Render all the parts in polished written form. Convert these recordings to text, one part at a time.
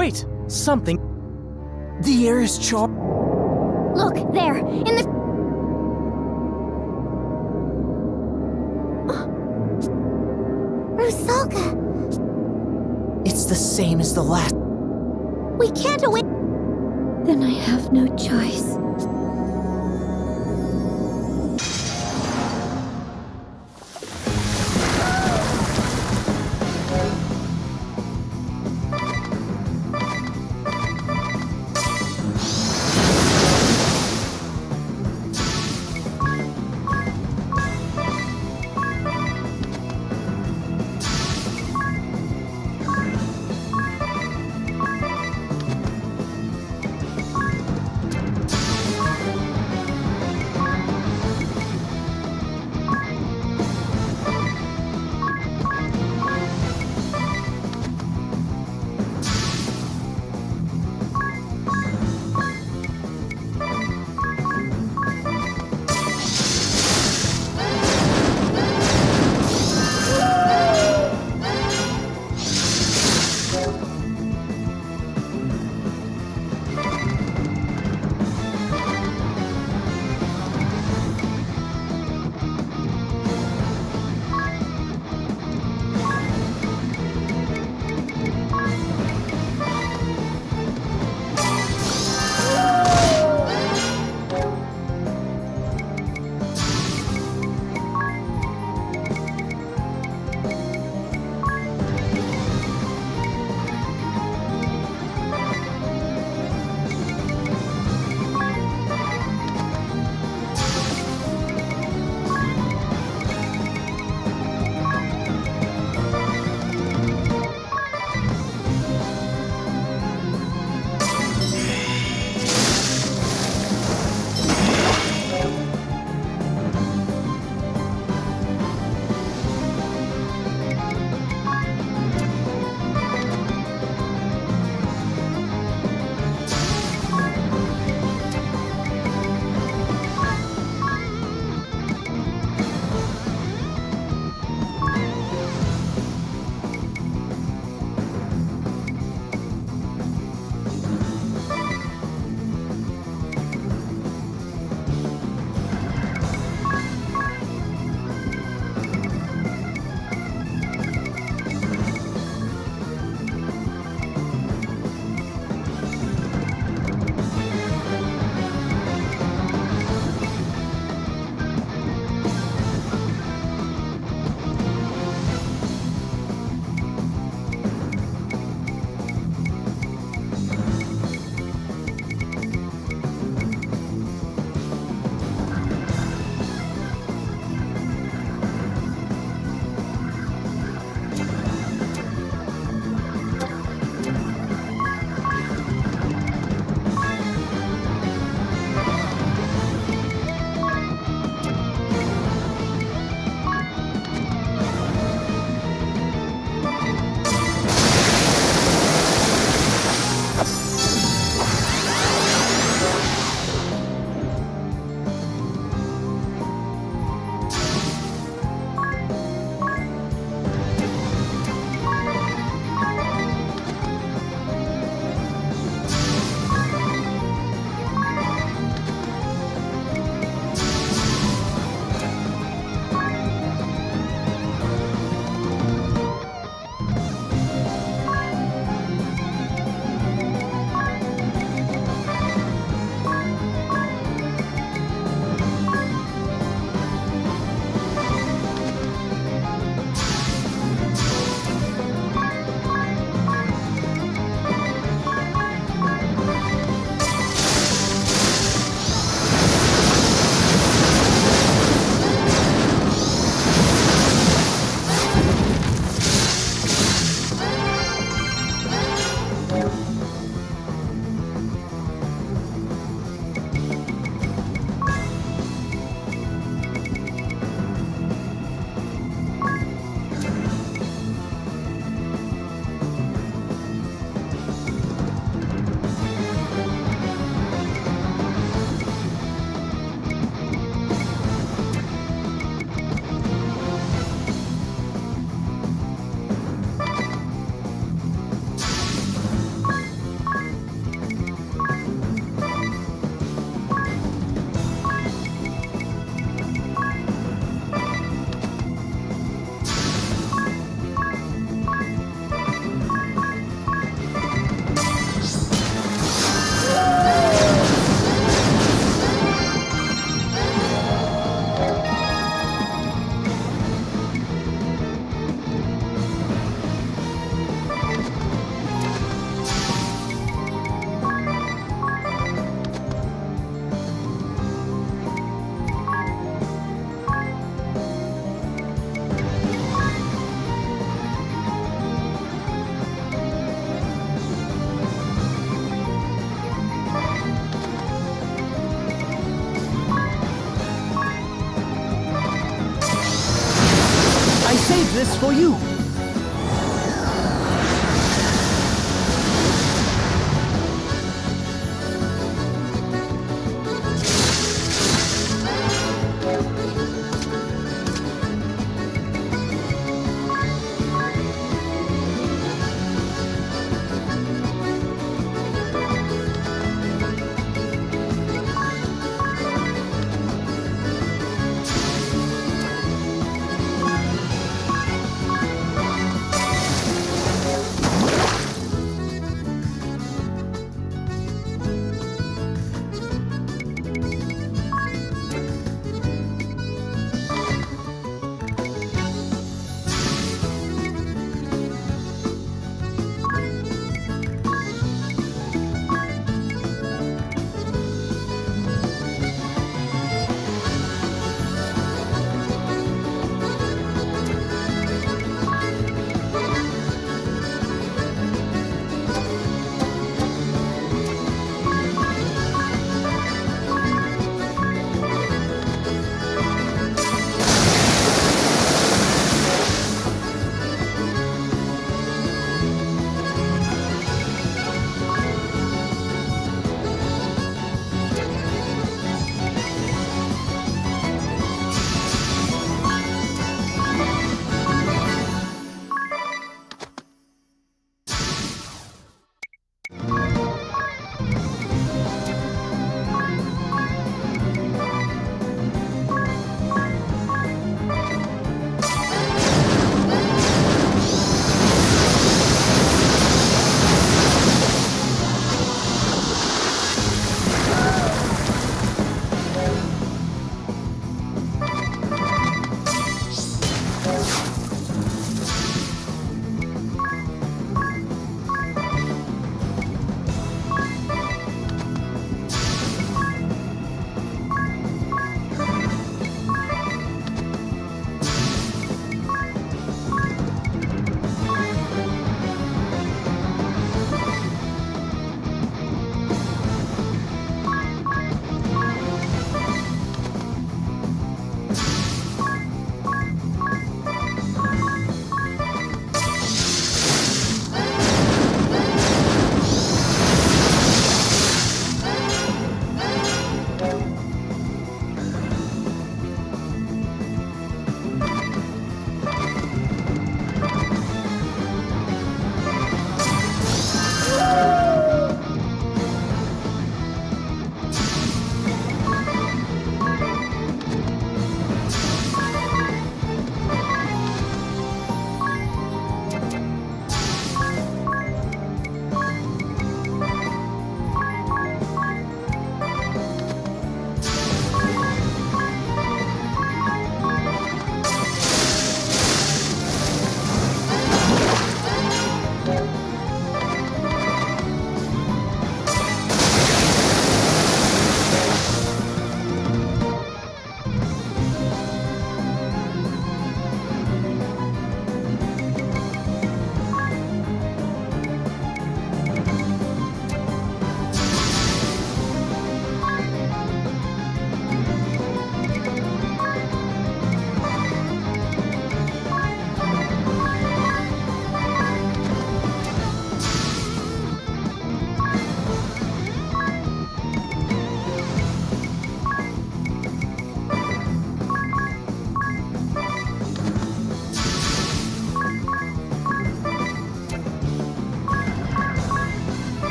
Wait! Something... The air is charged. Look, there, in the... Rusalka! It's It's the same as the last. We can't away. Then I have no choice.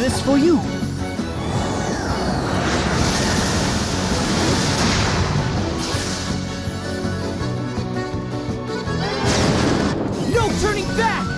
this for you. No turning back!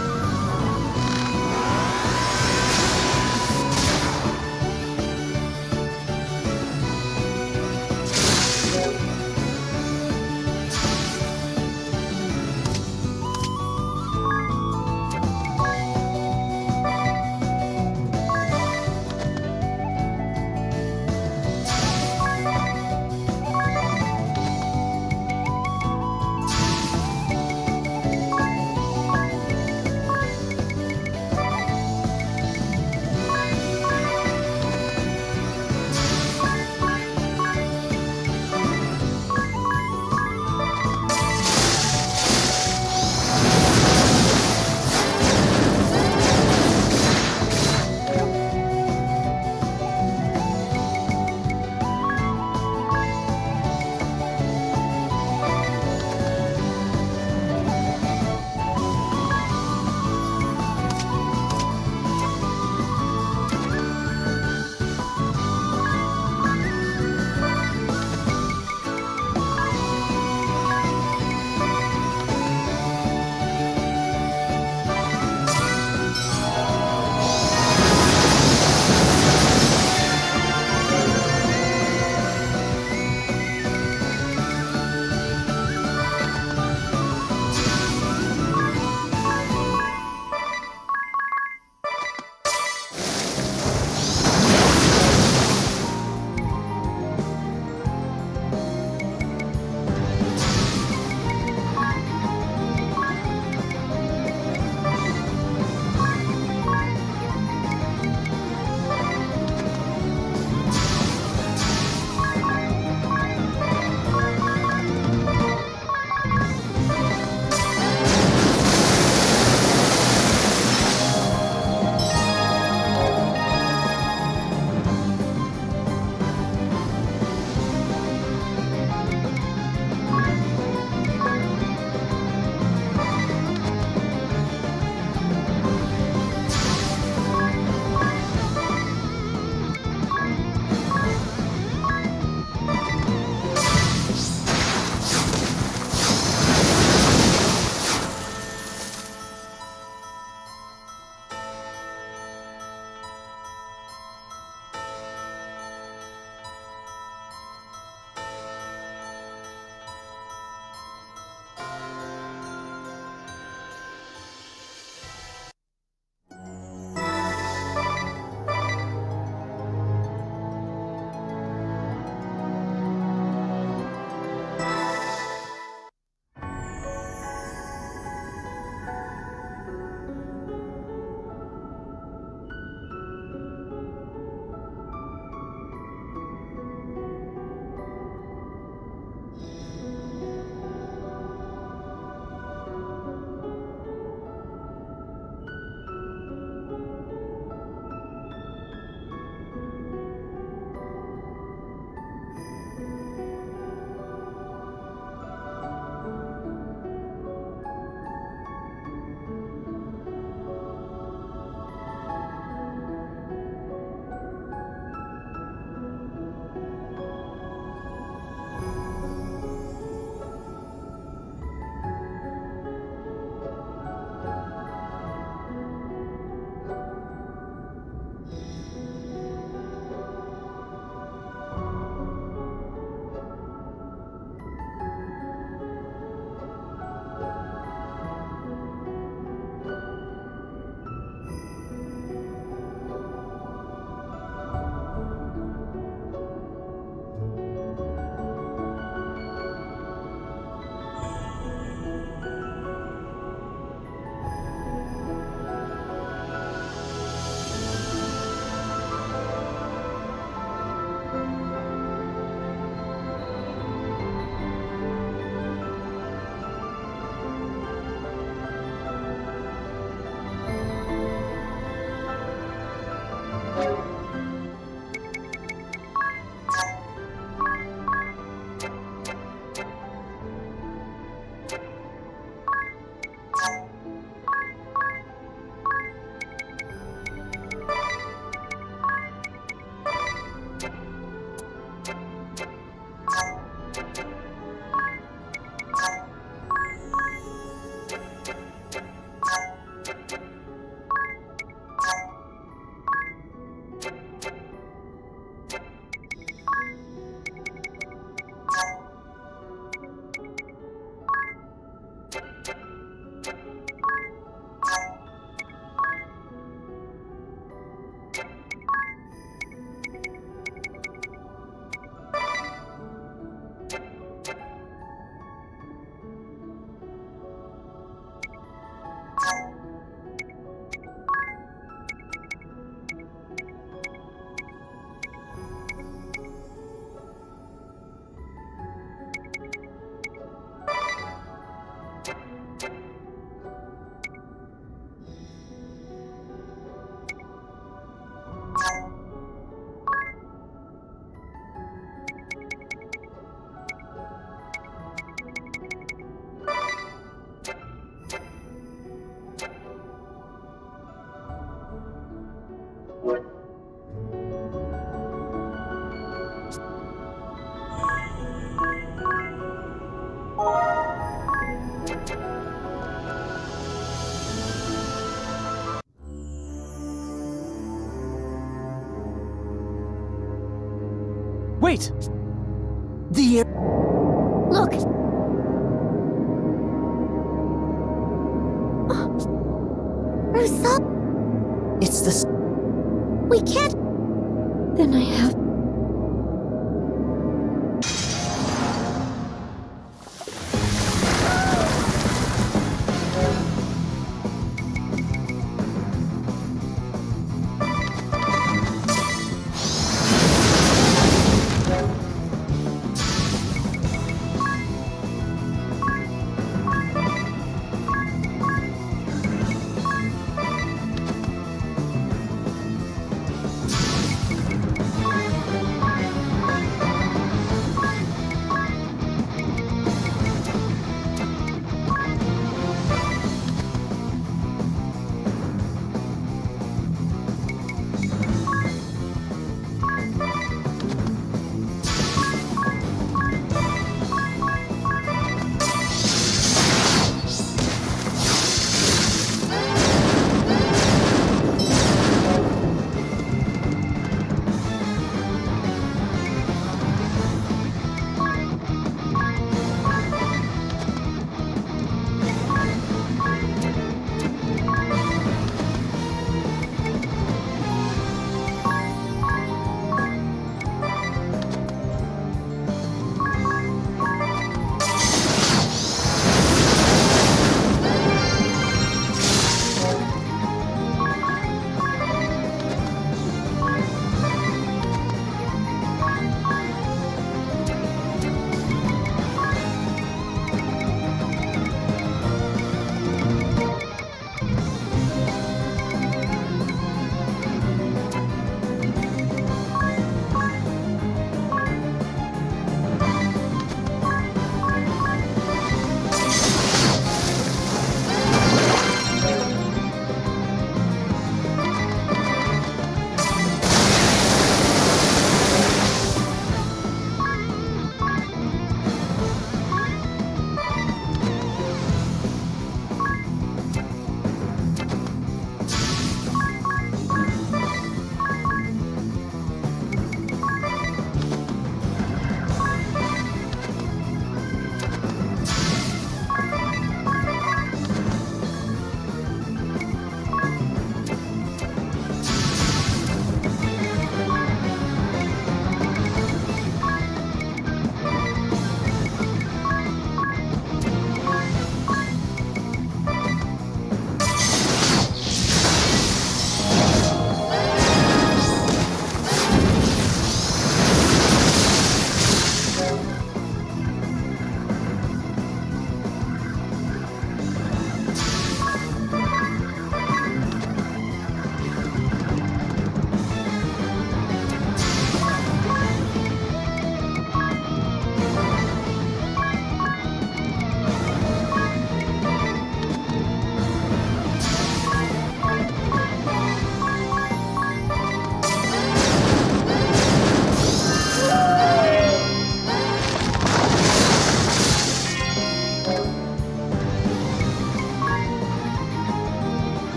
Wait! The air. Look! Rousseau! It's the. We can't. Then I have.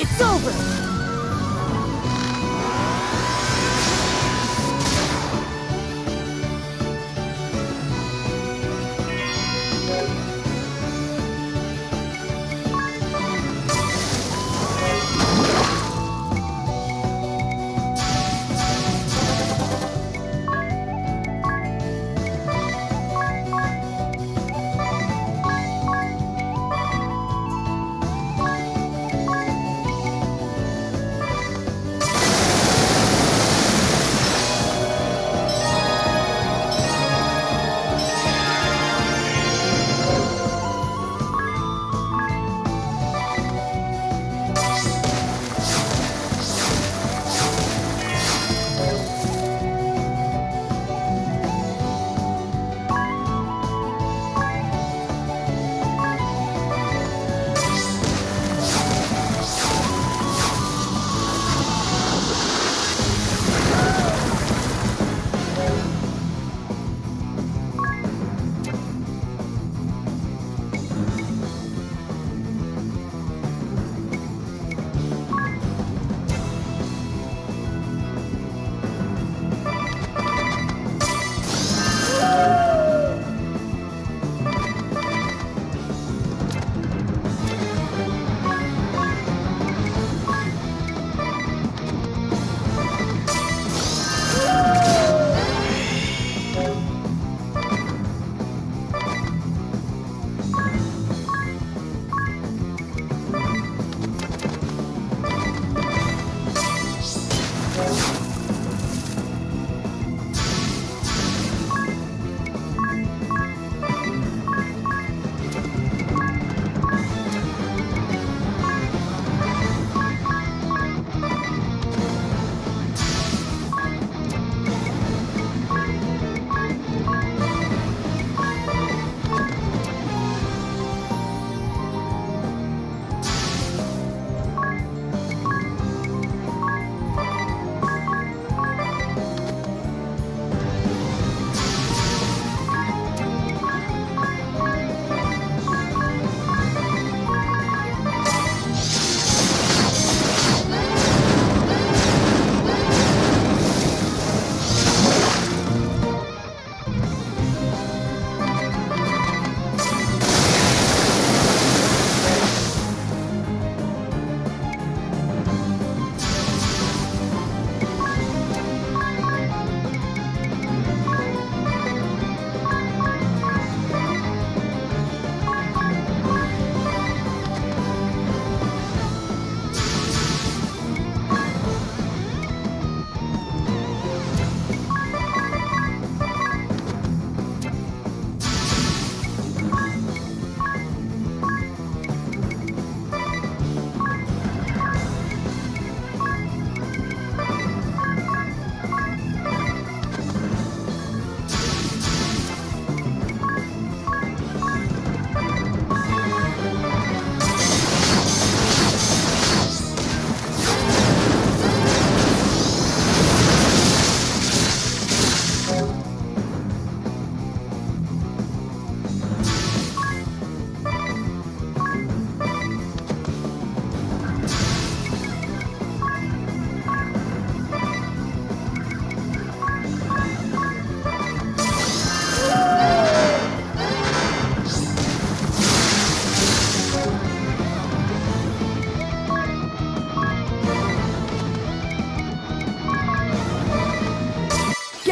It's over!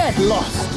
Get lost!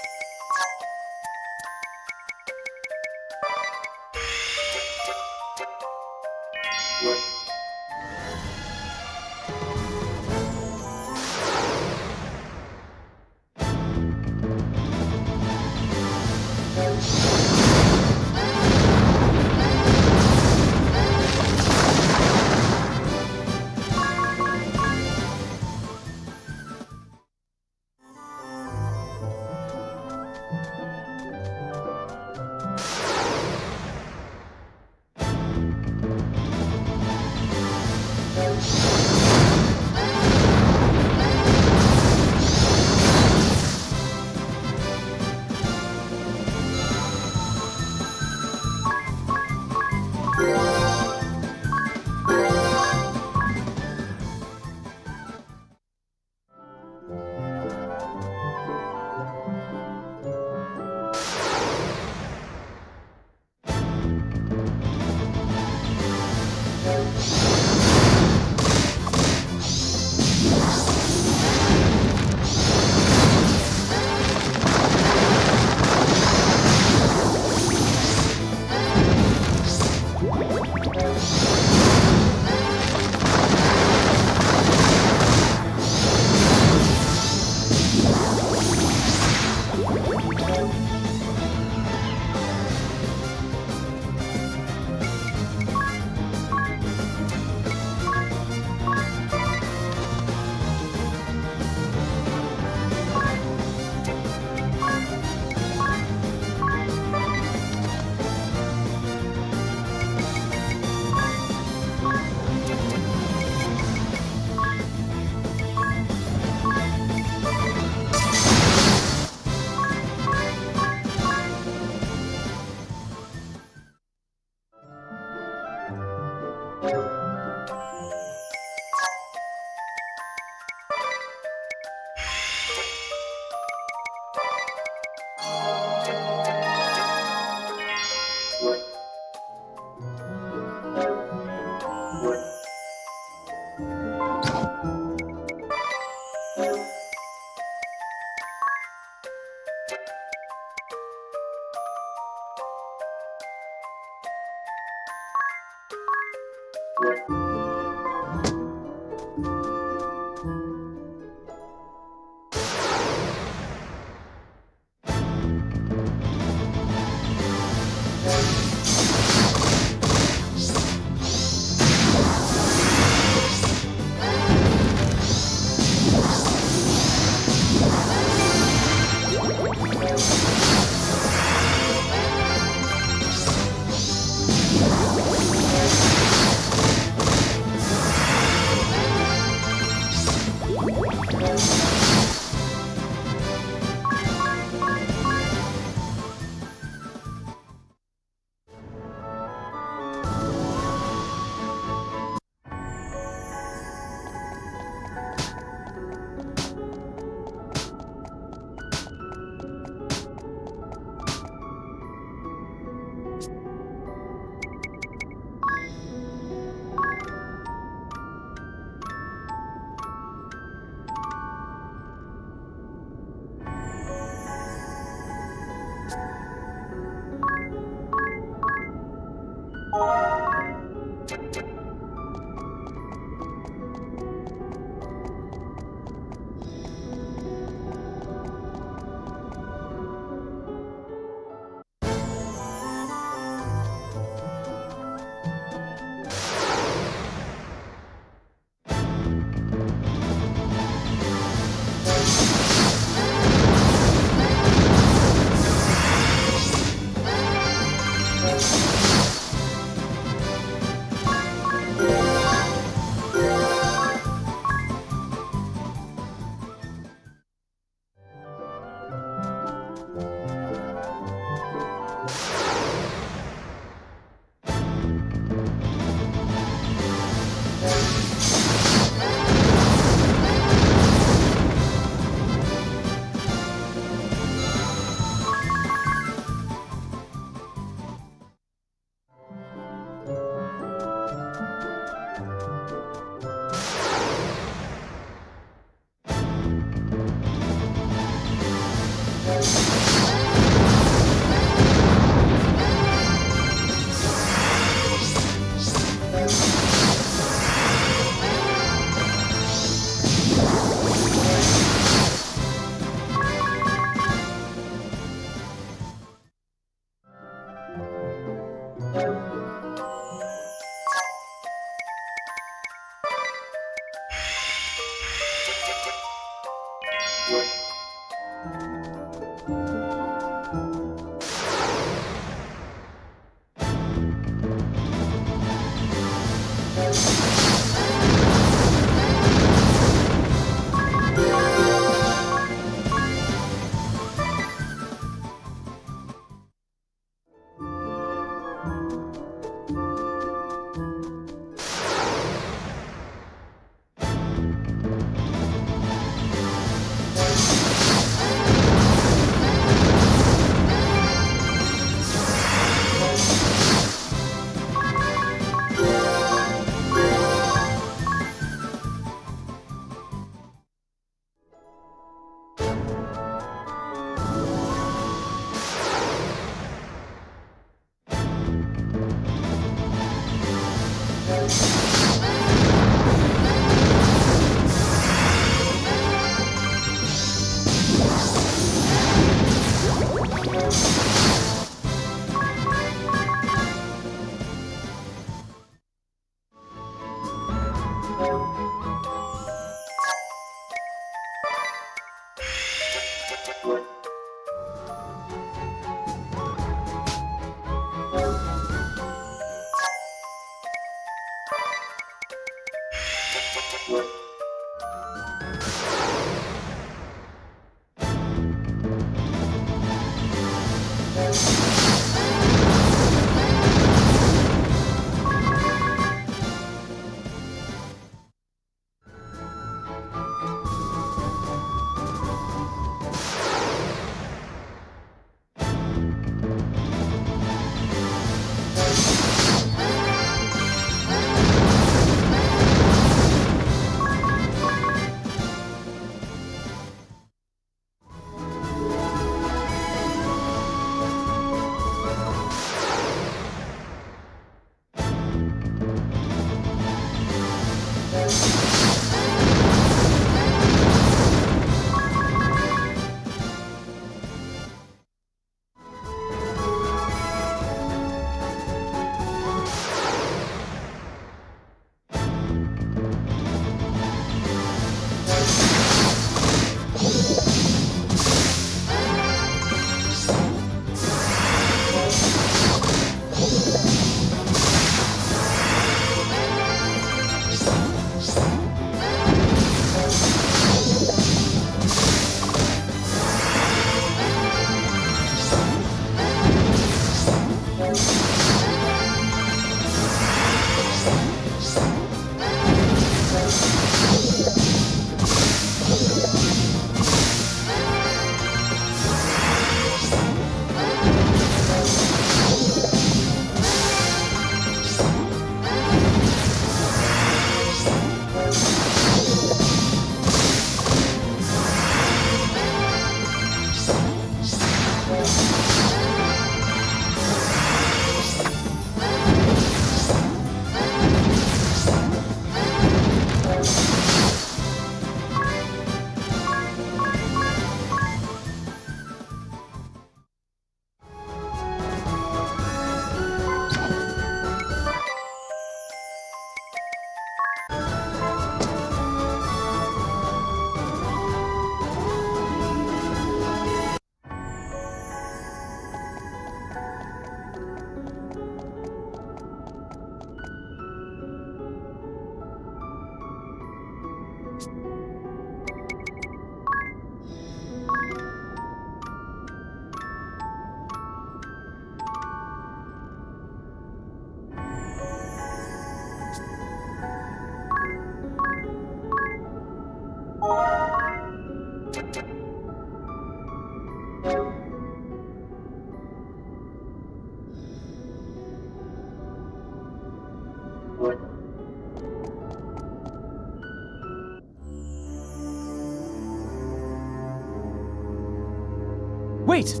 Wait!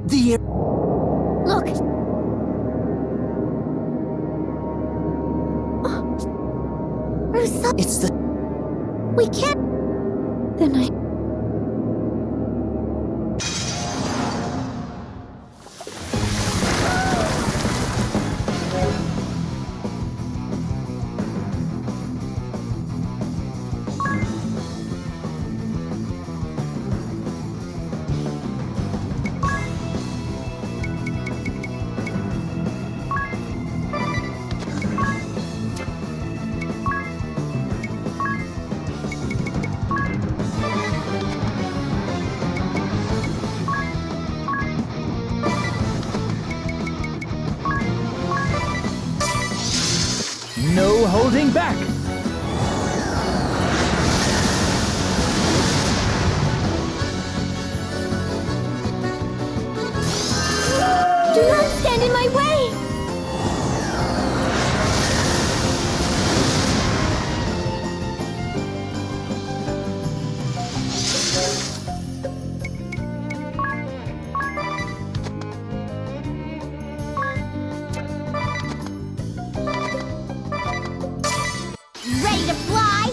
The Look! Rusa! It's the... We can't... Then I... No holding back! Do not stand in my way! Ready to fly?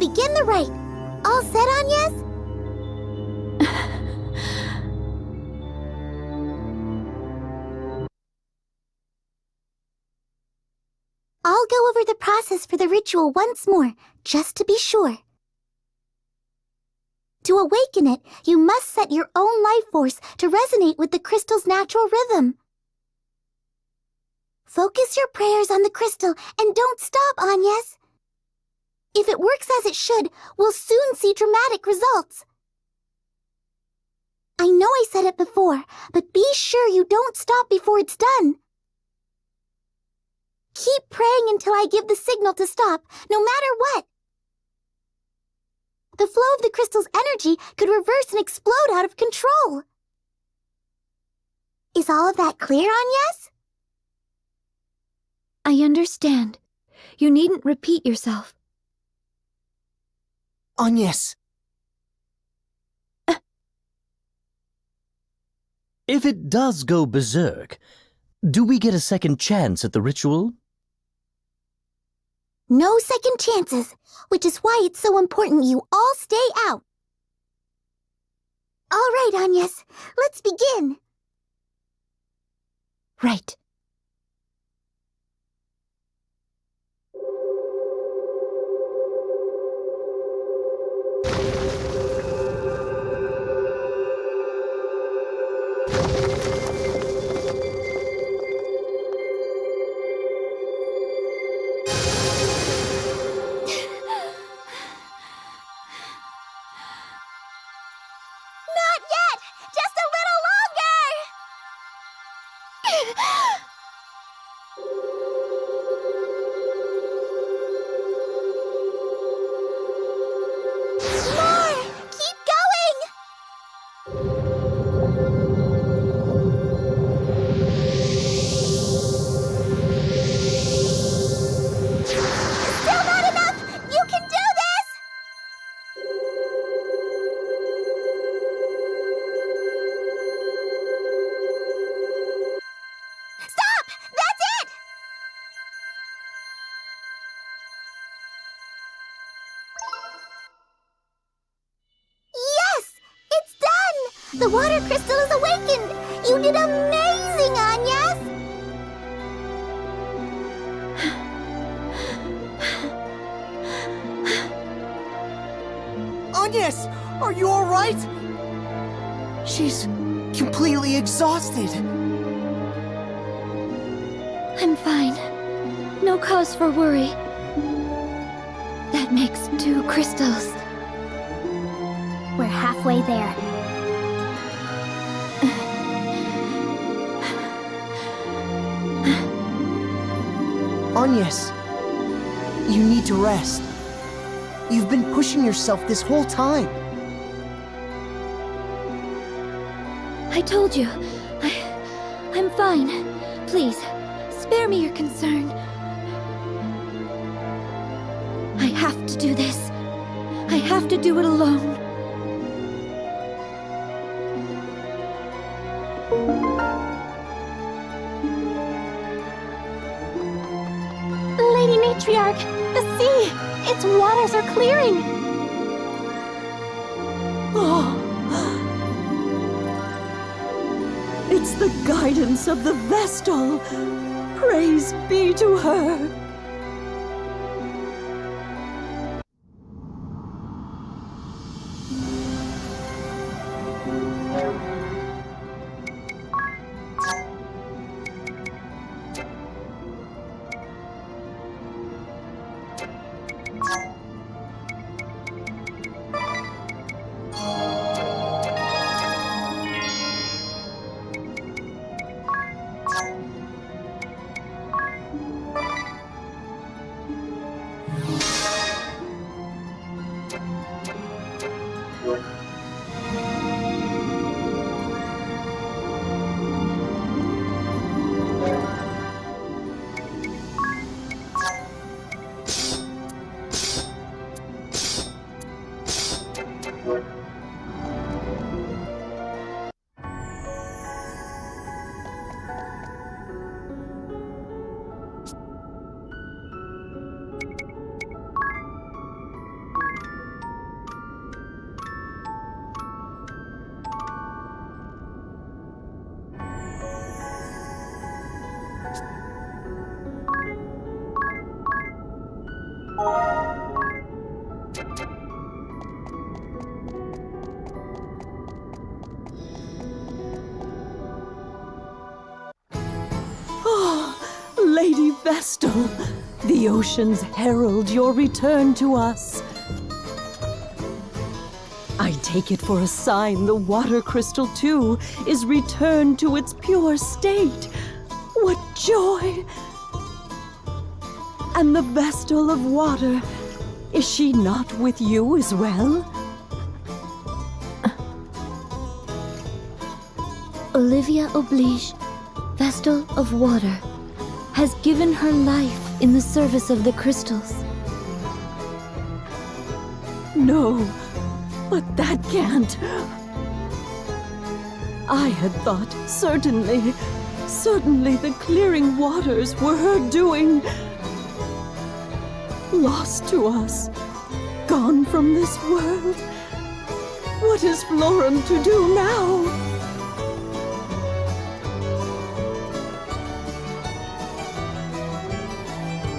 begin the rite. All set, Agnes? I'll go over the process for the ritual once more, just to be sure. To awaken it, you must set your own life force to resonate with the crystal's natural rhythm. Focus your prayers on the crystal and don't stop, Agnes. If it works as it should, we'll soon see dramatic results. I know I said it before, but be sure you don't stop before it's done. Keep praying until I give the signal to stop, no matter what. The flow of the crystal's energy could reverse and explode out of control. Is all of that clear, Agnes? I understand. You needn't repeat yourself. Agnes. If it does go berserk, do we get a second chance at the ritual? No second chances, which is why it's so important you all stay out. All right, Agnes, let's begin. Right. Not yet! Just a little longer! More! Keep going! Still not enough! You can do this! Stop! That's it! Yes! It's done! The water crystal is awakened! You did amazing, Agnes! Agnes, are you all right? She's completely exhausted. I'm fine. No cause for worry. That makes 2 crystals. We're halfway there. Agnes, you need to rest. You've been pushing yourself this whole time. I told you. I'm fine. Please, spare me your concern. I have to do this. I have to do it alone. Lady Matriarch, the sea! Its waters are clearing! Oh. It's the guidance of the Vestal. Praise be to her. Lady Vestal, the oceans herald your return to us. I take it for a sign the water crystal, too, is returned to its pure state. What joy! And the Vestal of water, is she not with you as well? Olivia Oblige, Vestal of Water, has given her life in the service of the crystals. No, but that can't. I had thought certainly the clearing waters were her doing. Lost to us, gone from this world. What is Florum to do now?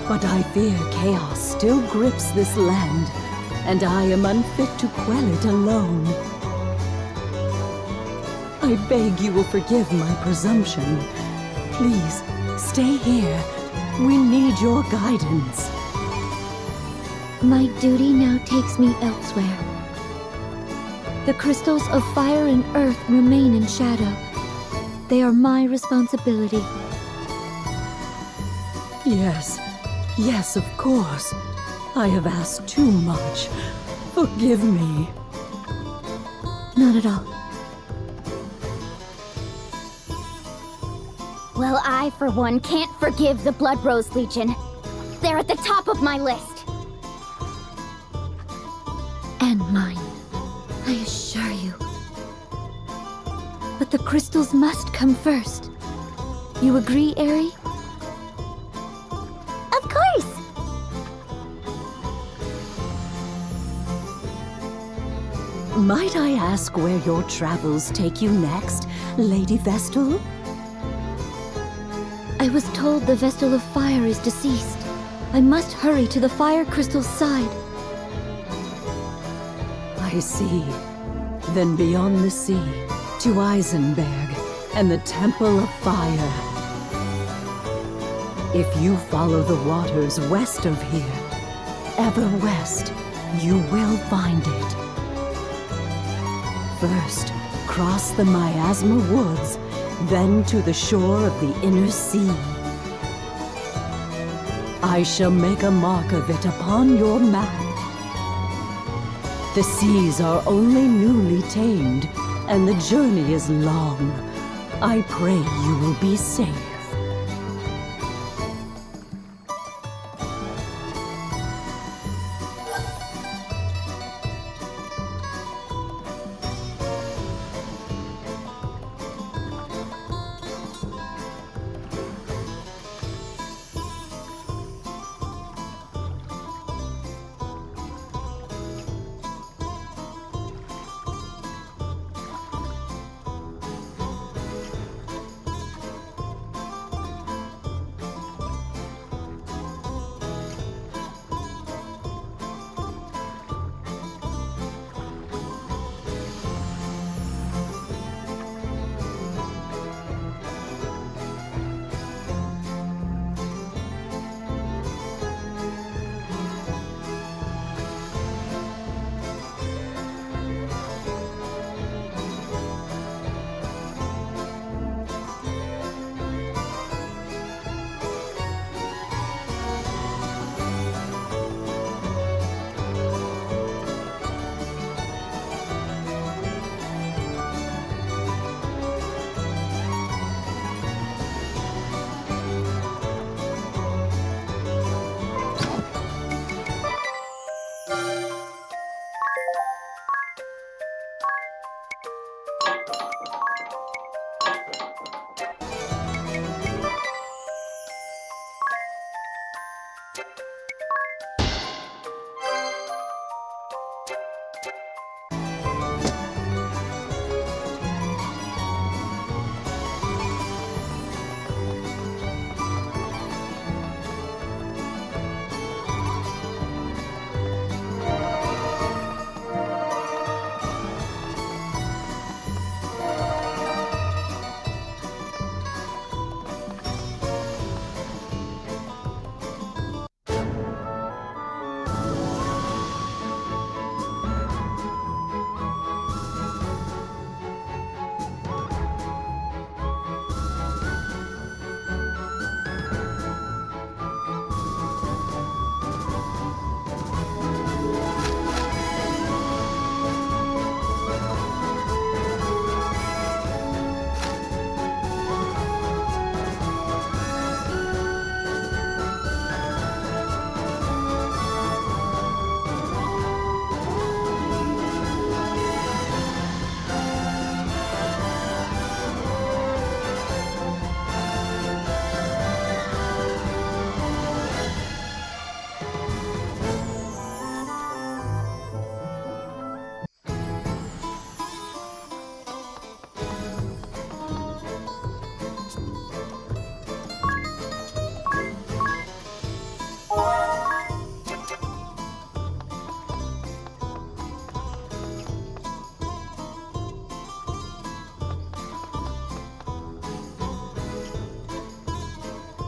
But I fear chaos still grips this land, and I am unfit to quell it alone. I beg you will forgive my presumption. Please, stay here. We need your guidance. My duty now takes me elsewhere. The crystals of fire and earth remain in shadow. They are my responsibility. Yes, of course. I have asked too much. Forgive me. Not at all. Well, I, for one, can't forgive the Blood Rose Legion. They're at the top of my list. And mine, I assure you. But the crystals must come first. You agree, Aerie? Of course! Might I ask where your travels take you next, Lady Vestal? I was told the Vestal of Fire is deceased. I must hurry to the Fire Crystal's side. I see. Then beyond the sea, to Eisenberg and the Temple of Fire. If you follow the waters west of here, ever west, you will find it. First, cross the Miasma Woods, then to the shore of the inner sea. I shall make a mark of it upon your map. The seas are only newly tamed, and the journey is long. I pray you will be safe.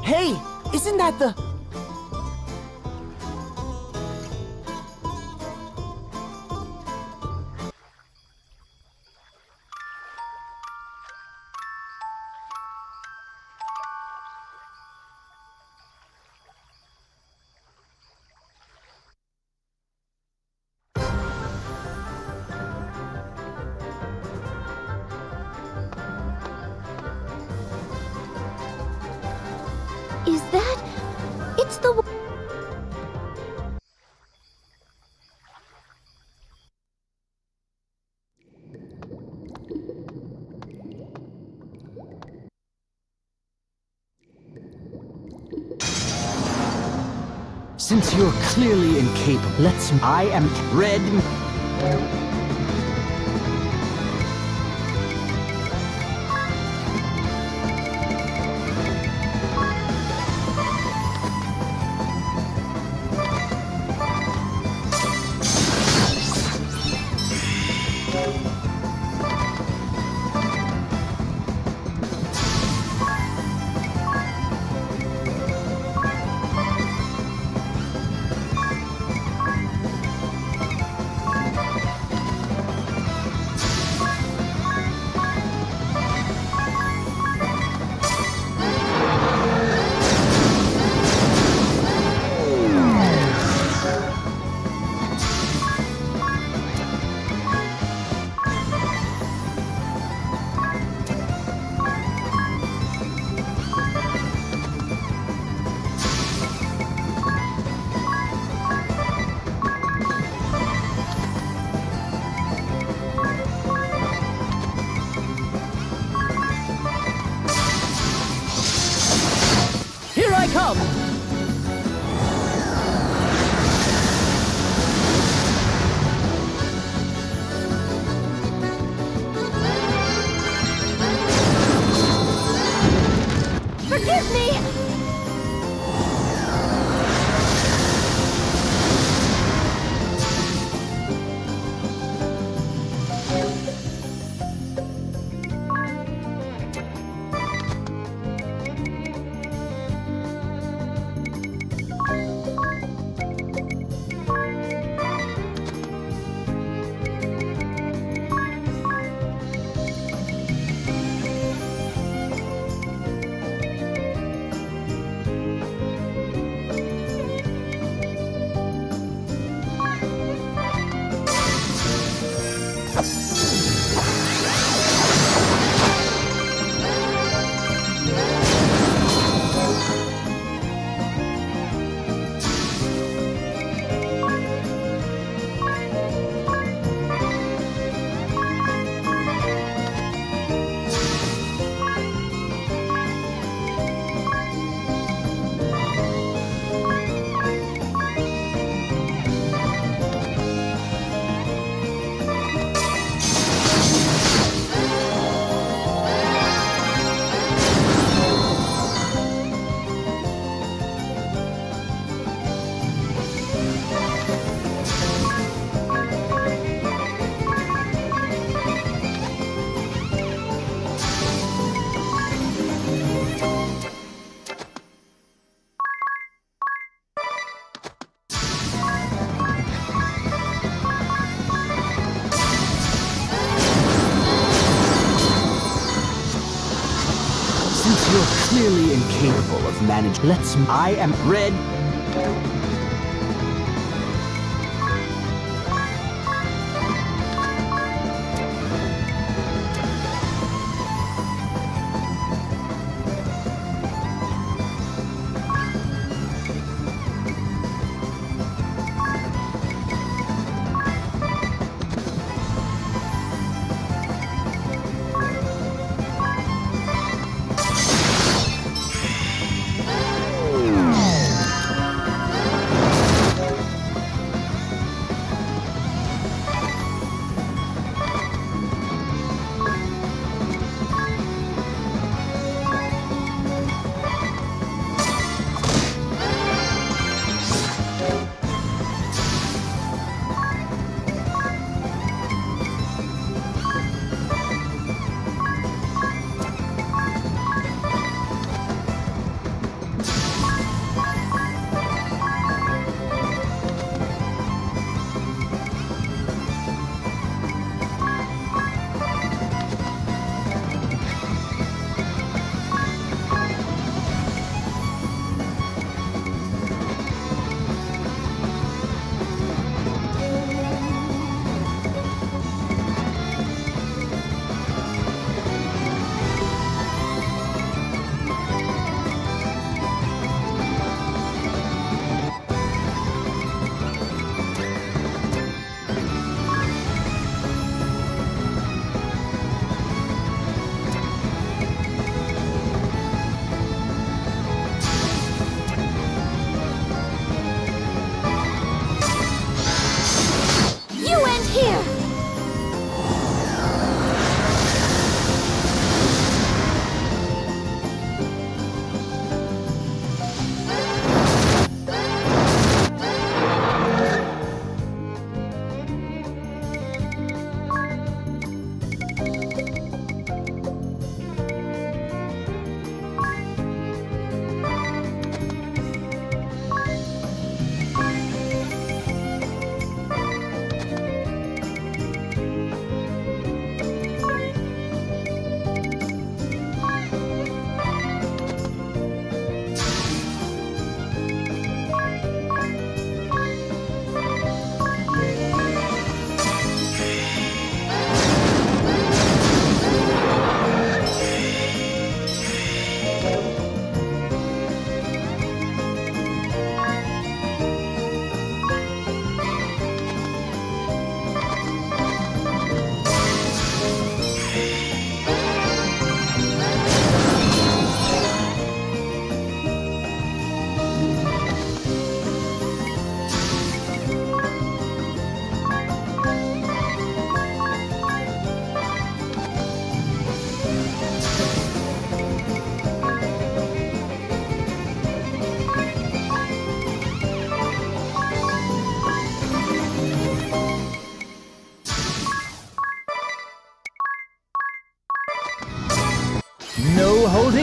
Hey, isn't that the... Is that... It's the... Since you're clearly incapable, I am red. Here I come! Forgive me! Since you're clearly incapable of managing, I am red.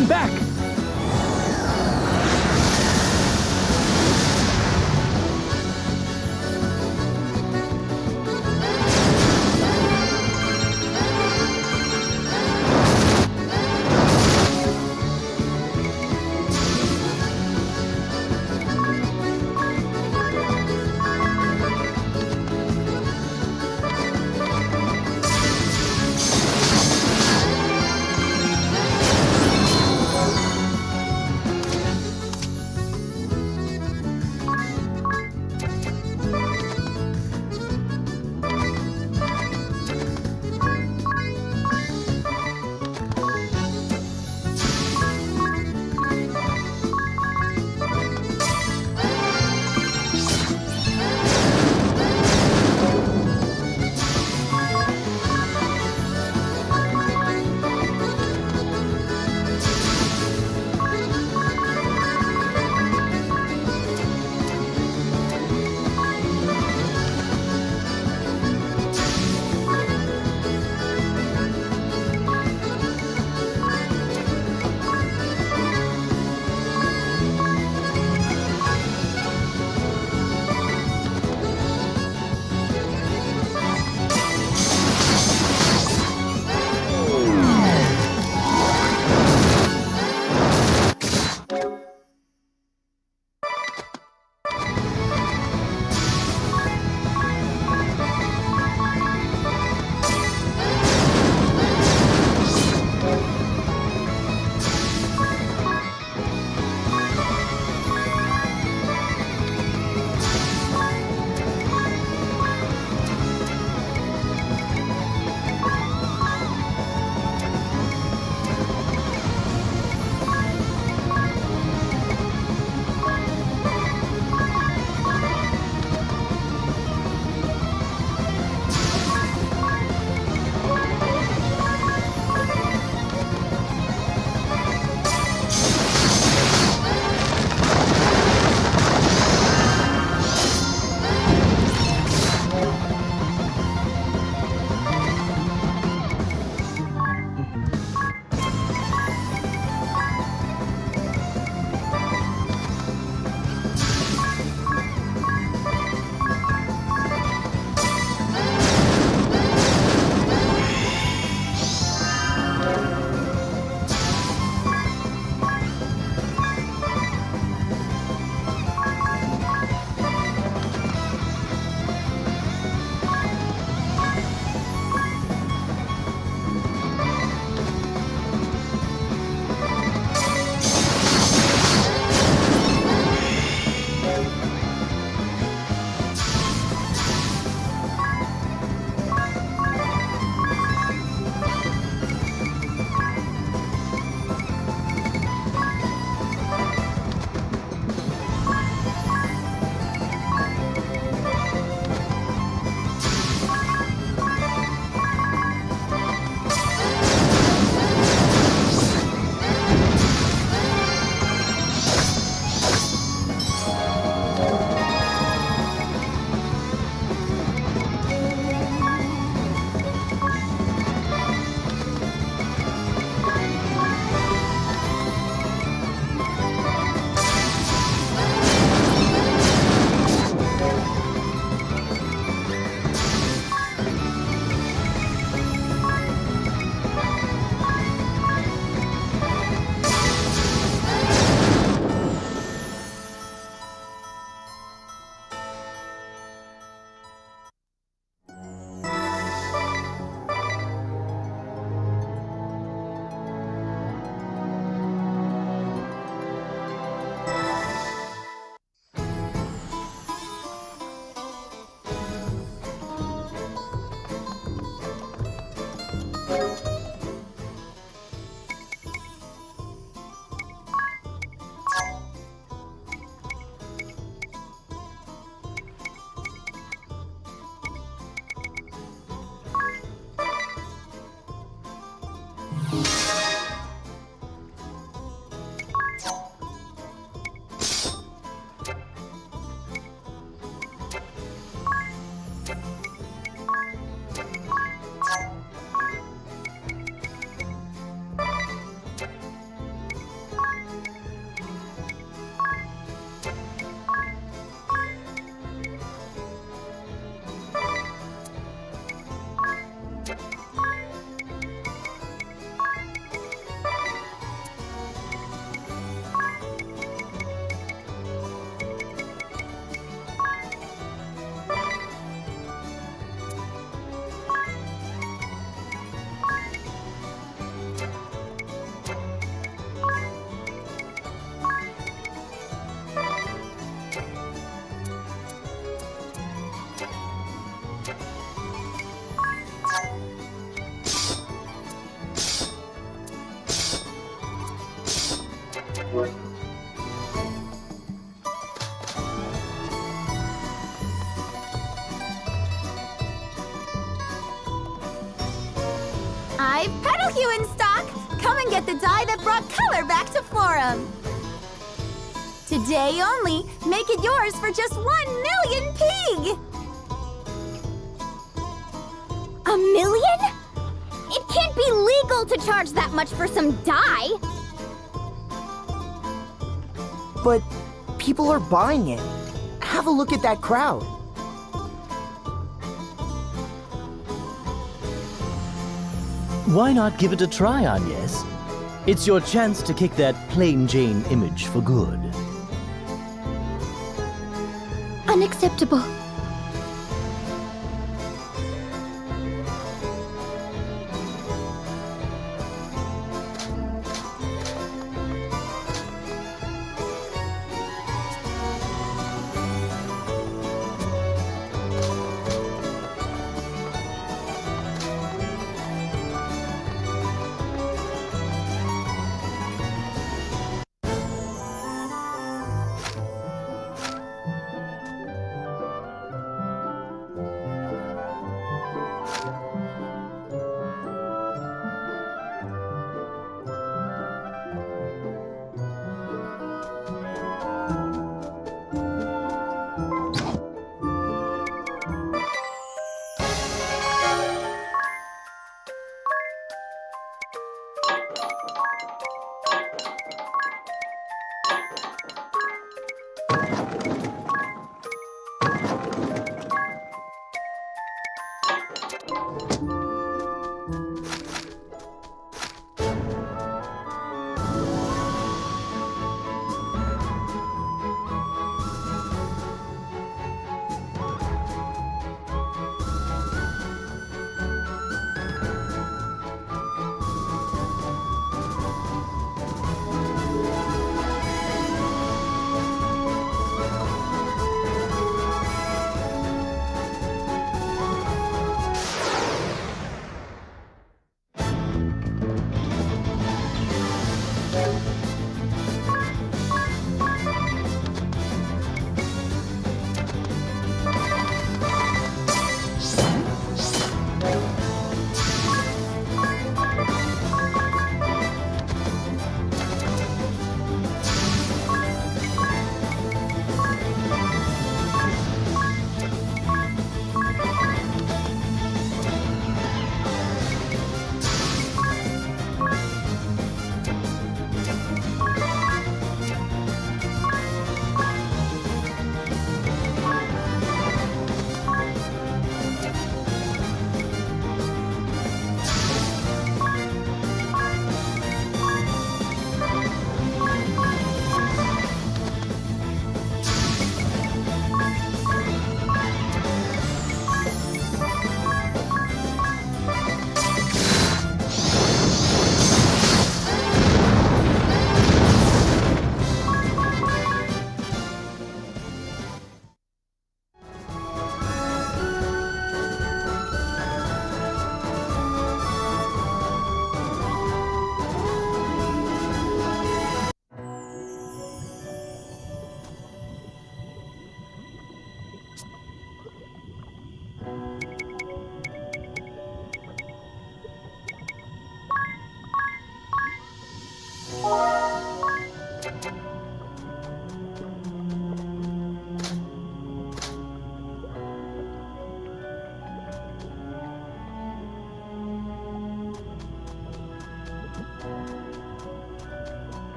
turning back! I've Petal Hue in stock! Come and get the dye that brought color back to Forum! Today only, make it yours for just 1,000,000 pig! A million? It can't be legal to charge that much for some dye! But people are buying it. Have a look at that crowd. Why not give it a try, Agnes? It's your chance to kick that plain Jane image for good. Unacceptable.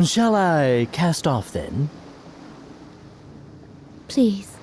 Shall I cast off then? Please.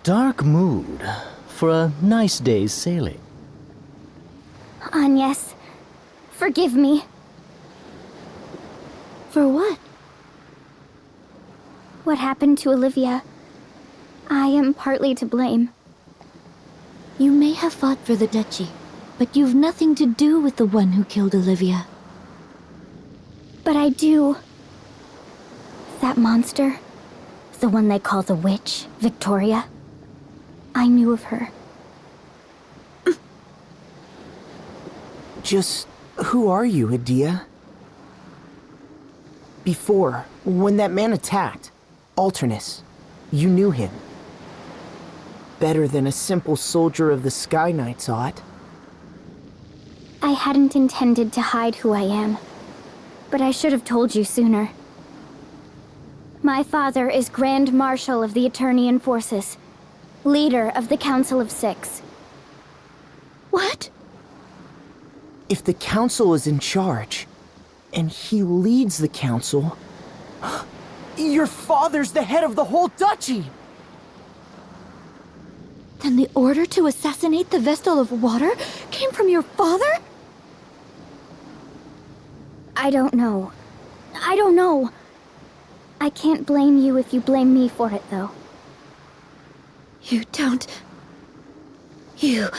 Dark mood for a nice day's sailing. Agnes, forgive me. For what? What happened to Olivia? I am partly to blame. You may have fought for the duchy, but you've nothing to do with the one who killed Olivia. But I do. That monster, the one they call the witch, Victoria, I knew of her. Just who are you, Adia? Before, when that man attacked, Alternus, you knew him. better than a simple soldier of the Sky Knights ought. I hadn't intended to hide who I am, but I should have told you sooner. My father is Grand Marshal of the Eternian Forces, leader of the Council of Six. What? If the Council is in charge, and he leads the Council, your father's the head of the whole duchy! Then the order to assassinate the Vestal of Water came from your father? I don't know. I don't know. I can't blame you if you blame me for it, though. You don't... You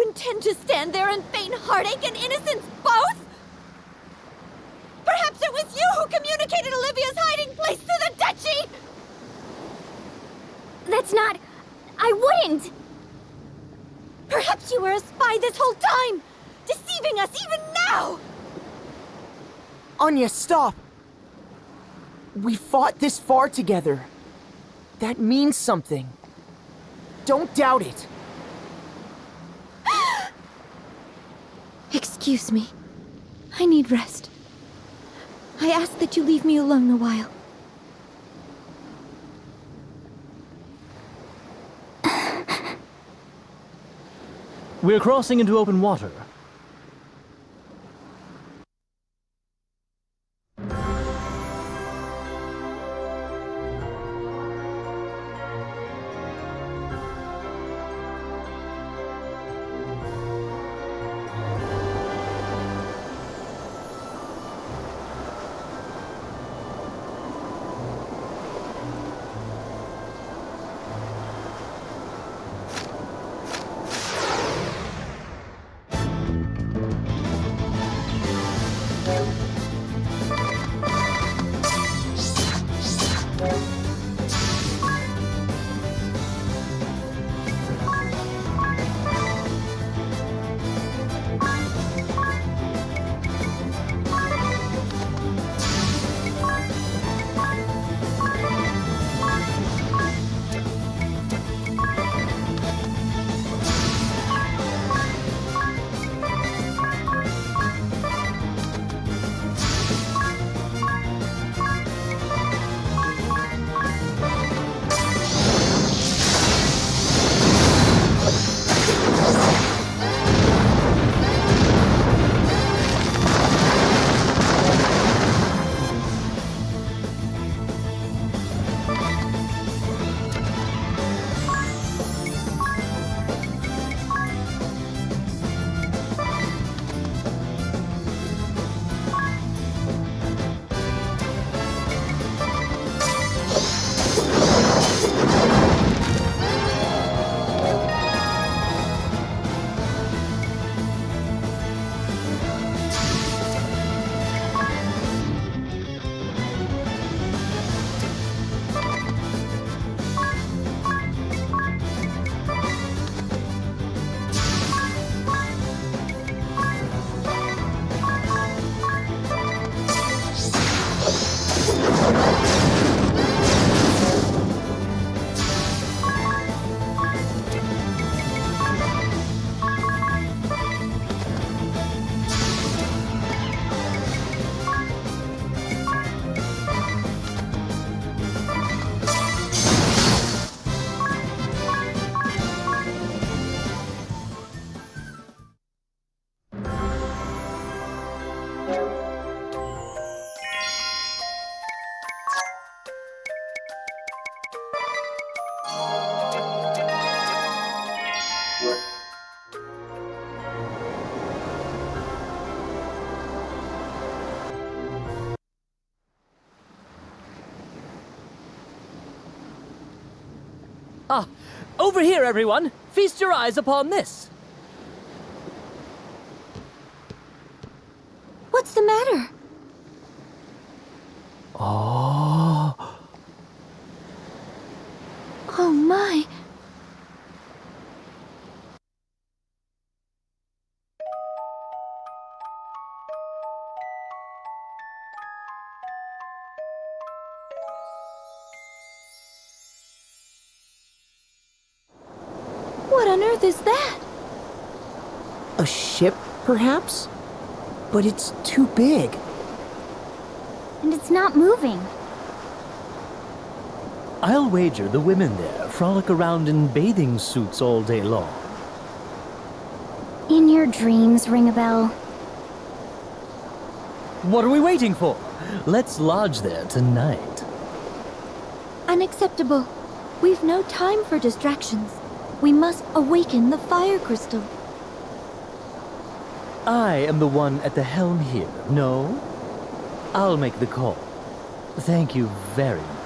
intend to stand there and feign heartache and innocence both? Perhaps it was you who communicated Olivia's hiding place to the Duchy! That's not... I wouldn't! Perhaps you were a spy this whole time, deceiving us even now! Anya, stop! We fought this far together. That means something. Don't doubt it. Excuse me. I need rest. I ask that you leave me alone a while. We're crossing into open water. Ah, over here, everyone! Feast your eyes upon this! What's the matter? Oh. Oh my. on earth is that? A ship, perhaps? But it's too big. And it's not moving. I'll wager the women there frolic around in bathing suits all day long. In your dreams, ring a bell. What are we waiting for? Let's lodge there tonight. Unacceptable. We've no time for distractions. We must awaken the fire crystal. I am the one at the helm here, no? I'll make the call. Thank you very much.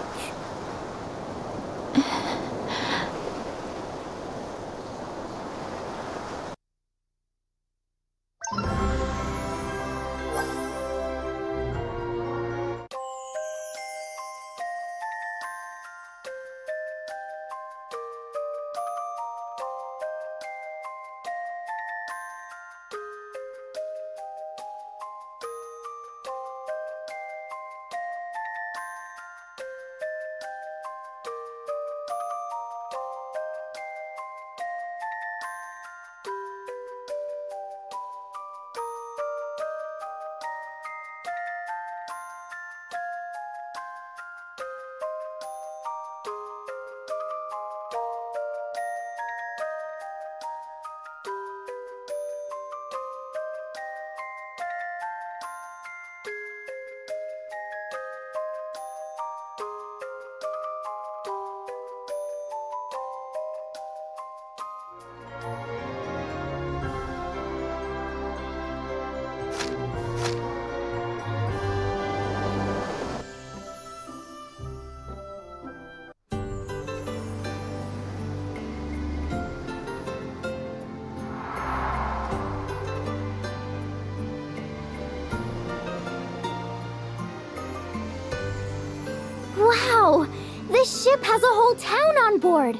Wow! This ship has a whole town on board!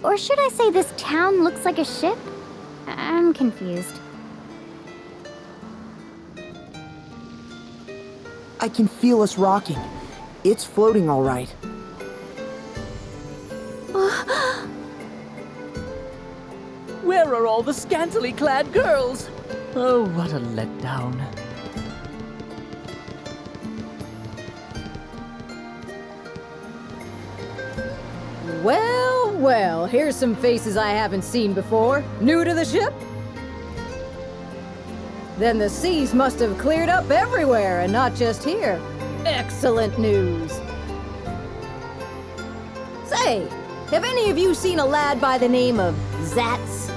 Or should I say this town looks like a ship? I'm confused. I can feel us rocking. It's floating all right. Where are all the scantily clad girls? Oh, what a letdown. Well, well, here's some faces I haven't seen before. New to the ship? Then the seas must have cleared up everywhere and not just here. Excellent news. Say, have any of you seen a lad by the name of Zatz?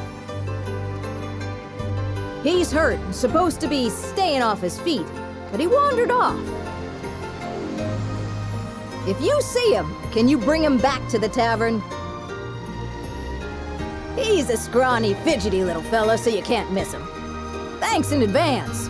He's hurt and supposed to be staying off his feet, but he wandered off. If you see him, can you bring him back to the tavern? He's a scrawny, fidgety little fella, so you can't miss him. Thanks in advance.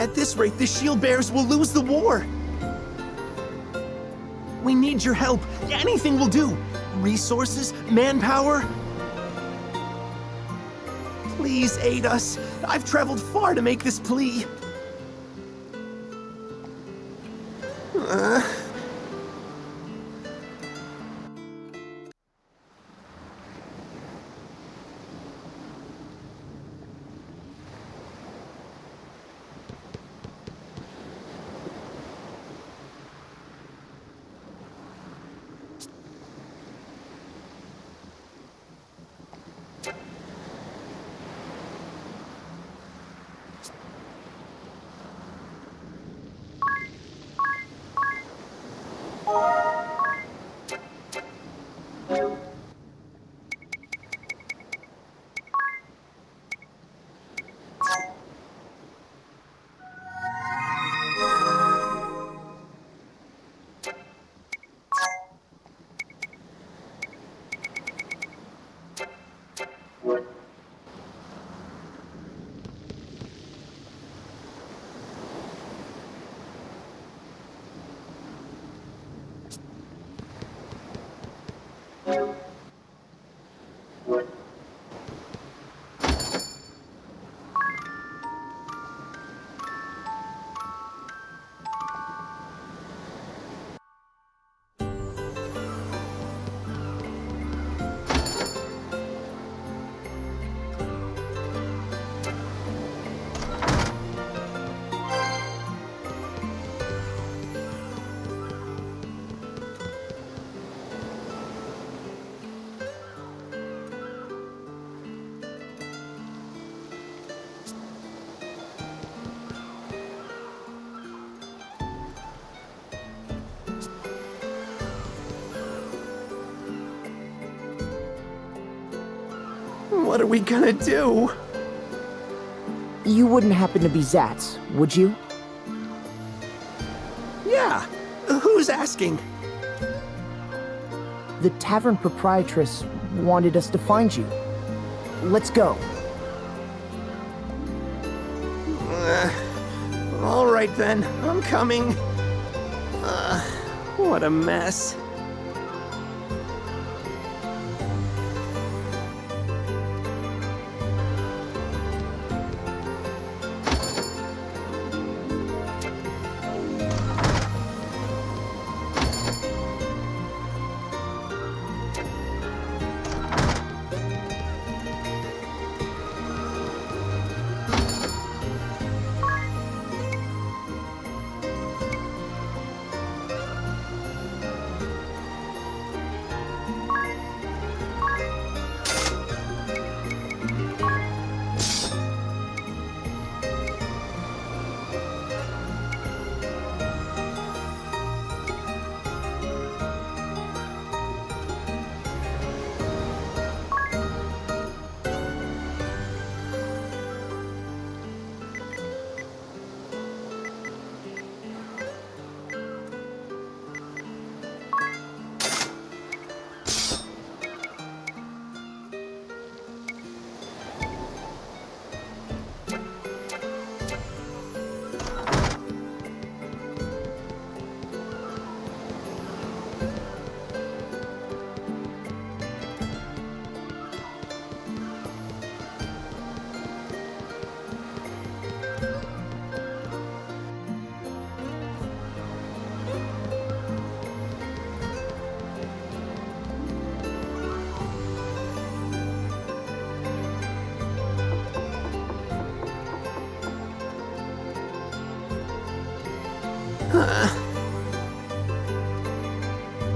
At this rate, the shield bearers will lose the war. We need your help. Anything will do. Resources, manpower. Please aid us. I've traveled far to make this plea. What are we gonna do? You wouldn't happen to be Zatz, would you? Yeah. Who's asking? The tavern proprietress wanted us to find you. Let's go. All right then, I'm coming. What a mess.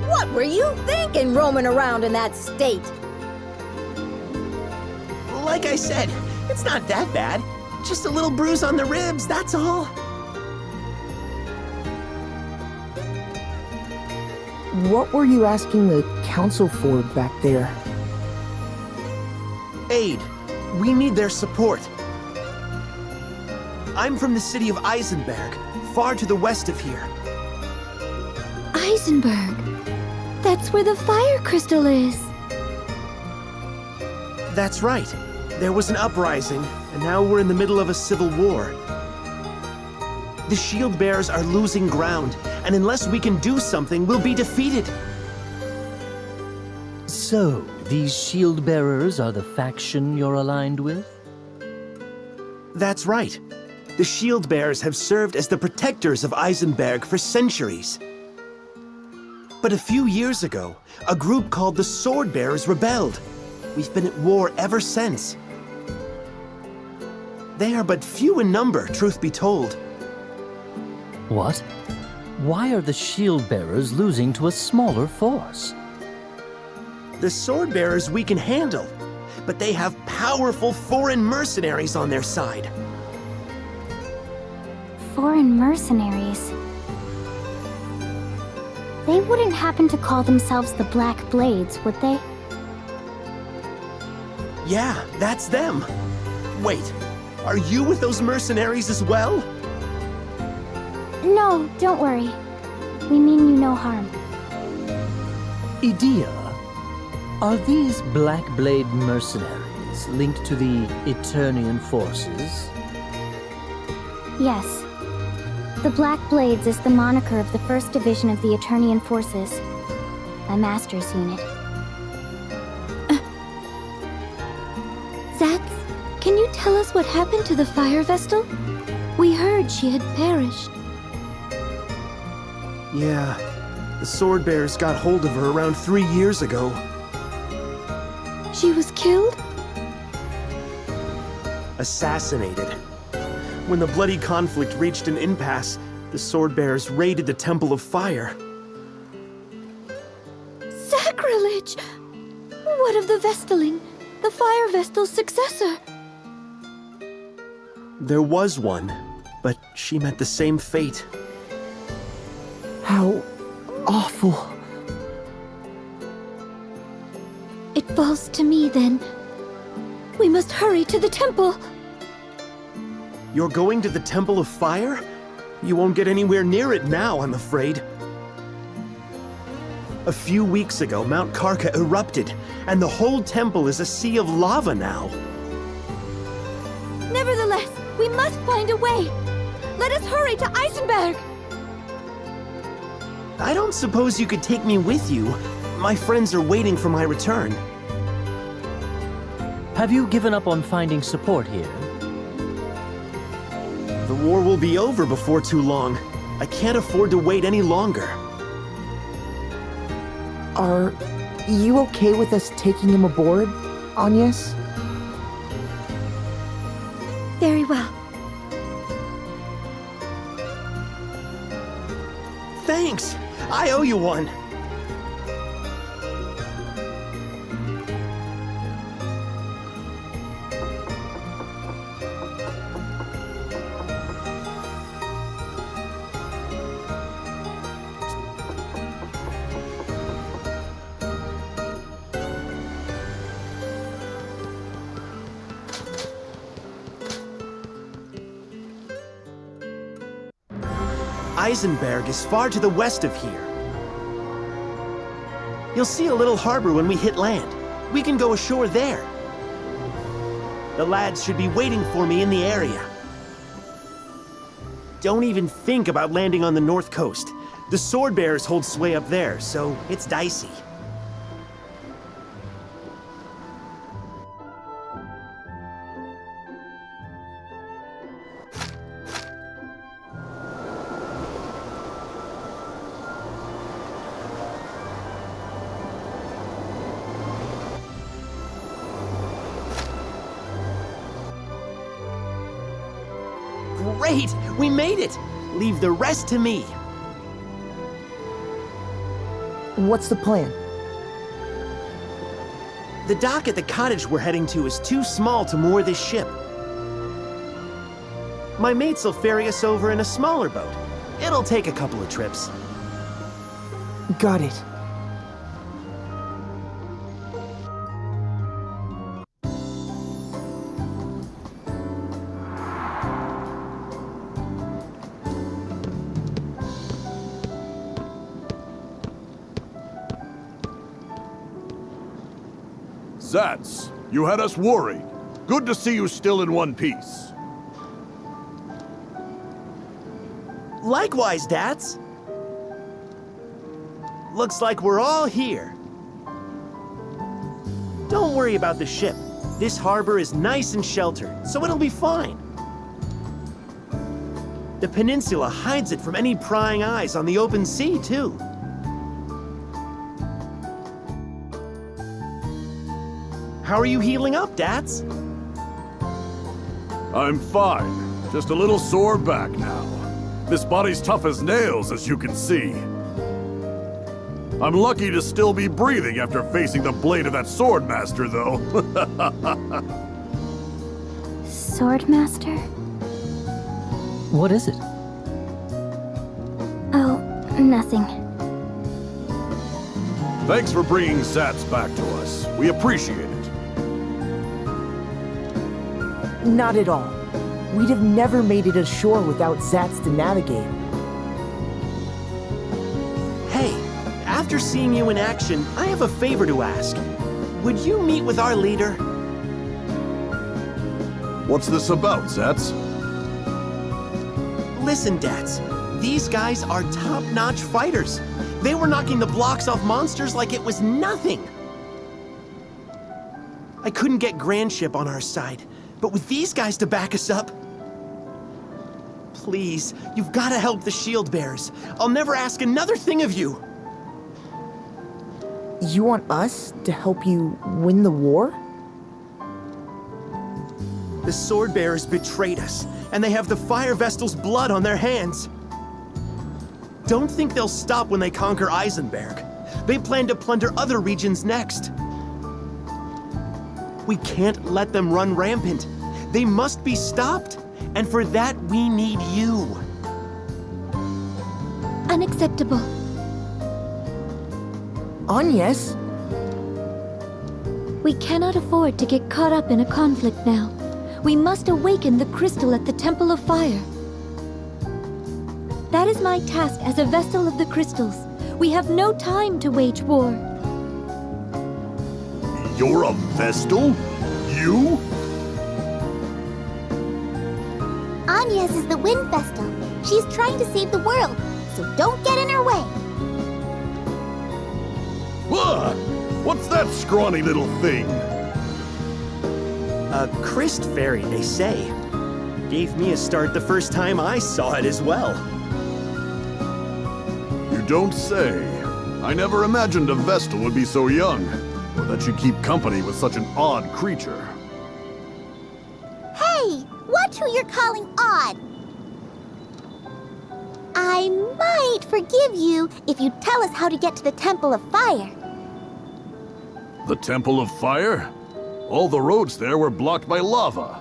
What were you thinking roaming around in that state? Like I said, it's not that bad. Just a little bruise on the ribs, that's all. What were you asking the council for back there? Aid. We need their support. I'm from the city of Eisenberg, far to the west of here. Eisenberg. That's where the fire crystal is. That's right. There was an uprising, and now we're in the middle of a civil war. The shield bearers are losing ground, and unless we can do something, we'll be defeated. So, these shield bearers are the faction you're aligned with? That's right. The shield bearers have served as the protectors of Eisenberg for centuries. But a few years ago, a group called the Sword Bearers rebelled. We've been at war ever since. They are but few in number, truth be told. What? Why are the shield bearers losing to a smaller force? The Sword Bearers we can handle, but they have powerful foreign mercenaries on their side. Foreign mercenaries. They wouldn't happen to call themselves the Black Blades, would they? Yeah, that's them. Wait, are you with those mercenaries as well? No, don't worry. We mean you no harm. Idea, are these Black Blade mercenaries linked to the Eternian forces? Yes. The Black Blades is the moniker of the 1st Division of the Eternian Forces, my master's unit. Zatz, can you tell us what happened to the Fire Vestal? We heard she had perished. Yeah, the Sword Bearers got hold of her around 3 years ago. She was killed? Assassinated. When the bloody conflict reached an impasse, the Sword Bearers raided the Temple of Fire. Sacrilege! What of the Vestaling, the Fire Vestal's successor? There was one, but she met the same fate. How awful. It falls to me, then. We must hurry to the temple! You're going to the Temple of Fire? You won't get anywhere near it now, I'm afraid. A few weeks ago, Mount Karka erupted, and the whole temple is a sea of lava now. Nevertheless, we must find a way! Let us hurry to Eisenberg! I don't suppose you could take me with you. My friends are waiting for my return. Have you given up on finding support here? The war will be over before too long. I can't afford to wait any longer. Are you okay with us taking him aboard, Agnes? Very well. Thanks! I owe you one! Eisenberg is far to the west of here. You'll see a little harbor when we hit land. We can go ashore there. The lads should be waiting for me in the area. Don't even think about landing on the north coast. The Sword Bearers hold sway up there, so it's dicey. Great! We made it! Leave the rest to me. What's the plan? The dock at the cottage we're heading to is too small to moor this ship. My mates will ferry us over in a smaller boat. It'll take a couple of trips. Got it. Zatz, you had us worried. Good to see you still in one piece. Likewise, Dats. Looks like we're all here. Don't worry about the ship. This harbor is nice and sheltered, so it'll be fine. The peninsula hides it from any prying eyes on the open sea, too. How are you healing up, Dats? I'm fine. Just a little sore back now. This body's tough as nails, as you can see. I'm lucky to still be breathing after facing the blade of that Swordmaster, though. Swordmaster? What is it? Oh, nothing. Thanks for bringing Sats back to us. We appreciate it. Not at all. We'd have never made it ashore without Zats to navigate. Hey, after seeing you in action, I have a favor to ask. Would you meet with our leader? What's this about, Sats? Listen, Dats. These guys are top-notch fighters. They were knocking the blocks off monsters like it was nothing. I couldn't get Grandship on our side, but with these guys to back us up... Please, you've got to help the Shield Bearers. I'll never ask another thing of you. You want us to help you win the war? The Sword Bearers betrayed us, and they have the Fire Vestal's blood on their hands. Don't think they'll stop when they conquer Eisenberg. They plan to plunder other regions next. We can't let them run rampant. They must be stopped, and for that we need you. Unacceptable. Agnes? We cannot afford to get caught up in a conflict now. We must awaken the crystal at the Temple of Fire. That is my task as a Vestal of the Crystals. We have no time to wage war. You're a Vestal? You? Agnes is the Wind Vestal. She's trying to save the world, so don't get in her way. What's that scrawny little thing? A Christ Fairy, they say. Gave me a start the first time I saw it as well. You don't say. I never imagined a Vestal would be so young, or that she'd keep company with such an odd creature. Hey, watch who you're calling odd. I might forgive you if you tell us how to get to the Temple of Fire. The Temple of Fire? All the roads there were blocked by lava.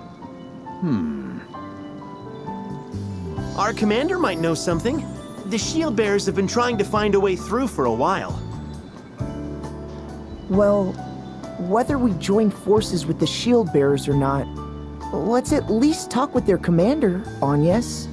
Our commander might know something. The Shield Bearers have been trying to find a way through for a while. Well, whether we join forces with the Shield Bearers or not, let's at least talk with their commander, Agnes.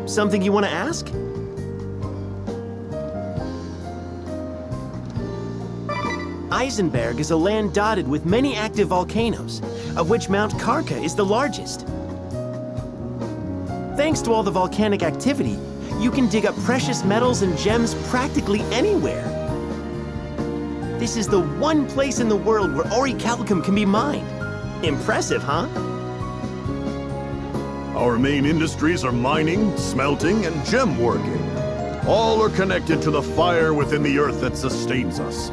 Something you want to ask? Eisenberg is a land dotted with many active volcanoes, of which Mount Karka is the largest. Thanks to all the volcanic activity, you can dig up precious metals and gems practically anywhere. This is the one place in the world where orichalcum can be mined. Impressive, huh? Our main industries are mining, smelting, and gem working. All are connected to the fire within the earth that sustains us.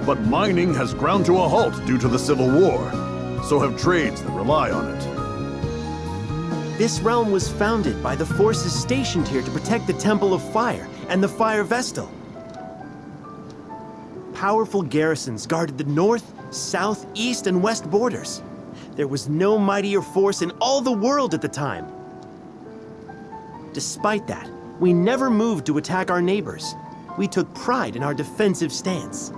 But mining has ground to a halt due to the Civil War. So have trades that rely on it. This realm was founded by the forces stationed here to protect the Temple of Fire and the Fire Vestal. Powerful garrisons guarded the north, south, east, and west borders. There was no mightier force in all the world at the time. Despite that, we never moved to attack our neighbors. We took pride in our defensive stance.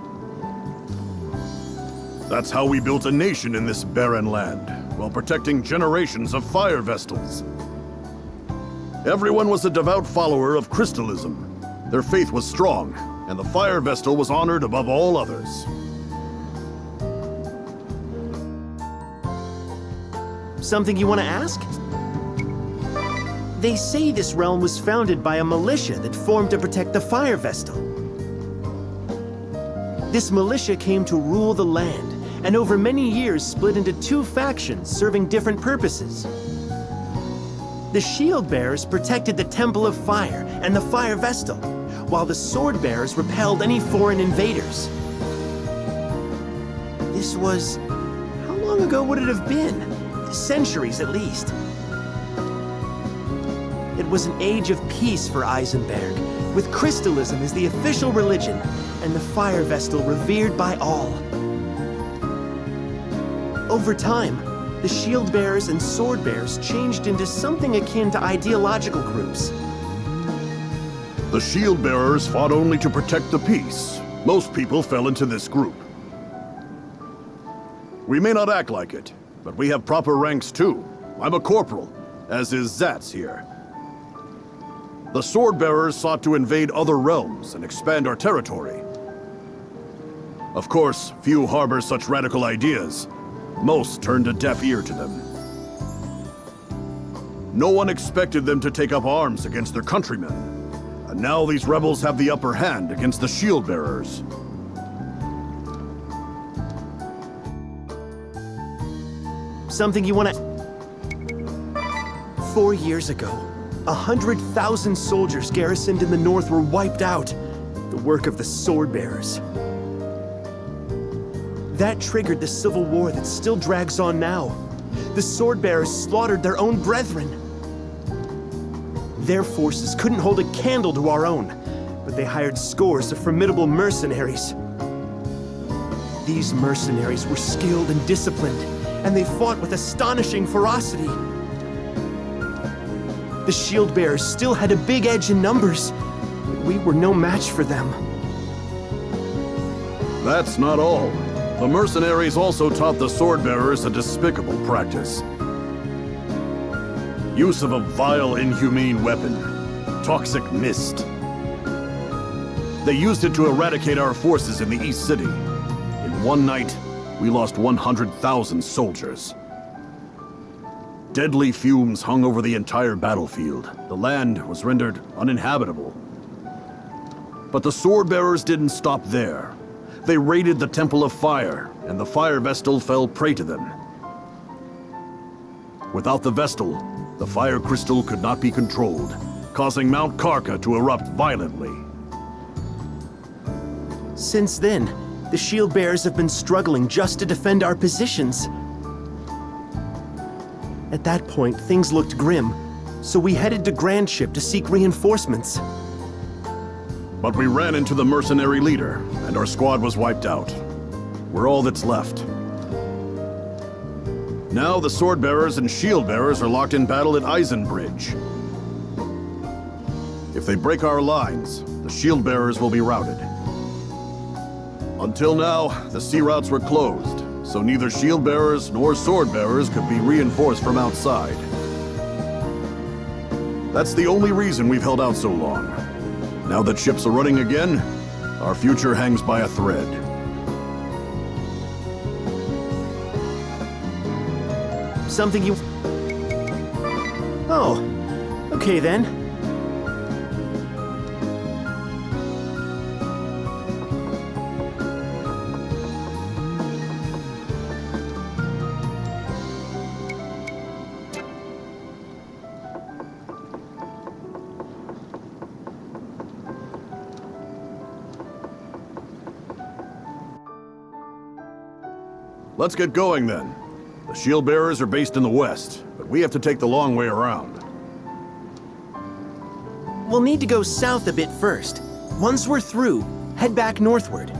That's how we built a nation in this barren land, while protecting generations of fire vestals. Everyone was a devout follower of crystalism. Their faith was strong, and the fire vestal was honored above all others. Something you want to ask? They say this realm was founded by a militia that formed to protect the Fire Vestal. This militia came to rule the land, and over many years split into two factions serving different purposes. The Shield Bearers protected the Temple of Fire and the Fire Vestal, while the Sword Bearers repelled any foreign invaders. This was... how long ago would it have been? Centuries, at least. It was an age of peace for Eisenberg, with crystalism as the official religion, and the Fire Vestal revered by all. Over time, the Shield Bearers and Sword Bearers changed into something akin to ideological groups. The Shield Bearers fought only to protect the peace. Most people fell into this group. We may not act like it, but we have proper ranks too. I'm a corporal, as is Zatz here. The Sword Bearers sought to invade other realms and expand our territory. Of course, few harbor such radical ideas. Most turned a deaf ear to them. No one expected them to take up arms against their countrymen. And now these rebels have the upper hand against the Shield Bearers. Something you want to... 4 years ago, 100,000 soldiers garrisoned in the north were wiped out. The work of the Sword Bearers. That triggered the civil war that still drags on now. The Sword Bearers slaughtered their own brethren. Their forces couldn't hold a candle to our own, but they hired scores of formidable mercenaries. These mercenaries were skilled and disciplined, and they fought with astonishing ferocity. The Shield Bearers still had a big edge in numbers, but we were no match for them. That's not all. The mercenaries also taught the Sword Bearers a despicable practice. Use of a vile, inhumane weapon, toxic mist. They used it to eradicate our forces in the East City. In one night, we lost 100,000 soldiers. Deadly fumes hung over the entire battlefield. The land was rendered uninhabitable. But the Sword Bearers didn't stop there. They raided the Temple of Fire, and the Fire Vestal fell prey to them. Without the Vestal, the Fire Crystal could not be controlled, causing Mount Karka to erupt violently. Since then, the shield bearers have been struggling just to defend our positions. At that point, things looked grim, so we headed to Grandship to seek reinforcements. But we ran into the mercenary leader, and our squad was wiped out. We're all that's left. Now the sword bearers and shield bearers are locked in battle at Eisenbridge. If they break our lines, the shield bearers will be routed. Until now, the sea routes were closed, so neither shield bearers nor sword bearers could be reinforced from outside. That's the only reason we've held out so long. Now that ships are running again, our future hangs by a thread. Something you... Oh, okay then. Let's get going then. The shield bearers are based in the west, but we have to take the long way around. We'll need to go south a bit first. Once we're through, head back northward.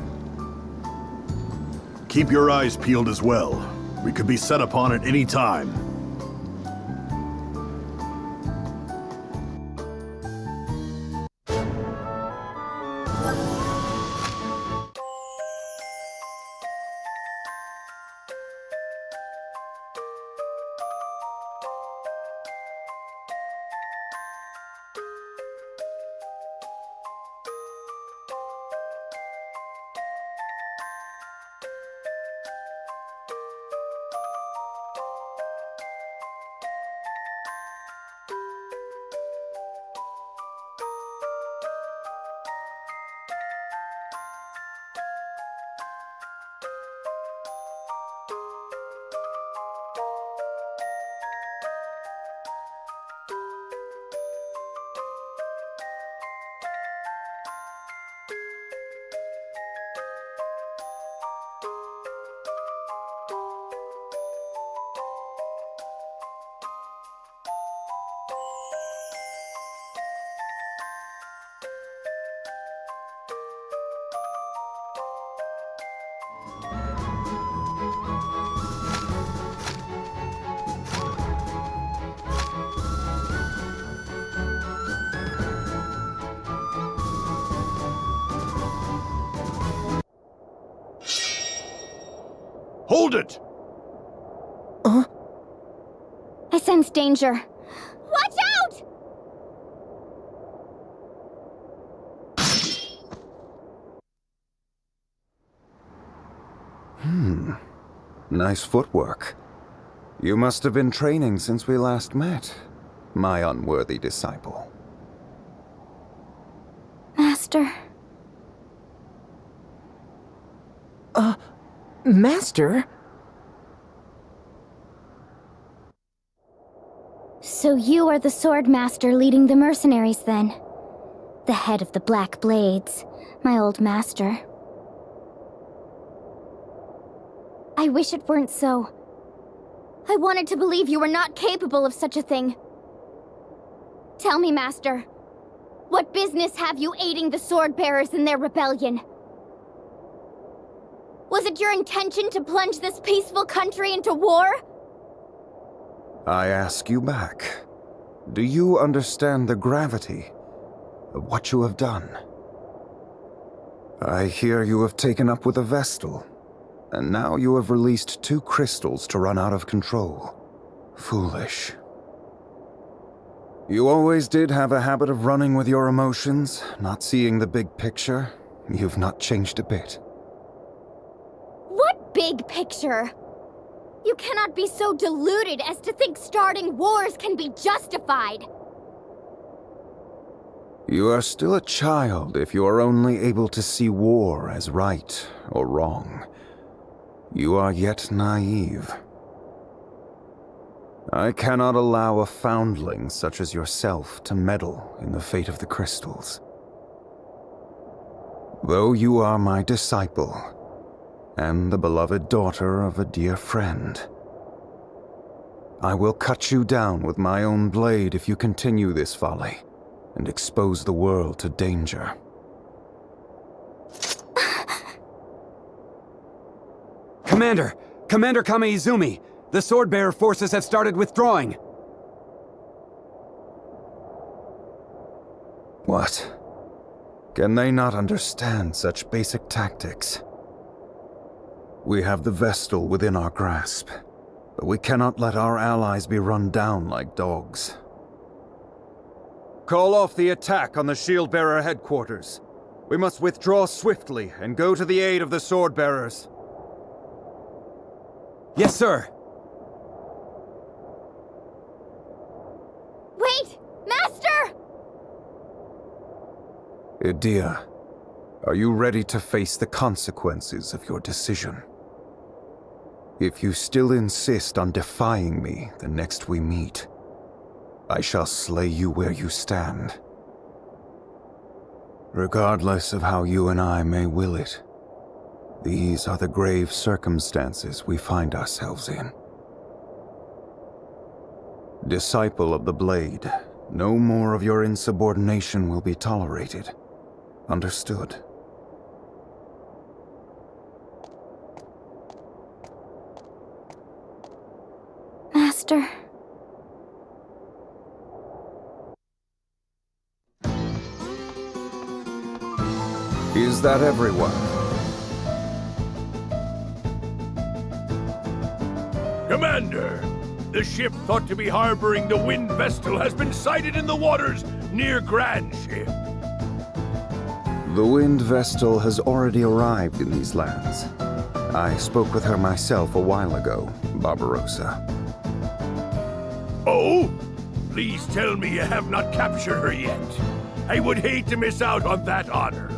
Keep your eyes peeled as well. We could be set upon at any time. Hold it! I sense danger. Watch out! Nice footwork. You must have been training since we last met, my unworthy disciple. Master. Master? So you are the sword master leading the mercenaries then? The head of the Black Blades, my old master. I wish it weren't so. I wanted to believe you were not capable of such a thing. Tell me, Master, what business have you aiding the sword bearers in their rebellion? Was it your intention to plunge this peaceful country into war? I ask you back. Do you understand the gravity of what you have done? I hear you have taken up with a Vestal, and now you have released 2 crystals to run out of control. Foolish. You always did have a habit of running with your emotions, not seeing the big picture. You've not changed a bit. What big picture? You cannot be so deluded as to think starting wars can be justified. You are still a child if you are only able to see war as right or wrong. You are yet naive. I cannot allow a foundling such as yourself to meddle in the fate of the crystals. Though you are my disciple, and the beloved daughter of a dear friend, I will cut you down with my own blade if you continue this folly and expose the world to danger. Commander! Commander Kame-Izumi! The Swordbearer forces have started withdrawing! What? Can they not understand such basic tactics? We have the Vestal within our grasp, but we cannot let our allies be run down like dogs. Call off the attack on the Shieldbearer headquarters. We must withdraw swiftly and go to the aid of the Swordbearers. Yes, sir! Wait! Master! Idia, are you ready to face the consequences of your decision? If you still insist on defying me the next we meet, I shall slay you where you stand. Regardless of how you and I may will it, these are the grave circumstances we find ourselves in. Disciple of the Blade, no more of your insubordination will be tolerated. Understood? Master. Is that everyone? Commander! The ship thought to be harboring the Wind Vestal has been sighted in the waters near Grand Ship. The Wind Vestal has already arrived in these lands. I spoke with her myself a while ago, Barbarossa. Oh? Please tell me you have not captured her yet. I would hate to miss out on that honor.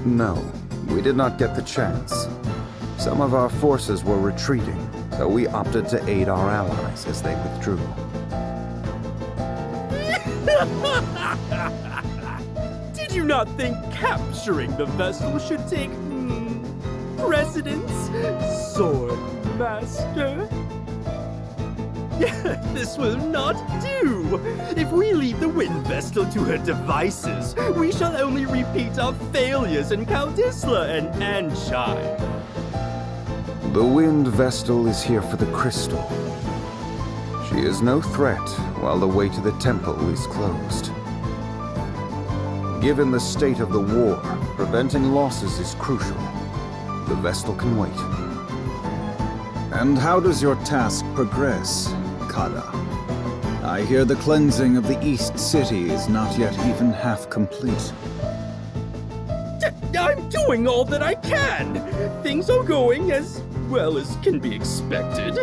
No, we did not get the chance. Some of our forces were retreating, so we opted to aid our allies as they withdrew. Did you not think capturing the vessel should take, precedence, Sword Master? This will not do! If we leave the Wind Vestal to her devices, we shall only repeat our failures in Kaldisla and Anshine. The Wind Vestal is here for the crystal. She is no threat while the way to the temple is closed. Given the state of the war, preventing losses is crucial. The Vestal can wait. And how does your task progress, Kada? I hear the cleansing of the East City is not yet even half complete. I'm doing all that I can! Things are going as well as can be expected.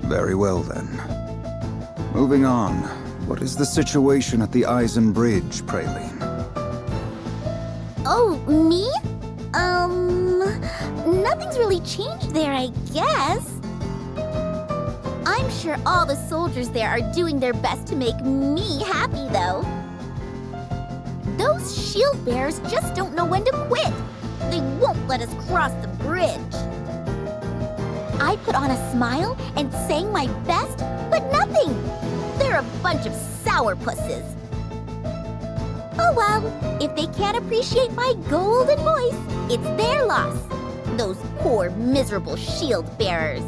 Very well then. Moving on, what is the situation at the Eisen Bridge, Praline? Oh, me? Nothing's really changed there, I guess. I'm sure all the soldiers there are doing their best to make me happy, though. Those shield bearers just don't know when to quit. They won't let us cross the bridge. I put on a smile and sang my best, but nothing. They're a bunch of sourpusses. Oh well, if they can't appreciate my golden voice, it's their loss. Those poor, miserable shield bearers.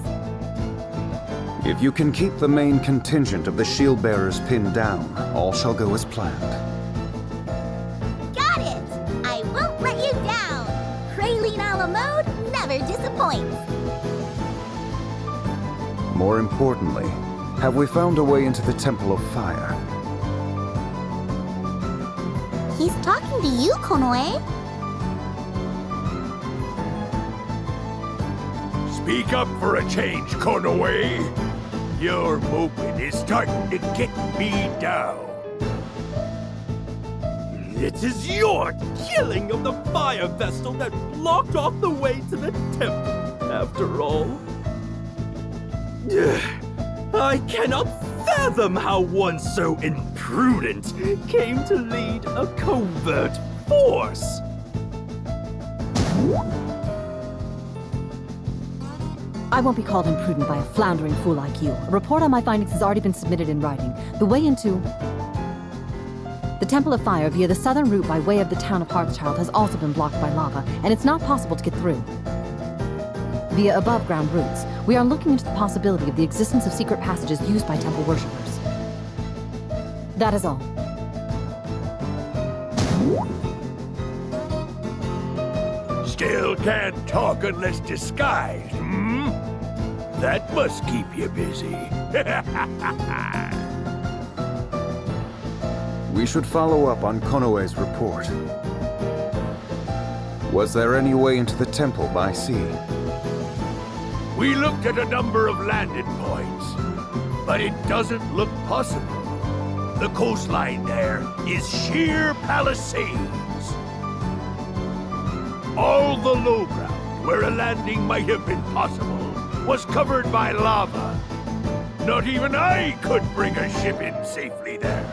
If you can keep the main contingent of the shield bearers pinned down, all shall go as planned. Got it! I won't let you down. Praline a la mode never disappoints. More importantly, have we found a way into the Temple of Fire? He's talking to you, Konoe. Speak up for a change, Konoe. Your moping is starting to get me down. It is your killing of the fire vestal that blocked off the way to the temple. after all. I cannot fathom how one so imprudent came to lead a covert force. I won't be called imprudent by a floundering fool like you. A report on my findings has already been submitted in writing. The way into the Temple of Fire via the southern route by way of the town of Hearthchild has also been blocked by lava, and it's not possible to get through. Via above-ground routes, we are looking into the possibility of the existence of secret passages used by temple worshippers. That is all. Still can't talk unless disguised, hmm? That must keep you busy. We should follow up on Konoe's report. Was there any way into the temple by sea? We looked at a number of landing points, but it doesn't look possible. The coastline there is sheer palisades. All the low ground where a landing might have been possible was covered by lava. Not even I could bring a ship in safely there.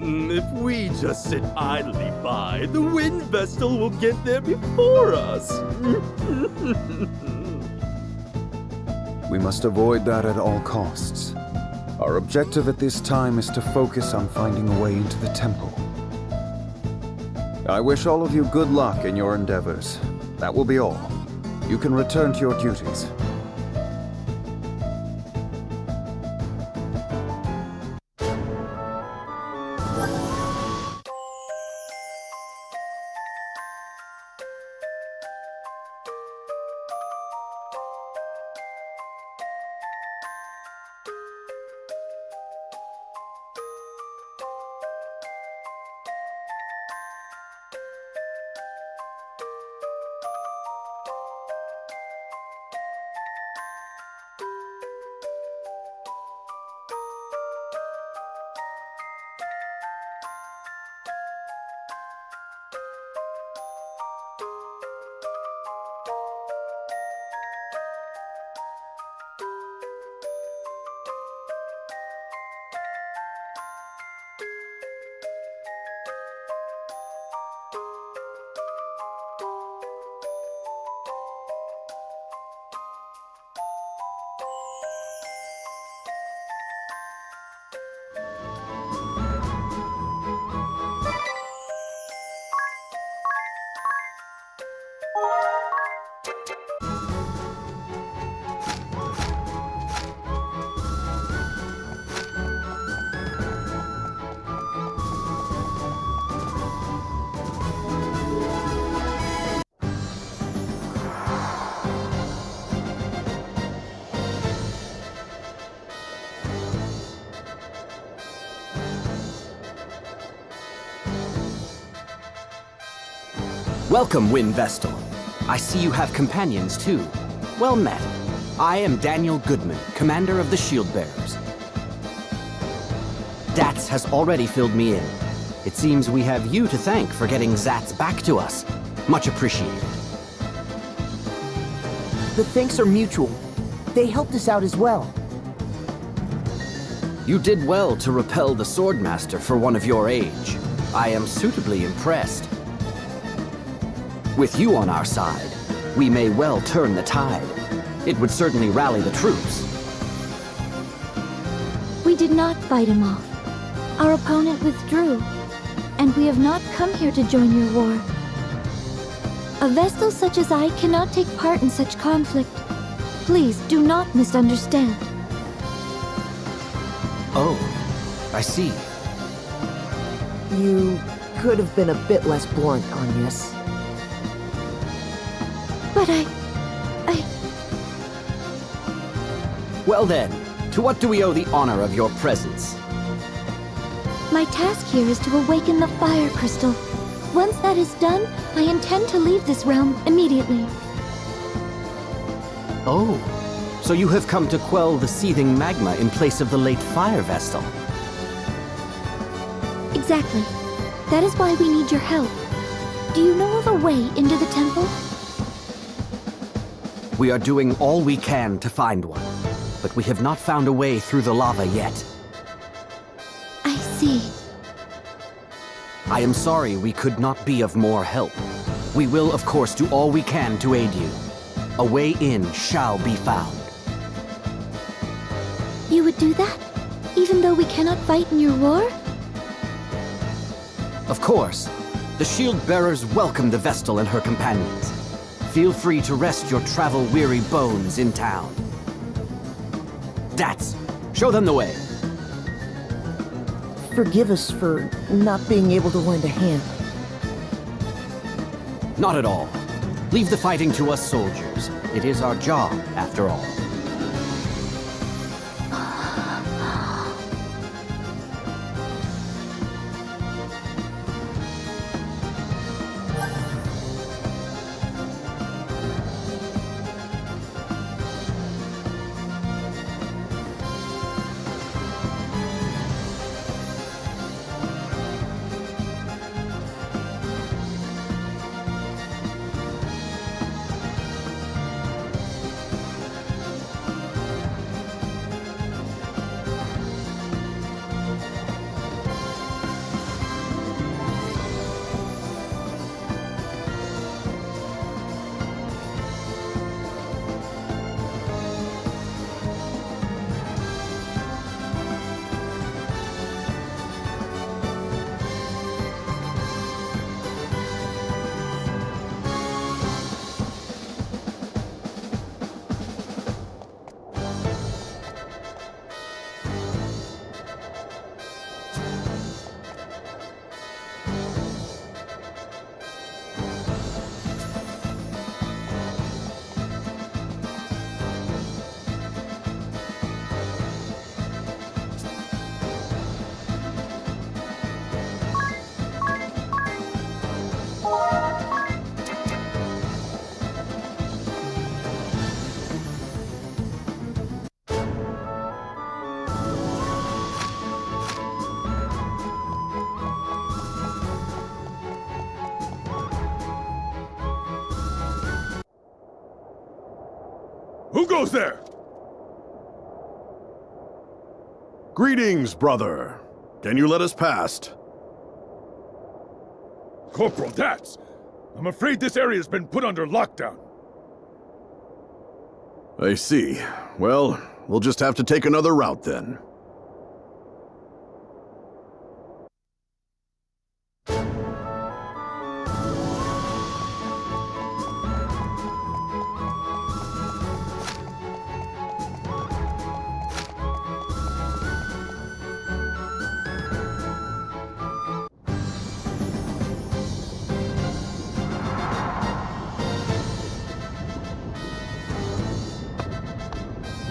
If we just sit idly by, the wind vessel will get there before us. We must avoid that at all costs. Our objective at this time is to focus on finding a way into the temple. I wish all of you good luck in your endeavors. That will be all. You can return to your duties. Welcome, Wind Vestal. I see you have companions, too. Well met. I am Daniel Goodman, commander of the Shield Bearers. Dats has already filled me in. It seems we have you to thank for getting Zats back to us. Much appreciated. The thanks are mutual. They helped us out as well. You did well to repel the Swordmaster for one of your age. I am suitably impressed. With you on our side, we may well turn the tide. It would certainly rally the troops. We did not fight him off. Our opponent withdrew, and we have not come here to join your war. A Vestal such as I cannot take part in such conflict. Please do not misunderstand. Oh, I see. You could have been a bit less blunt, Agnes. But I... Well then, to what do we owe the honor of your presence? My task here is to awaken the fire crystal. Once that is done, I intend to leave this realm immediately. Oh, so you have come to quell the seething magma in place of the late Fire Vestal. Exactly. That is why we need your help. Do you know of a way into the temple? We are doing all we can to find one, but we have not found a way through the lava yet. I see. I am sorry we could not be of more help. We will, of course, do all we can to aid you. A way in shall be found. You would do that? Even though we cannot fight in your war? Of course. The shield bearers welcome the Vestal and her companions. Feel free to rest your travel-weary bones in town. Dats, show them the way. Forgive us for not being able to lend a hand. Not at all. Leave the fighting to us soldiers. It is our job, after all. Who goes there? Greetings, brother. Can you let us past? Corporal Dats, I'm afraid this area's been put under lockdown. I see. Well, we'll just have to take another route then.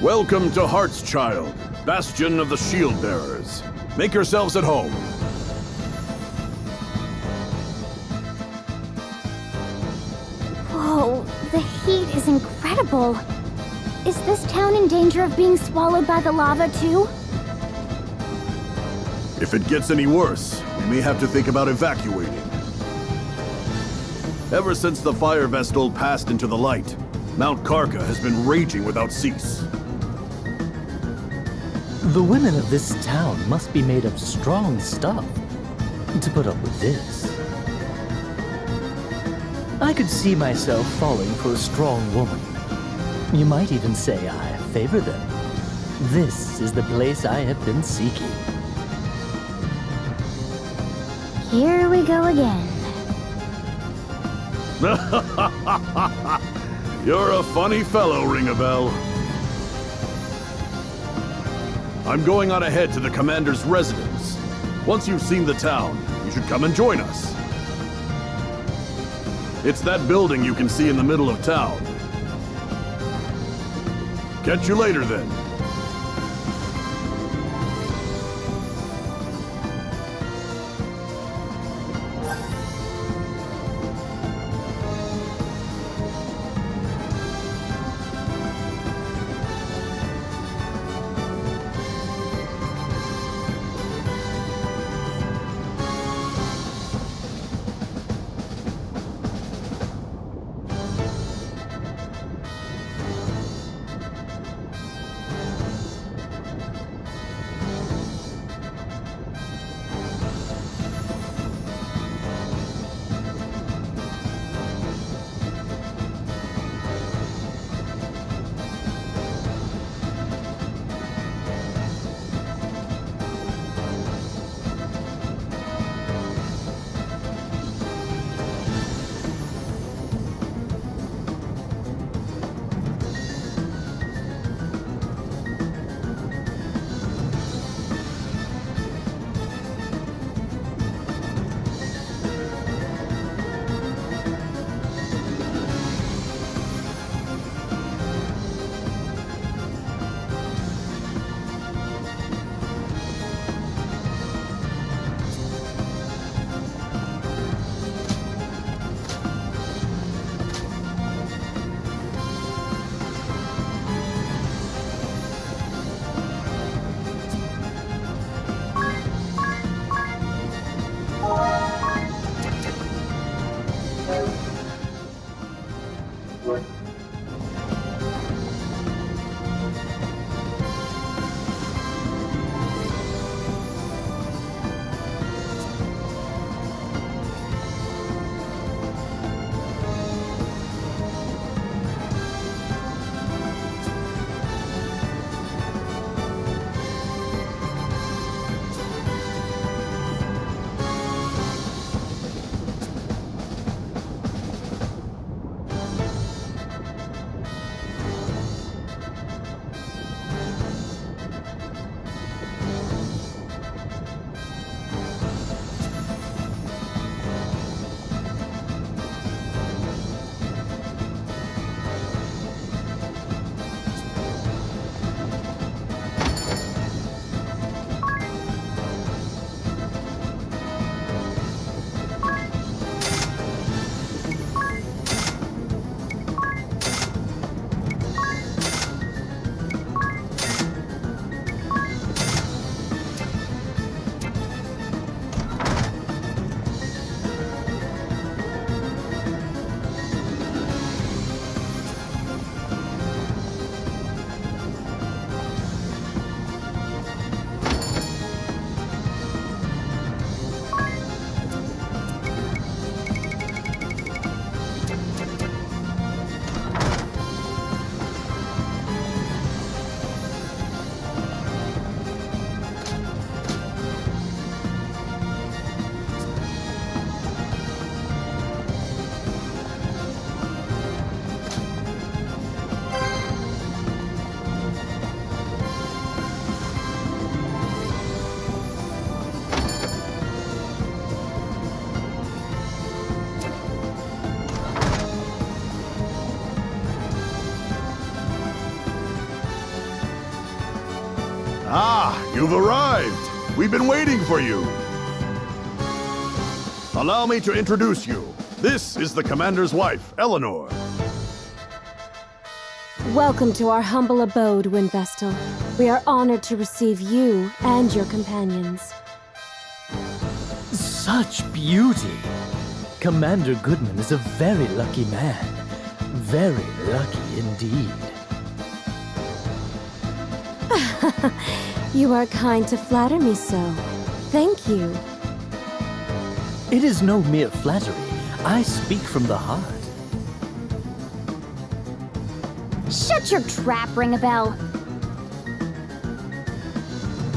Welcome to Heartschild, bastion of the shield bearers. Make yourselves at home. Whoa, the heat is incredible. Is this town in danger of being swallowed by the lava too? If it gets any worse, we may have to think about evacuating. Ever since the Fire Vestal passed into the light, Mount Karka has been raging without cease. The women of this town must be made of strong stuff to put up with this. I could see myself falling for a strong woman. You might even say I favor them. This is the place I have been seeking. Here we go again. You're a funny fellow, Ring-a-Bell. I'm going on ahead to the commander's residence. Once you've seen the town, you should come and join us. It's that building you can see in the middle of town. Catch you later, then. Ah, you've arrived! We've been waiting for you! Allow me to introduce you. This is the Commander's wife, Eleanor. Welcome to our humble abode, Windvestal. We are honored to receive you and your companions. Such beauty! Commander Goodman is a very lucky man. Very lucky indeed. You are kind to flatter me so. Thank you. It is no mere flattery. I speak from the heart. Shut your trap, Ring-a-Bell.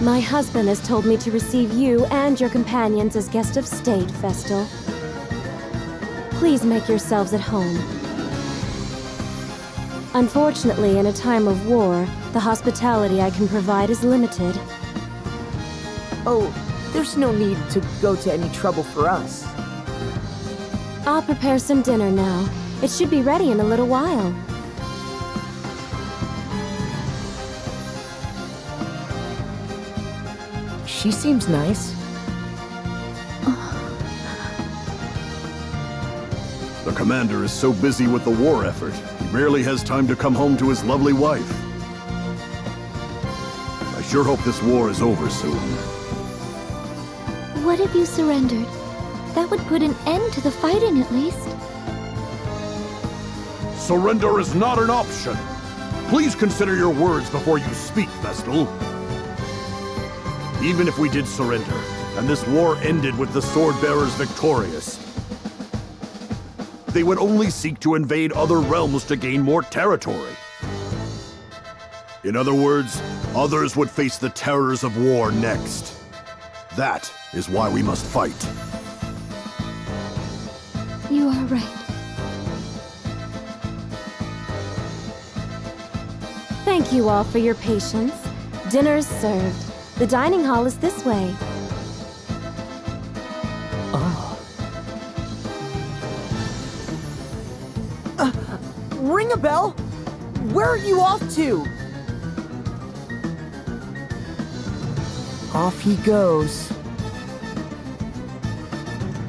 My husband has told me to receive you and your companions as guest of state, Vestal. Please make yourselves at home. Unfortunately, in a time of war, the hospitality I can provide is limited. Oh, there's no need to go to any trouble for us. I'll prepare some dinner now. It should be ready in a little while. She seems nice. The commander is so busy with the war effort, he barely has time to come home to his lovely wife. I sure hope this war is over soon. What if you surrendered? That would put an end to the fighting, at least. Surrender is not an option. Please consider your words before you speak, Vestal. Even if we did surrender, and this war ended with the Swordbearers victorious, they would only seek to invade other realms to gain more territory. In other words, others would face the terrors of war next. That is why we must fight. You are right. Thank you all for your patience. Dinner is served. The dining hall is this way. Ring-a-Bell? Where are you off to? Off he goes.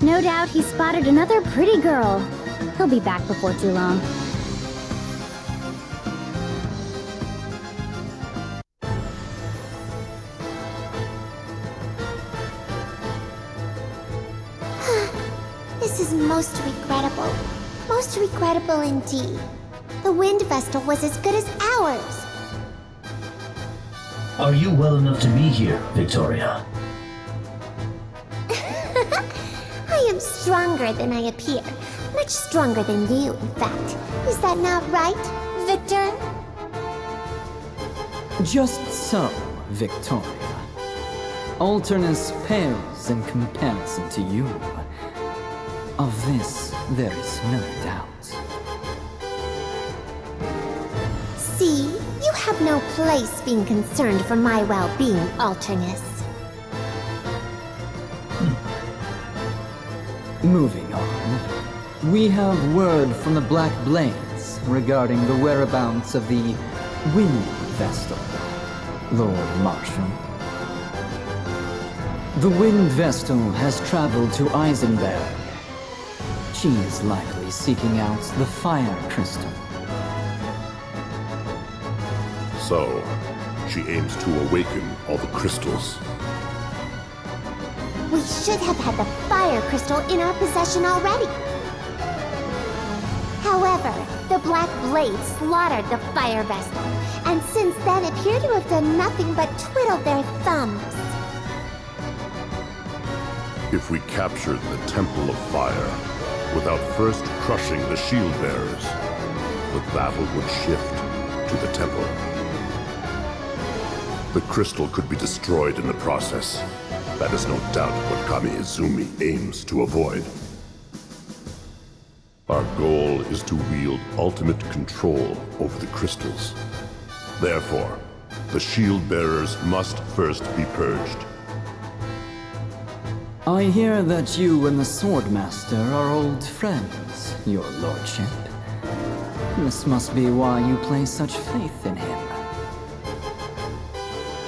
No doubt he spotted another pretty girl. He'll be back before too long. This is most regrettable. Most regrettable indeed. The Wind Vestal was as good as ours. Are you well enough to be here, Victoria? I am stronger than I appear. Much stronger than you, in fact. Is that not right, Victor? Just so, Victoria. Alternus pales in comparison to you. Of this, there is no doubt. See, you have no place being concerned for my well-being, Alternus. Moving on. We have word from the Black Blades regarding the whereabouts of the Wind Vestal, Lord Marshal. The Wind Vestal has traveled to Eisenberg. She is likely seeking out the Fire Crystal. So, she aims to awaken all the crystals. We should have had the Fire Crystal in our possession already. However, the Black Blades slaughtered the Fire Vestal, and since then appear to have done nothing but twiddle their thumbs. If we captured the Temple of Fire, without first crushing the Shield Bearers, the battle would shift to the Temple. The crystal could be destroyed in the process. That is no doubt what Kami Izumi aims to avoid. Our goal is to wield ultimate control over the crystals. Therefore, the Shield Bearers must first be purged. I hear that you and the Swordmaster are old friends, your lordship. This must be why you place such faith in him.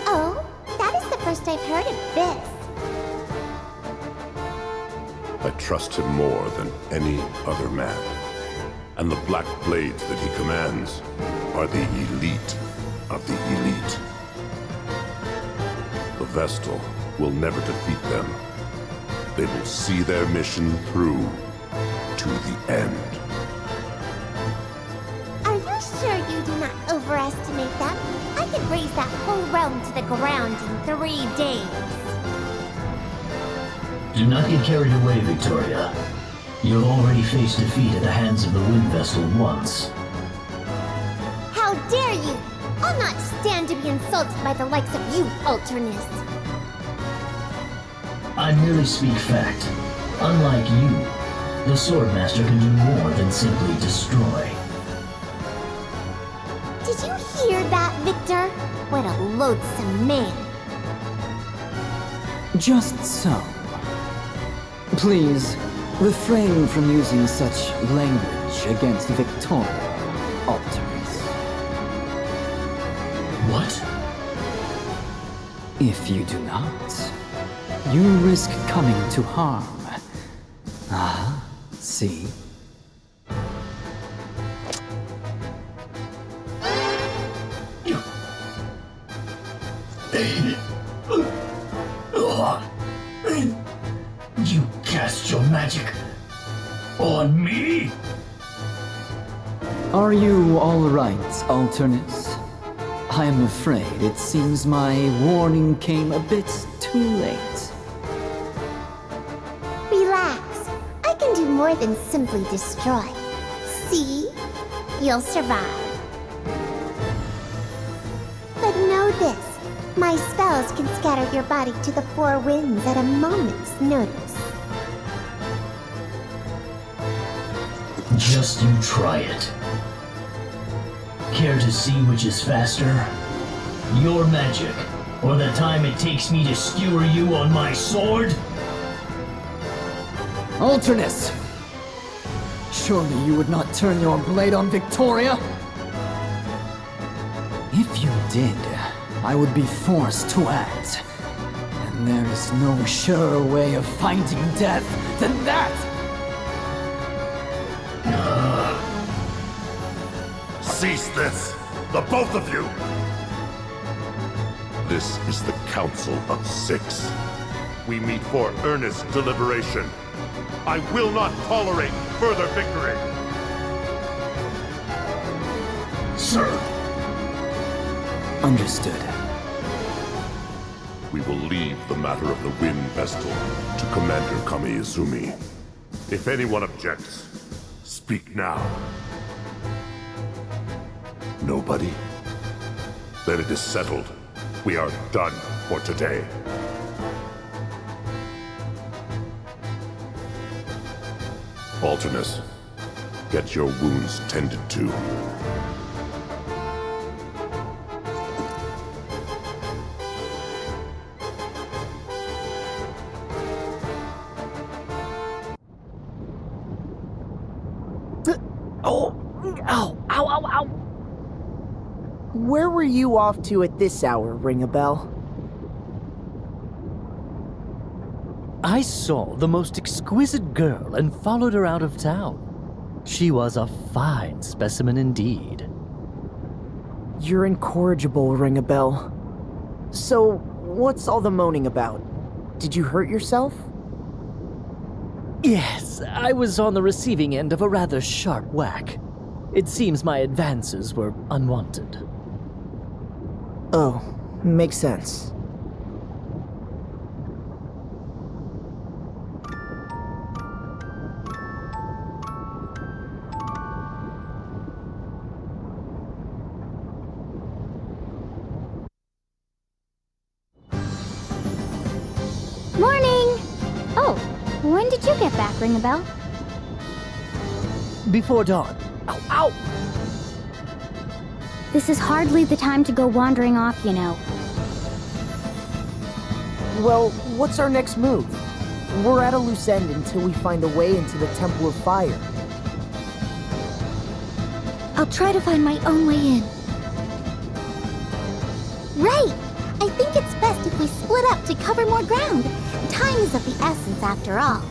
Oh, I've heard of this. I trust him more than any other man. And the black blades that he commands are the elite of the elite. The Vestal will never defeat them. They will see their mission through to the end. Are you sure you do not overestimate them? I could raise that whole realm to the ground in 3 days. Do not get carried away, Victoria. You have already faced defeat at the hands of the Wind Vestal once. How dare you! I'll not stand to be insulted by the likes of you, Alternus. I merely speak fact. Unlike you, the Swordmaster can do more than simply destroy. Did you hear that, Victor? What a loathsome man. Just so. Please, refrain from using such language against Victoria, Alternus. What? If you do not, you risk coming to harm. Ah, see? You cast your magic on me? Are you all right, Alternus? I am afraid it seems my warning came a bit too late. Relax. I can do more than simply destroy. See? You'll survive. But know this. My spells can scatter your body to the 4 winds at a moment's notice. Just you try it. Care to see which is faster? Your magic, or the time it takes me to skewer you on my sword? Alternus! Surely you would not turn your blade on Victoria? If you did, I would be forced to act. And there is no surer way of finding death than that! Cease this! The both of you! This is the Council of 6. We meet for earnest deliberation. I will not tolerate further victory! Sir. Understood. We will leave the matter of the Wind Vestal to Commander Kami-Izumi. If anyone objects, speak now. Nobody? Then it is settled. We are done for today. Alternus, get your wounds tended to. Oh! Ow! Ow, ow, ow! Where were you off to at this hour, ring a bell? I saw the most exquisite girl and followed her out of town. She was a fine specimen indeed. You're incorrigible, ring a bell. So, what's all the moaning about? Did you hurt yourself? Yes, I was on the receiving end of a rather sharp whack. It seems my advances were unwanted. Oh, makes sense. Morning! Oh, when did you get back, ring a bell? Before dawn. Ow, ow! This is hardly the time to go wandering off, you know. Well, what's our next move? We're at a loose end until we find a way into the Temple of Fire. I'll try to find my own way in. Right! I think it's best if we split up to cover more ground. Time is of the essence after all.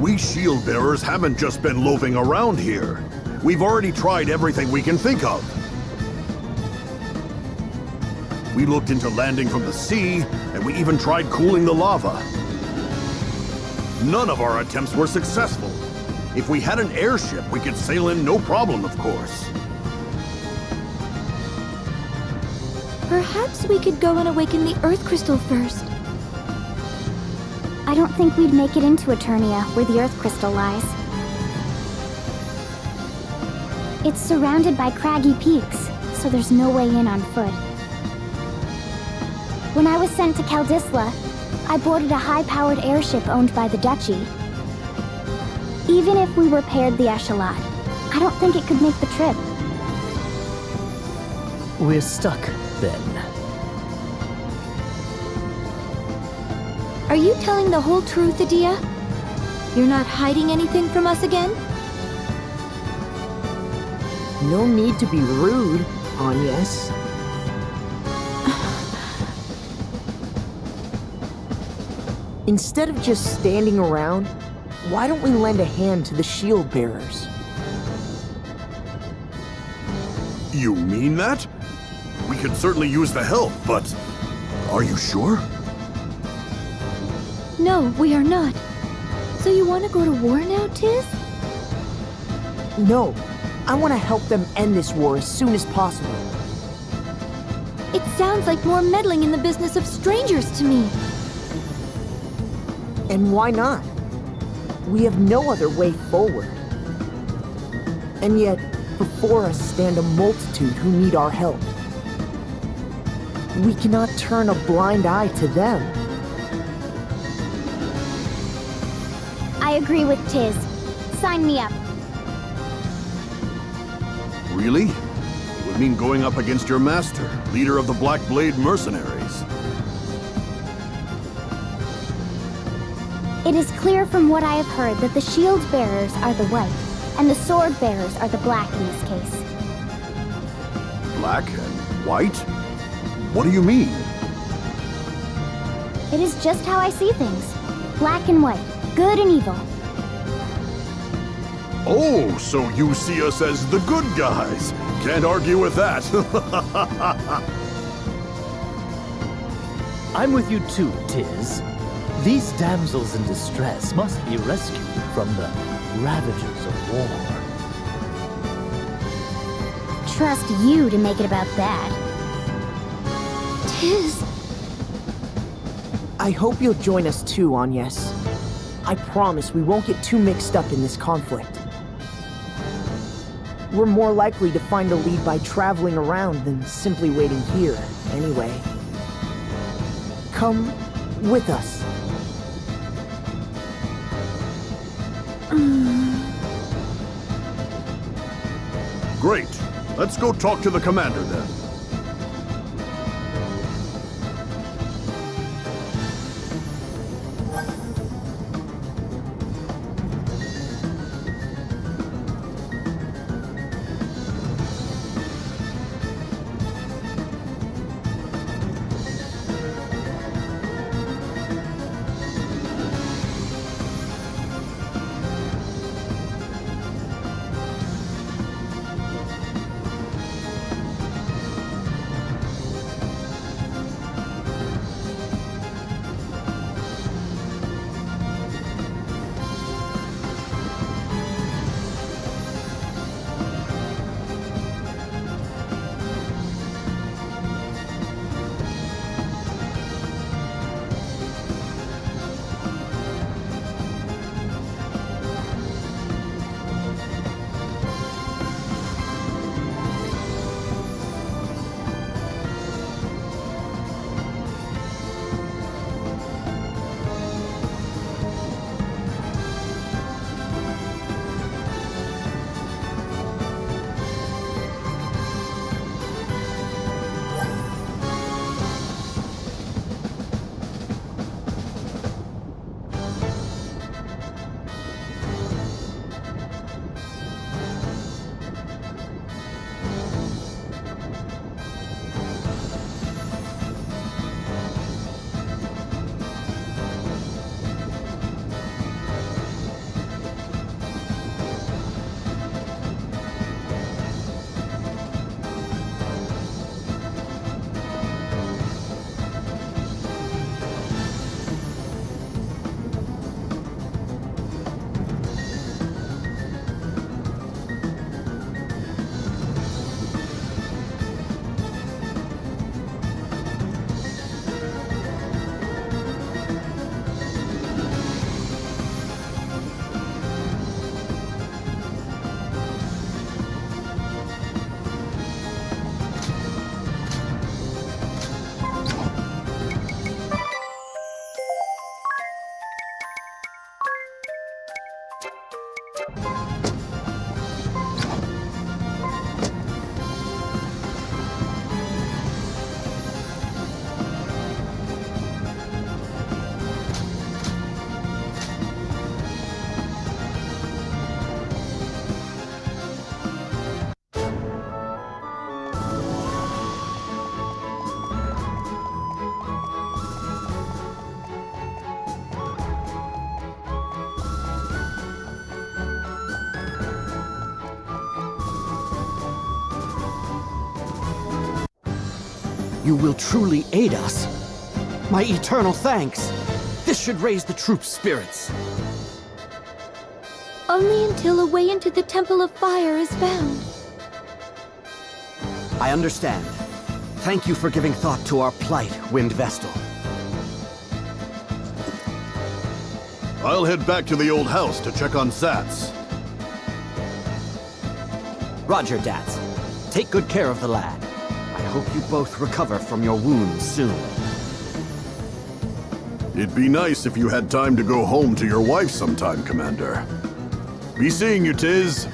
We shield bearers haven't just been loafing around here. We've already tried everything we can think of. We looked into landing from the sea, and we even tried cooling the lava. None of our attempts were successful. If we had an airship, we could sail in no problem, of course. Perhaps we could go and awaken the Earth Crystal first. I don't think we'd make it into Eternia, where the Earth Crystal lies. It's surrounded by craggy peaks, so there's no way in on foot. When I was sent to Kaldisla, I boarded a high-powered airship owned by the Duchy. Even if we repaired the Echelon, I don't think it could make the trip. We're stuck, then. Are you telling the whole truth, Adia? You're not hiding anything from us again? No need to be rude, Agnes. Instead of just standing around, why don't we lend a hand to the shield bearers? You mean that? We could certainly use the help, but are you sure? No, we are not. So you want to go to war now, Tiz? No, I want to help them end this war as soon as possible. It sounds like more meddling in the business of strangers to me. And why not? We have no other way forward. And yet, before us stand a multitude who need our help. We cannot turn a blind eye to them. I agree with Tiz. Sign me up. Really? It would mean going up against your master, leader of the Black Blade mercenaries. It is clear from what I have heard that the shield bearers are the white, and the sword bearers are the black in this case. Black and white? What do you mean? It is just how I see things. Black and white, good and evil. Oh, so you see us as the good guys. Can't argue with that. I'm with you too, Tiz. These damsels in distress must be rescued from the ravages of war. Trust you to make it about that. Tiz. I hope you'll join us too, Agnes. I promise we won't get too mixed up in this conflict. We're more likely to find a lead by traveling around than simply waiting here, anyway. Come with us. Great. Let's go talk to the commander then. You will truly aid us? My eternal thanks! This should raise the troops' spirits. Only until a way into the Temple of Fire is found. I understand. Thank you for giving thought to our plight, Wind Vestal. I'll head back to the old house to check on Sats. Roger, Dats. Take good care of the lad. I hope you both recover from your wounds soon. It'd be nice if you had time to go home to your wife sometime, Commander. Be seeing you, Tiz.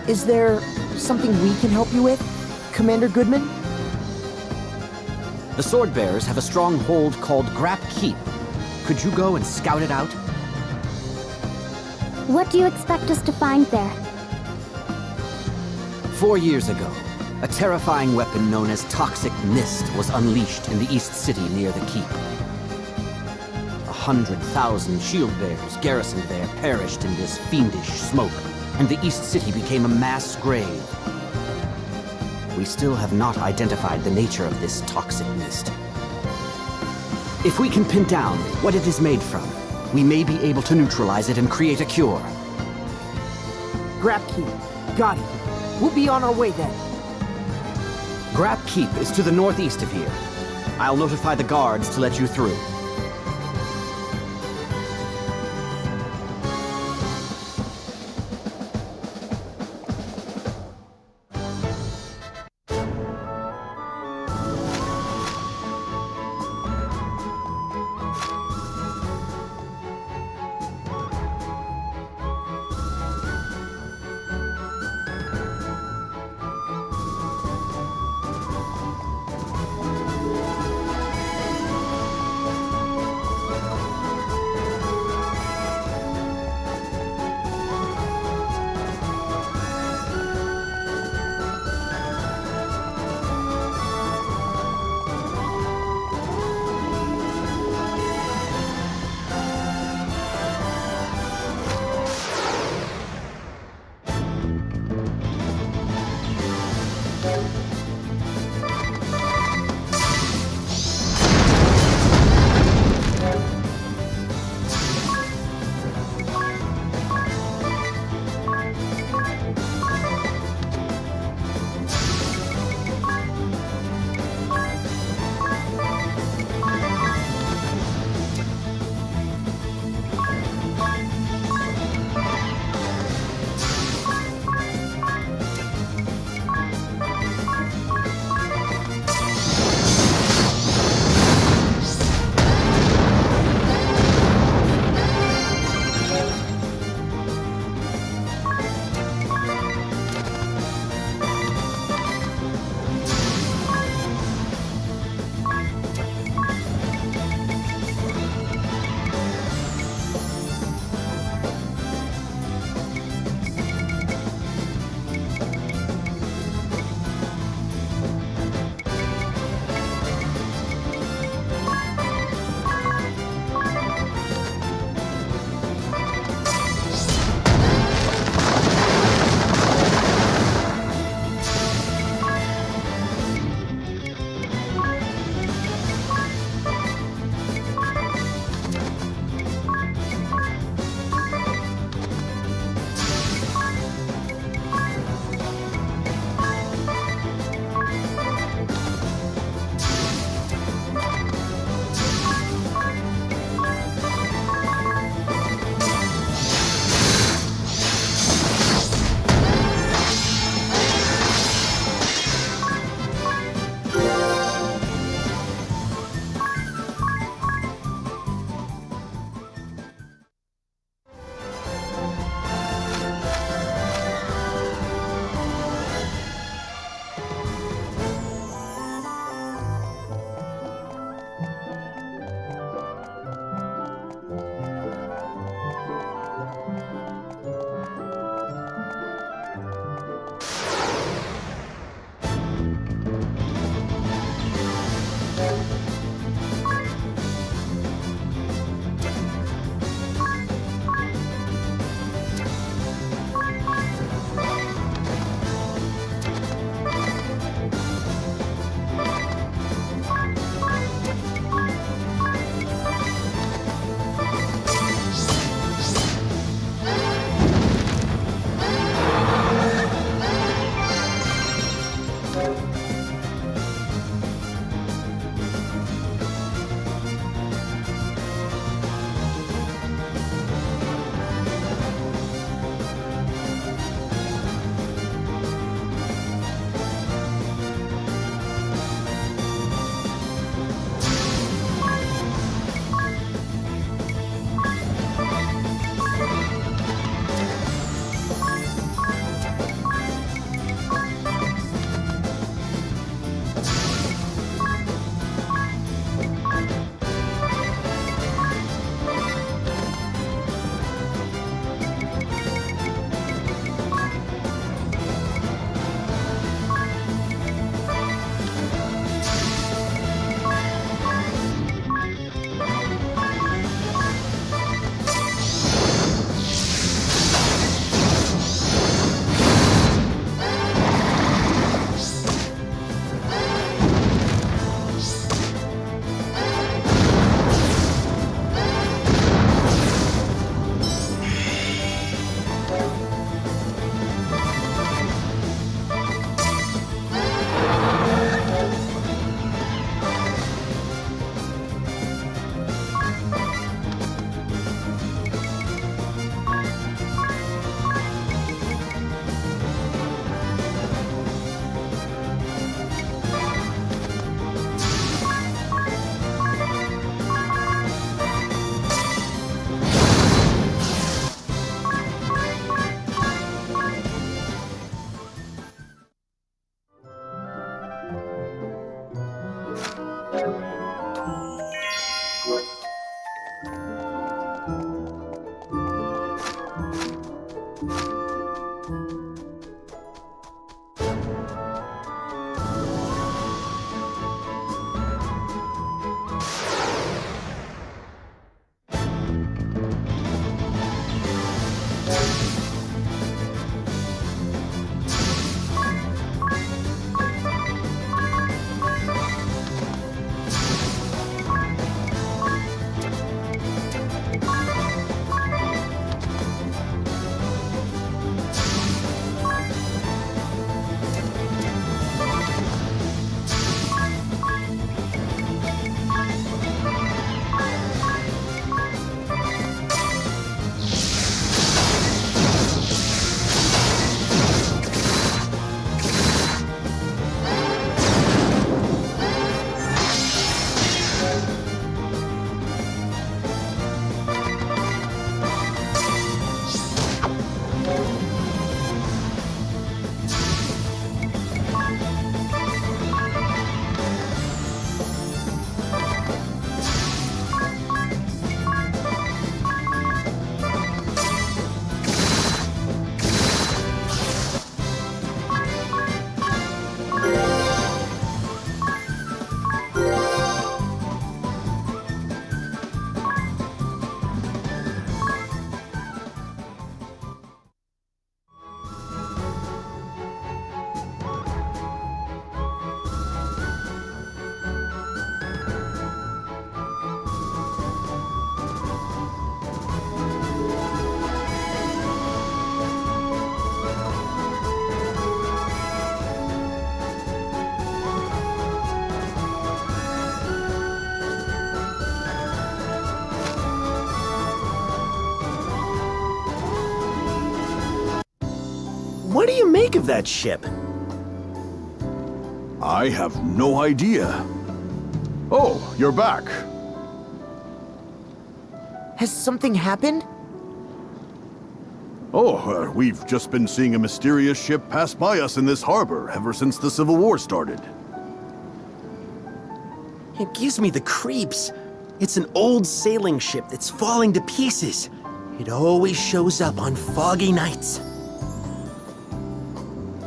Is there something we can help you with, Commander Goodman? The Sword Bearers have a stronghold called Grap Keep. Could you go and scout it out? What do you expect us to find there? 4 years ago, a terrifying weapon known as Toxic Mist was unleashed in the East City near the Keep. 100,000 shield bearers garrisoned there perished in this fiendish smoke, and the East City became a mass grave. We still have not identified the nature of this Toxic Mist. If we can pin down what it is made from, we may be able to neutralize it and create a cure. Grap Keep. Got it. We'll be on our way then. Grap Keep is to the northeast of here. I'll notify the guards to let you through. What do you make of that ship? I have no idea. Oh, you're back. Has something happened? Oh, we've just been seeing a mysterious ship pass by us in this harbor ever since the Civil War started. It gives me the creeps. It's an old sailing ship that's falling to pieces. It always shows up on foggy nights.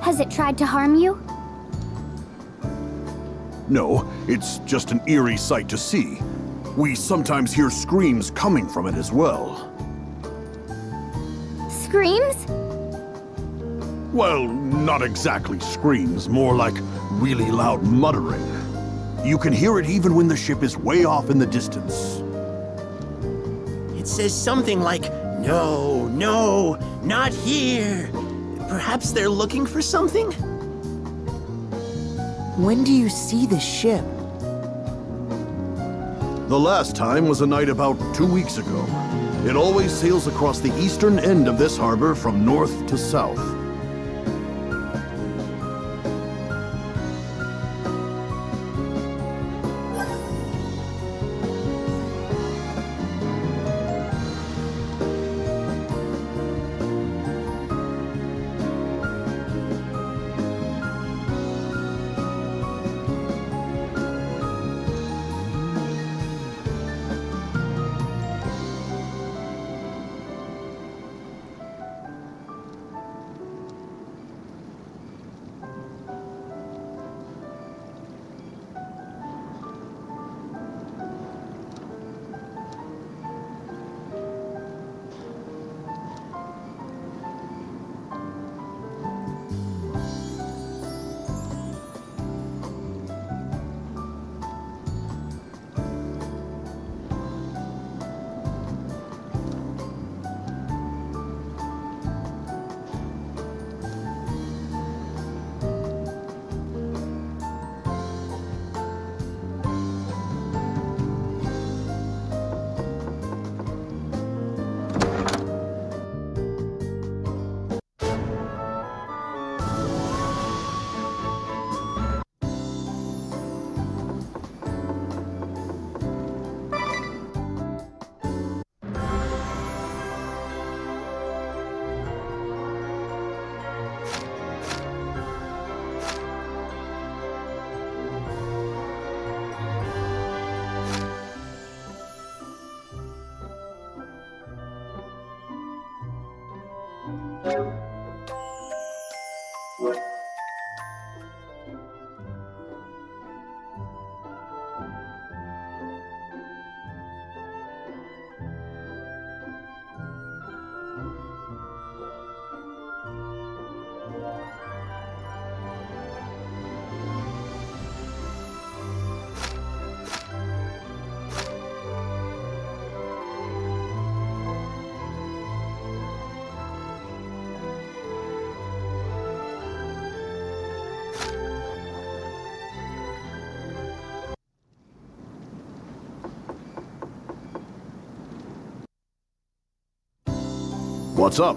Has it tried to harm you? No, it's just an eerie sight to see. We sometimes hear screams coming from it as well. Screams? Well, not exactly screams, more like really loud muttering. You can hear it even when the ship is way off in the distance. It says something like, "No, no, not here." Perhaps they're looking for something? When do you see this ship? The last time was a night about 2 weeks ago. It always sails across the eastern end of this harbor from north to south. What's up?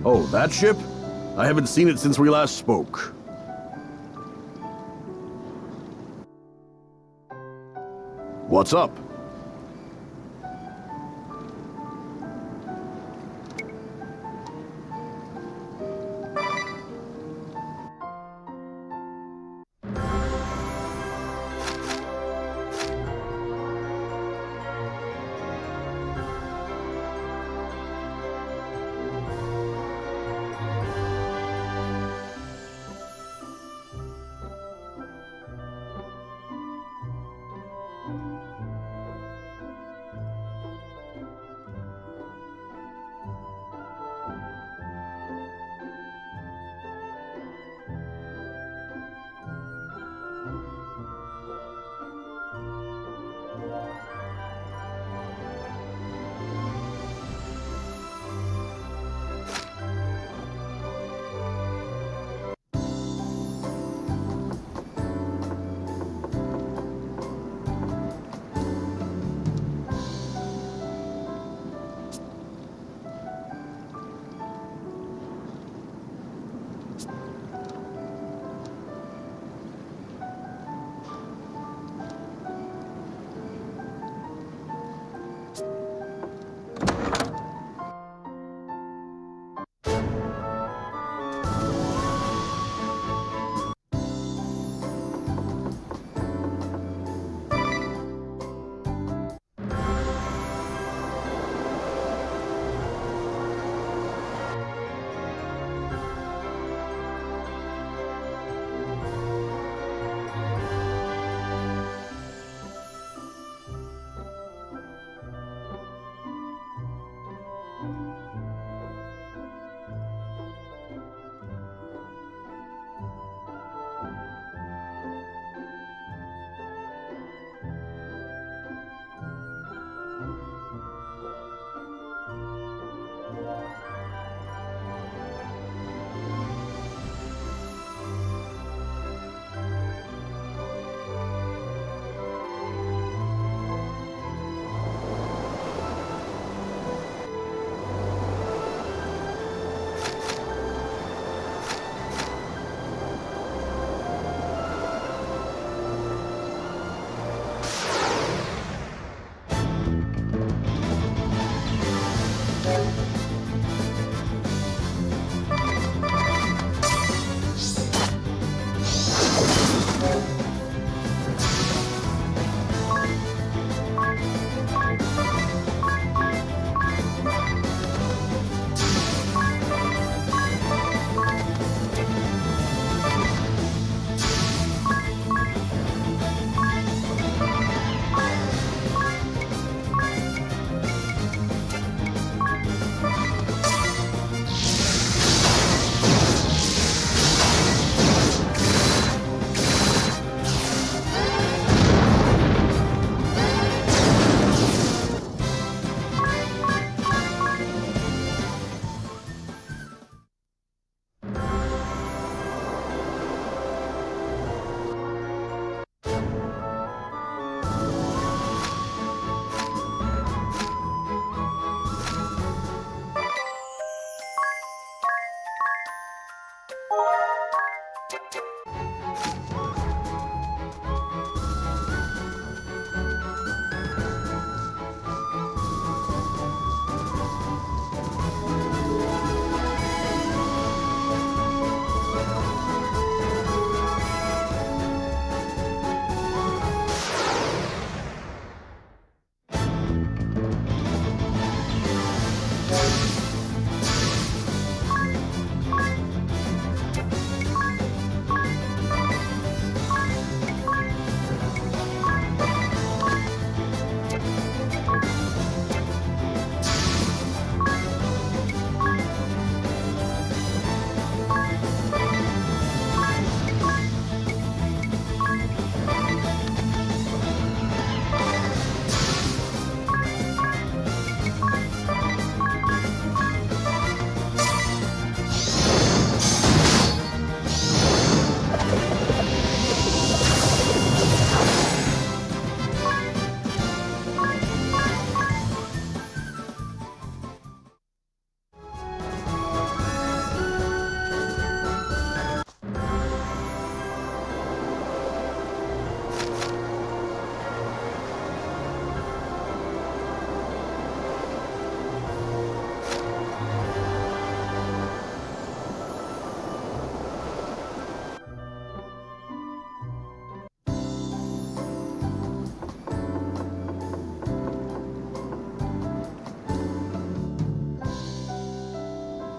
Oh, that ship? I haven't seen it since we last spoke. What's up?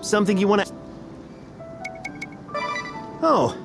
Something you want to... Oh.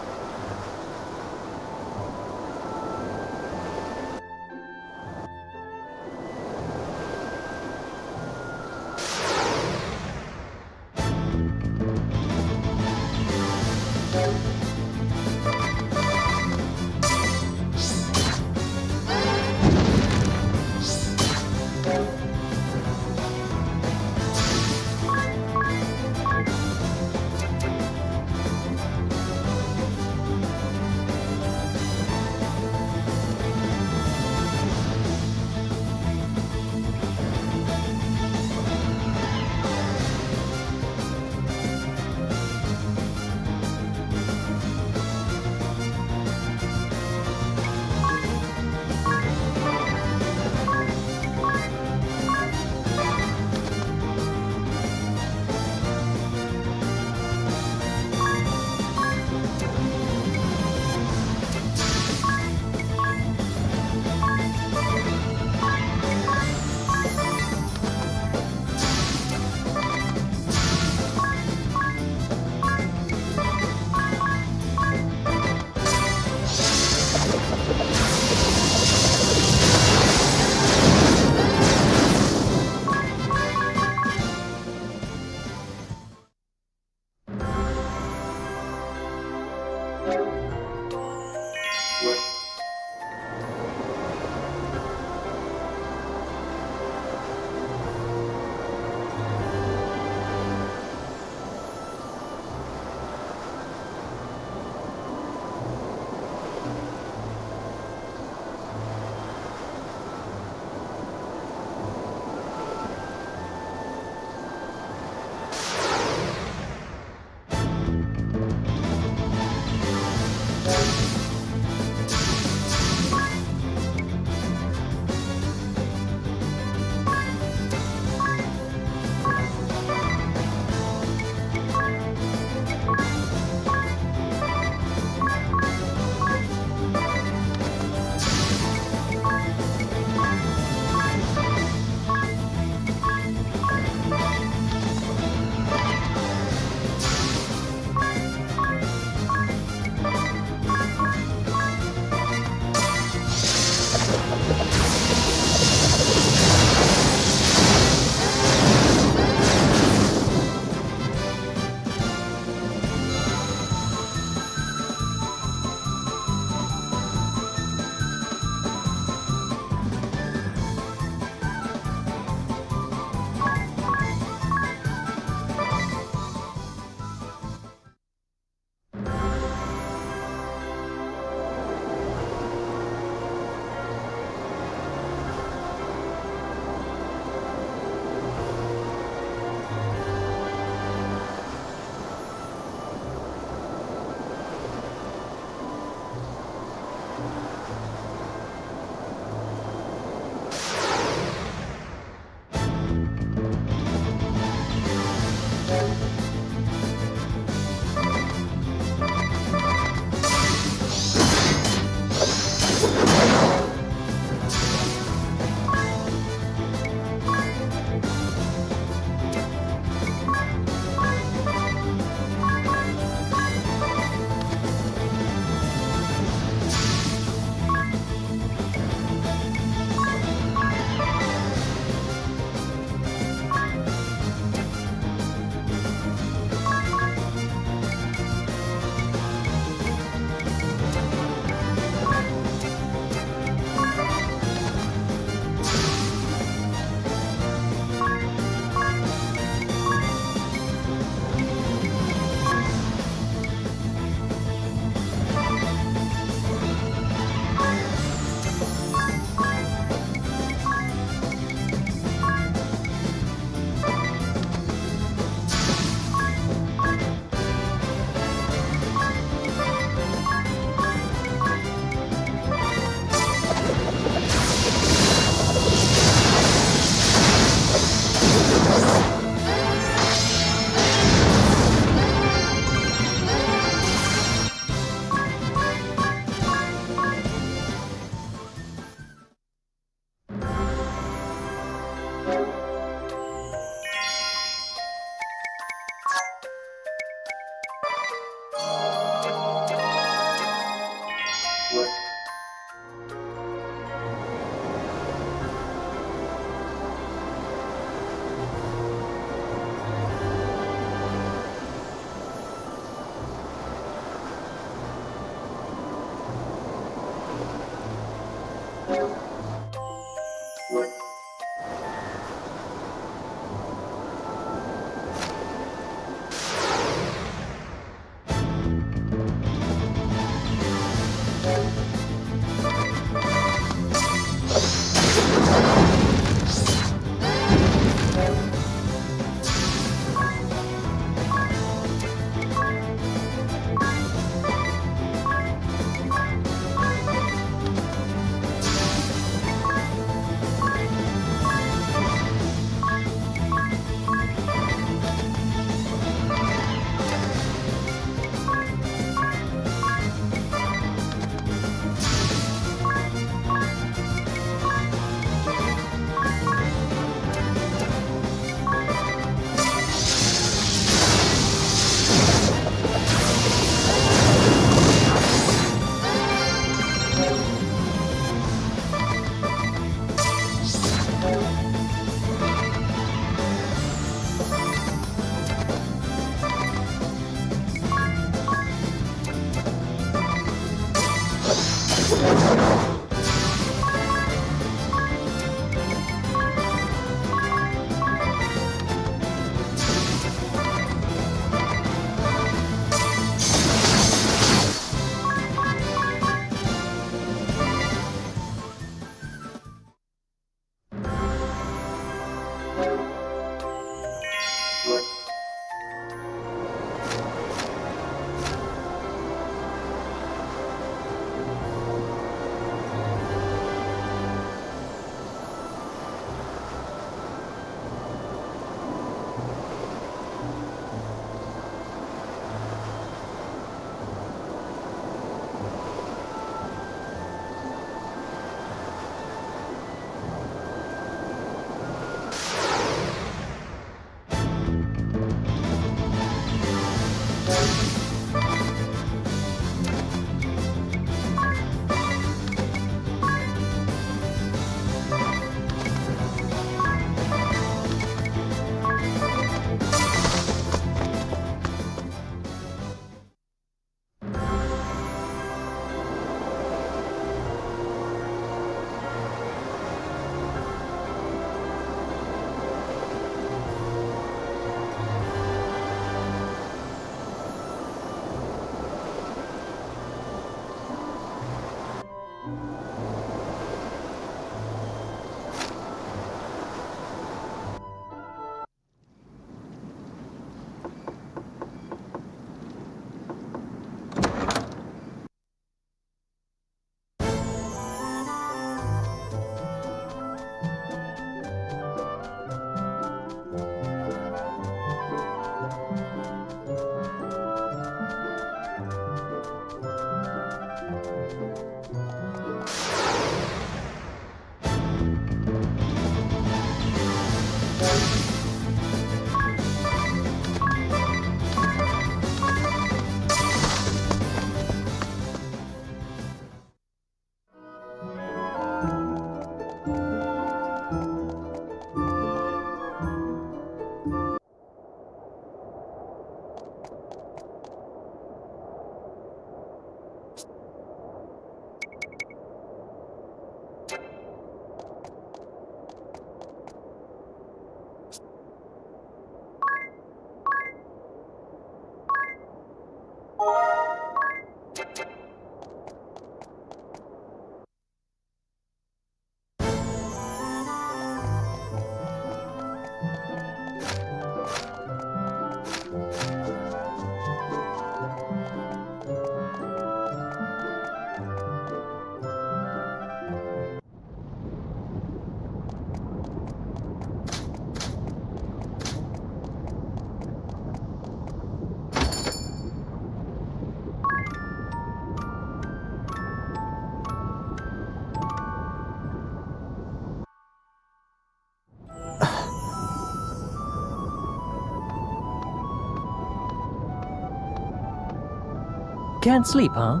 Can't sleep, huh?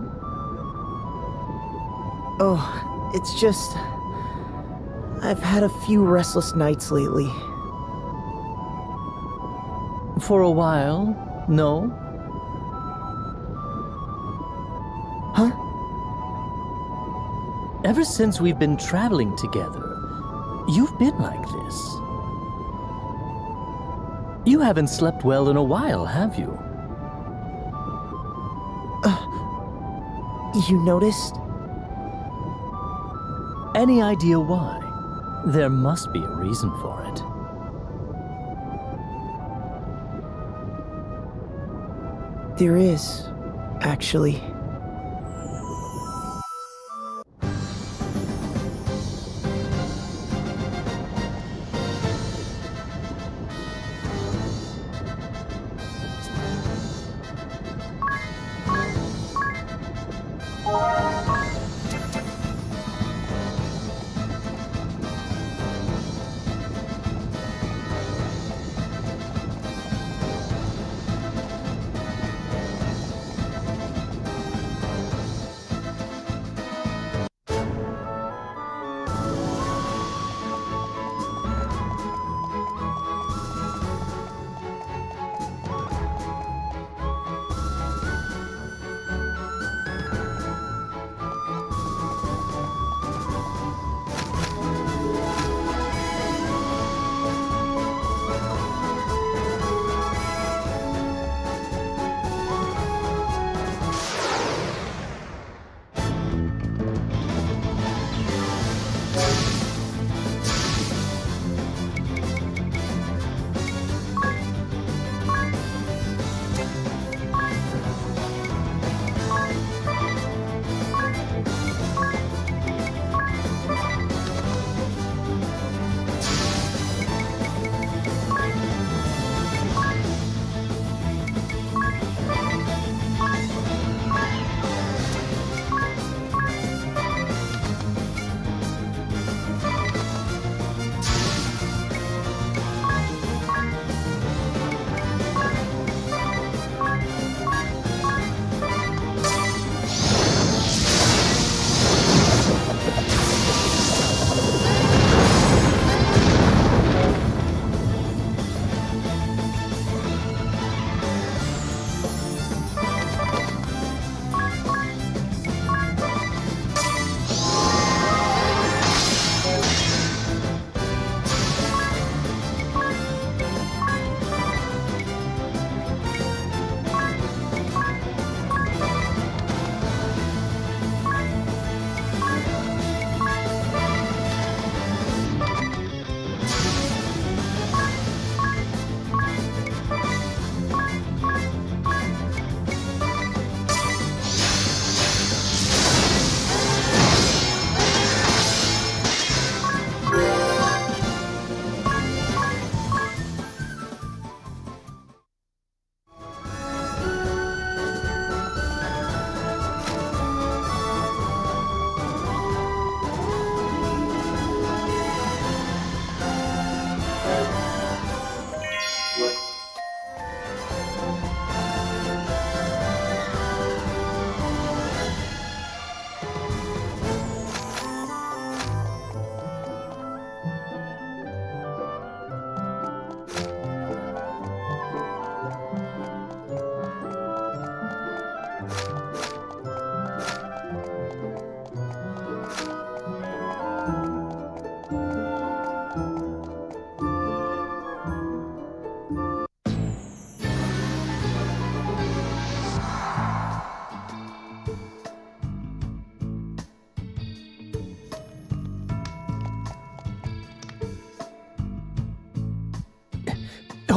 Oh, it's just... I've had a few restless nights lately. For a while, no? Huh? Ever since we've been traveling together, you've been like this. You haven't slept well in a while, have you? You noticed? Any idea why? There must be a reason for it. There is, actually.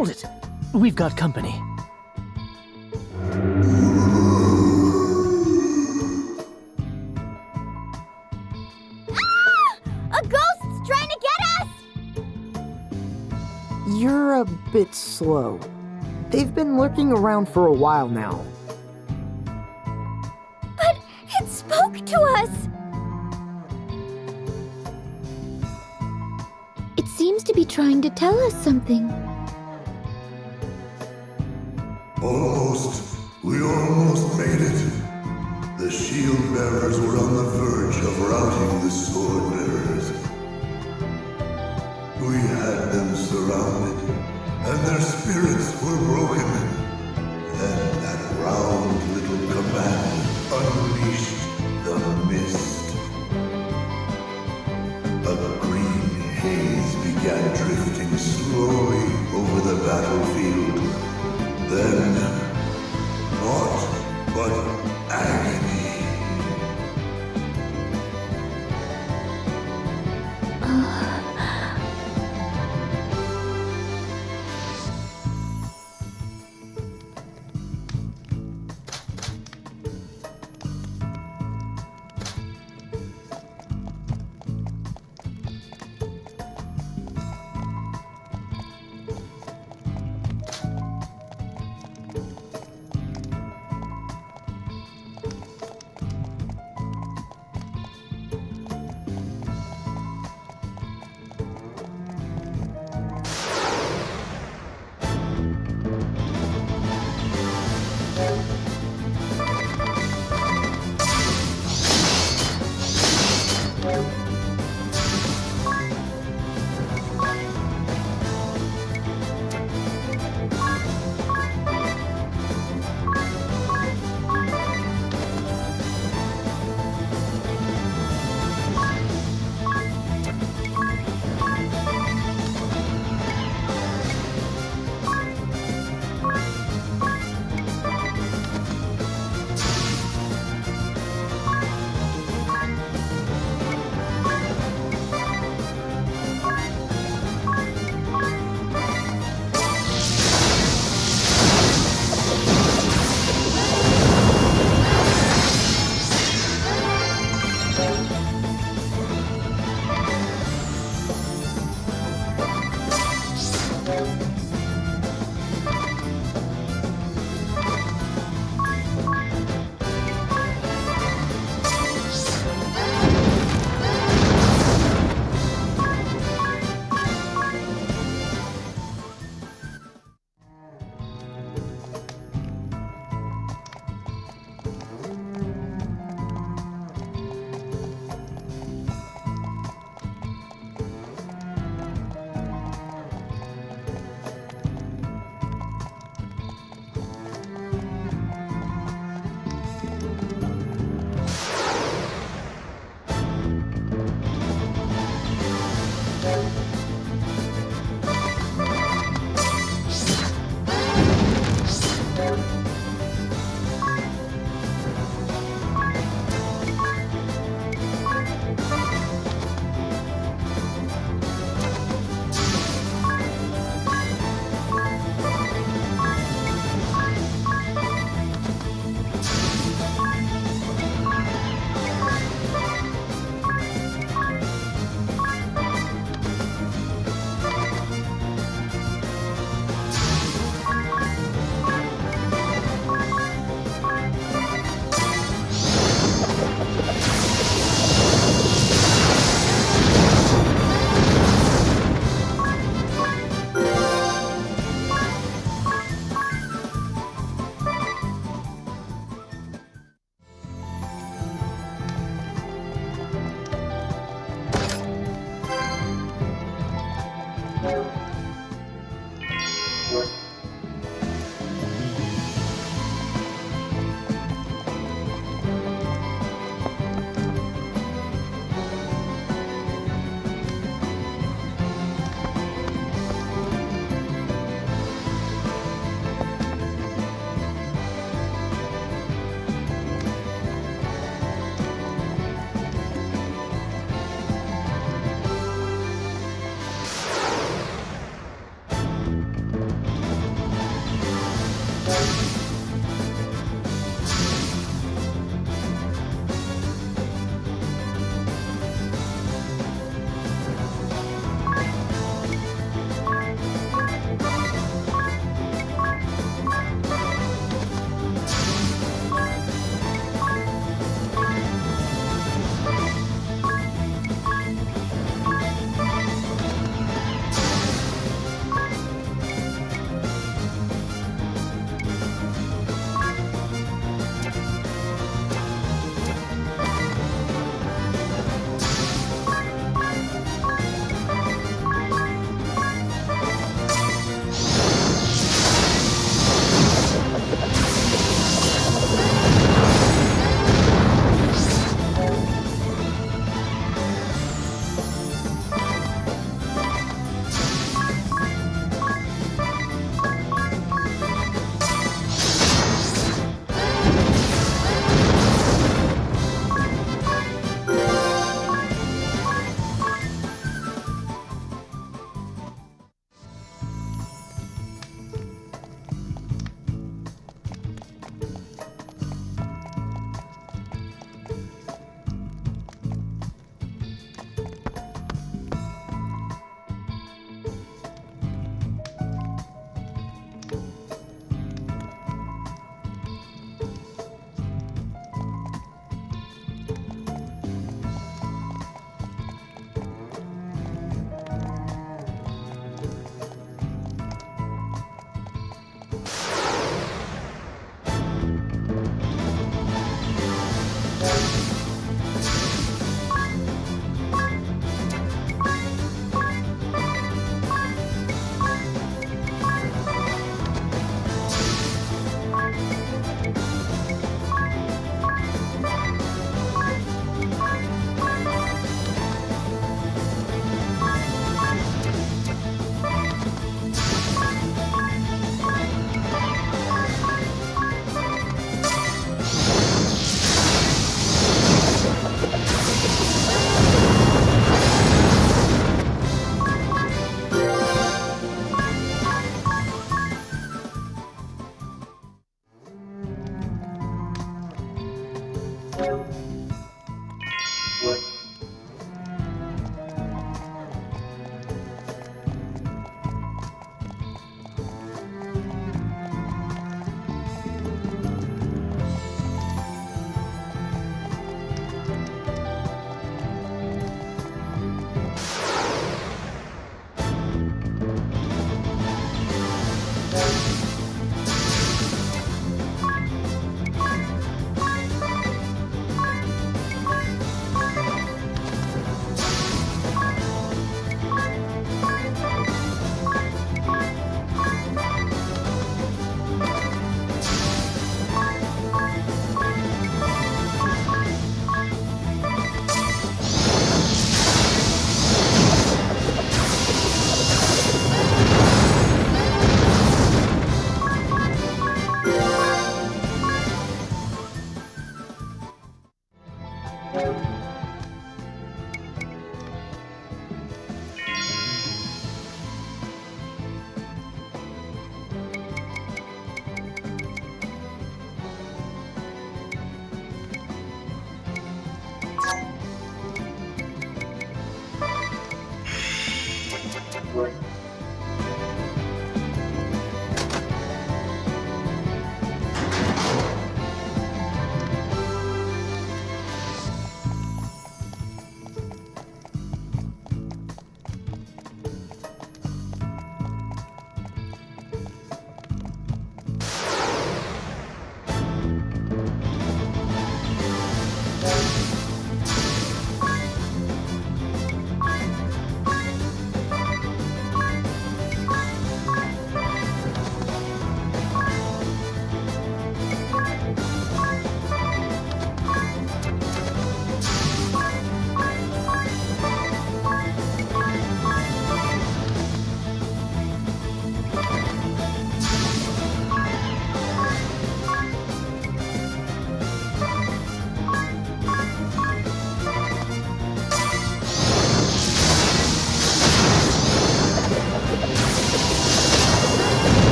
Hold it! We've got company. A ghost's trying to get us! You're a bit slow. They've been lurking around for a while now. But it spoke to us! It seems to be trying to tell us something. Almost. We almost made it. The shield bearers were on the verge of routing the sword bearers. We had them surrounded, and their spirits were broken. Then that round little command unleashed the mist. A green haze began drifting slowly over the battlefield. Then, naught but agony.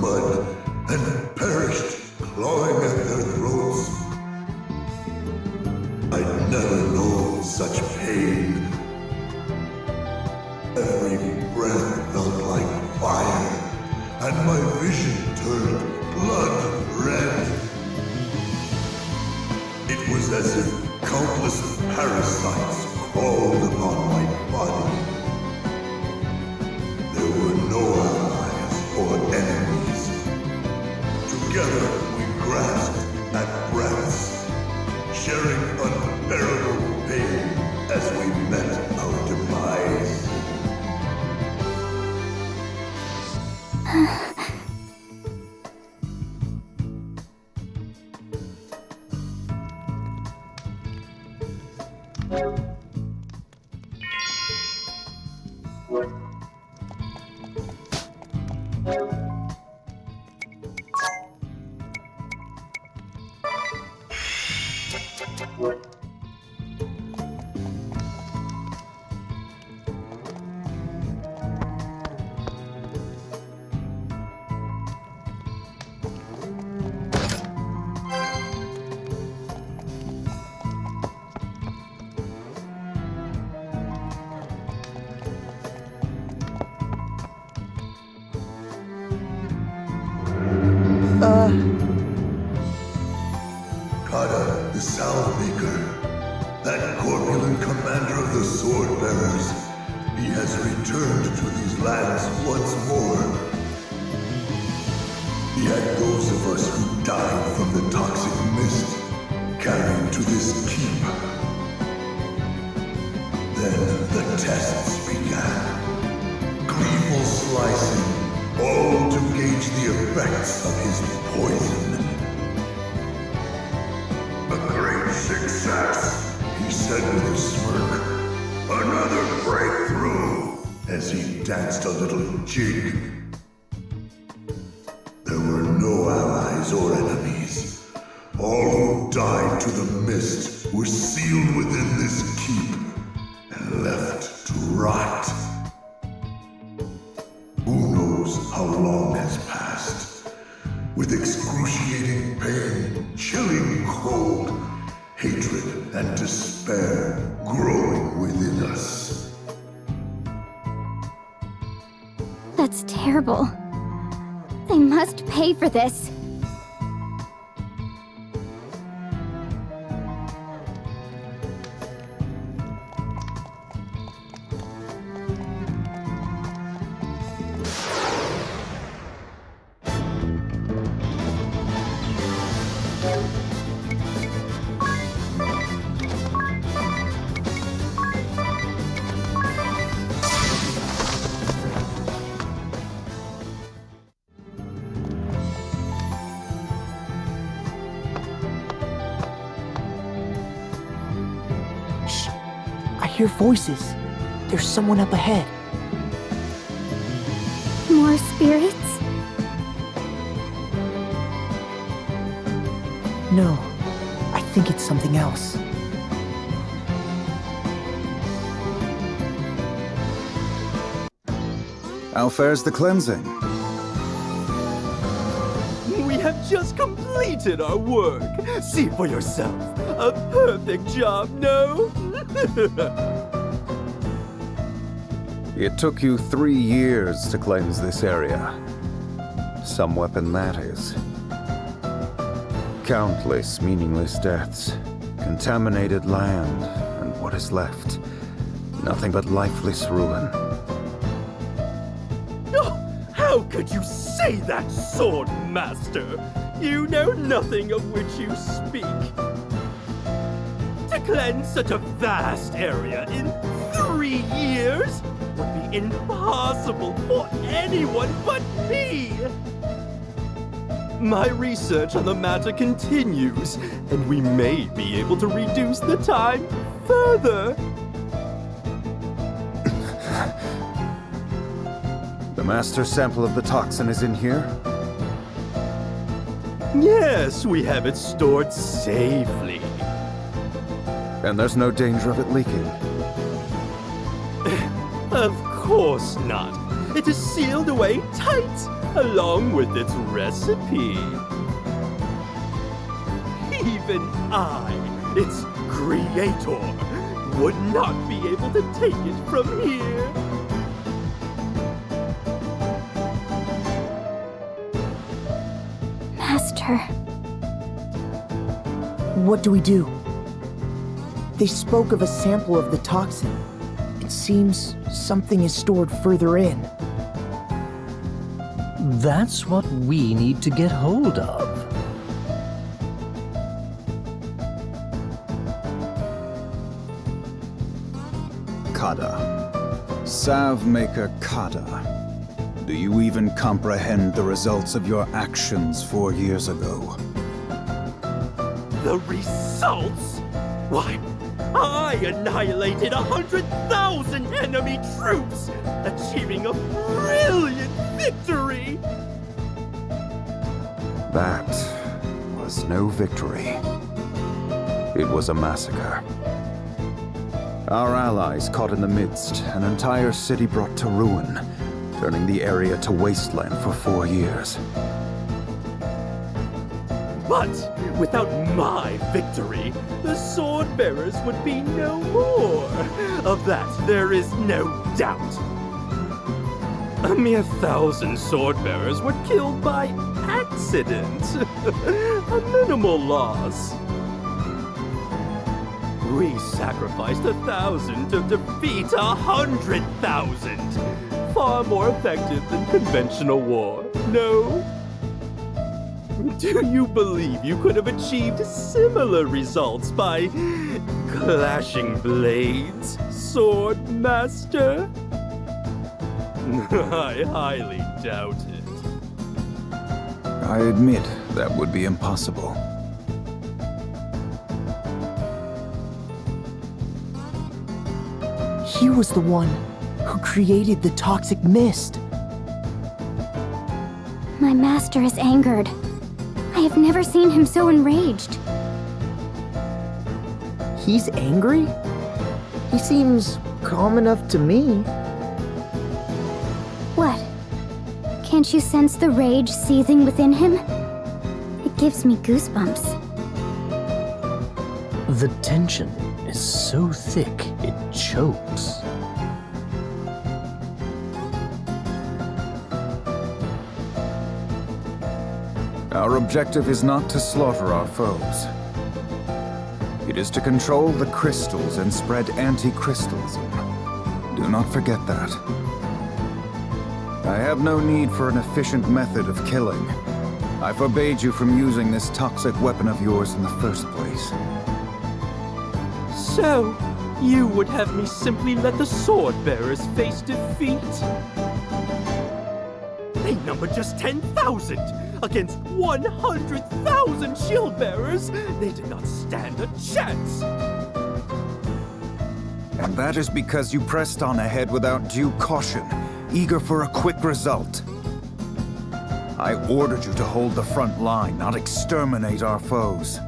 mud and perished clawing at their throats. I'd never known such pain. Every breath felt like fire, and my vision turned blood red. It was as if countless parasites crawled upon my body. There were no allies or enemies. Together we grasped at breaths, sharing unbearable pain as we met our demise. Kada, the salve maker, that corpulent commander of the sword bearers, he has returned to these lands once more. He had those of us who died from the toxic mist carried to this keep. Then the tests began. Gleeful slicing, all to gauge the effects of his poison. A great success, he said with a smirk. Another breakthrough, as he danced a little jig. There were no allies or enemies. All who died to the mist were sealed within this keep and left to rot. Who knows how long has passed? With excruciating pain, chilling cold, hatred and despair growing within us. That's terrible. They must pay for this. I hear voices. There's someone up ahead. More spirits? No, I think it's something else. How fares the cleansing? We have just completed our work. See for yourself. A perfect job, no? It took you 3 years to cleanse this area. Some weapon that is. Countless meaningless deaths, contaminated land, and what is left? Nothing but lifeless ruin. How could you say that, Sword Master? You know nothing of which you speak. To cleanse such a vast area in 3 years would be impossible for anyone but me. My research on the matter continues, and we may be able to reduce the time further. The master sample of the toxin is in here? Yes, we have it stored safely. And there's no danger of it leaking? Of course not. It is sealed away tight. along with its recipe. Even I, its creator, would not be able to take it from here. Master. What do we do? They spoke of a sample of the toxin. It seems something is stored further in. That's what we need to get hold of. Kada. Salve maker Kada. Do you even comprehend the results of your actions 4 years ago? The results? Why, I annihilated 100,000 enemy troops, achieving a brilliant victory! That was no victory. It was a massacre. Our allies caught in the midst, an entire city brought to ruin, turning the area to wasteland for 4 years. But without my victory, the sword bearers would be no more. Of that, there is no doubt. A mere 1,000 sword bearers were killed by accident. A minimal loss. We sacrificed 1,000 to defeat 100,000. Far more effective than conventional war, no? Do you believe you could have achieved similar results by clashing blades, Sword Master? I highly doubt it. I admit that would be impossible. He was the one who created the toxic mist. My master is angered. I have never seen him so enraged. He's angry? He seems calm enough to me. What? Can't you sense the rage seething within him? It gives me goosebumps. The tension is so thick it chokes. Our objective is not to slaughter our foes. It is to control the crystals and spread anti-crystalism. Do not forget that. I have no need for an efficient method of killing. I forbade you from using this toxic weapon of yours in the first place. So, you would have me simply let the sword bearers face defeat? They number just 10,000 against 100,000 shield bearers. They did not stand a chance. And that is because you pressed on ahead without due caution, eager for a quick result. I ordered you to hold the front line, not exterminate our foes.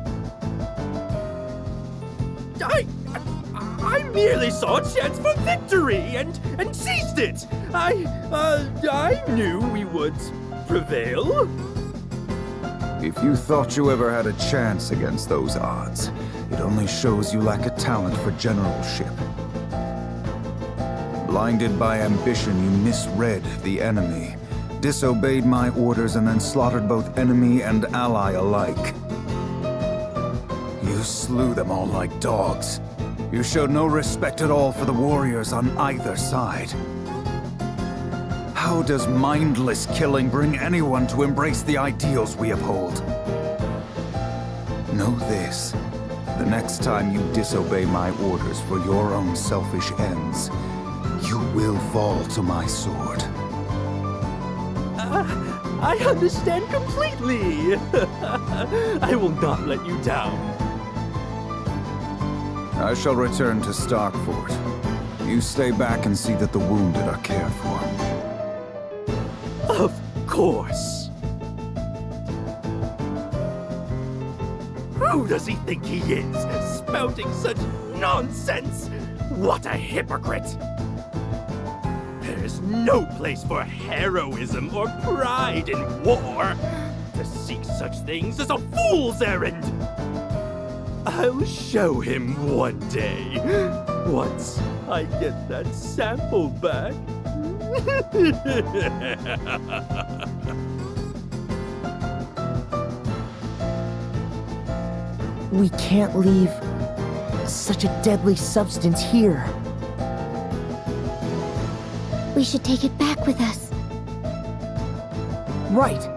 I merely saw a chance for victory and seized it. I knew we would prevail. If you thought you ever had a chance against those odds, it only shows you lack a talent for generalship. Blinded by ambition, you misread the enemy, disobeyed my orders, and then slaughtered both enemy and ally alike. You slew them all like dogs. You showed no respect at all for the warriors on either side. How does mindless killing bring anyone to embrace the ideals we uphold? Know this. The next time you disobey my orders for your own selfish ends, you will fall to my sword. I understand completely. I will not let you down. I shall return to Starkfort. You stay back and see that the wounded are cared for. Of course. Who does he think he is, spouting such nonsense? What a hypocrite! There's no place for heroism or pride in war. To seek such things is a fool's errand. I'll show him one day, once I get that sample back. We can't leave such a deadly substance here. We should take it back with us. Right.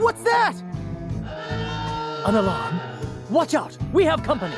What's that? An alarm? Watch out! We have company!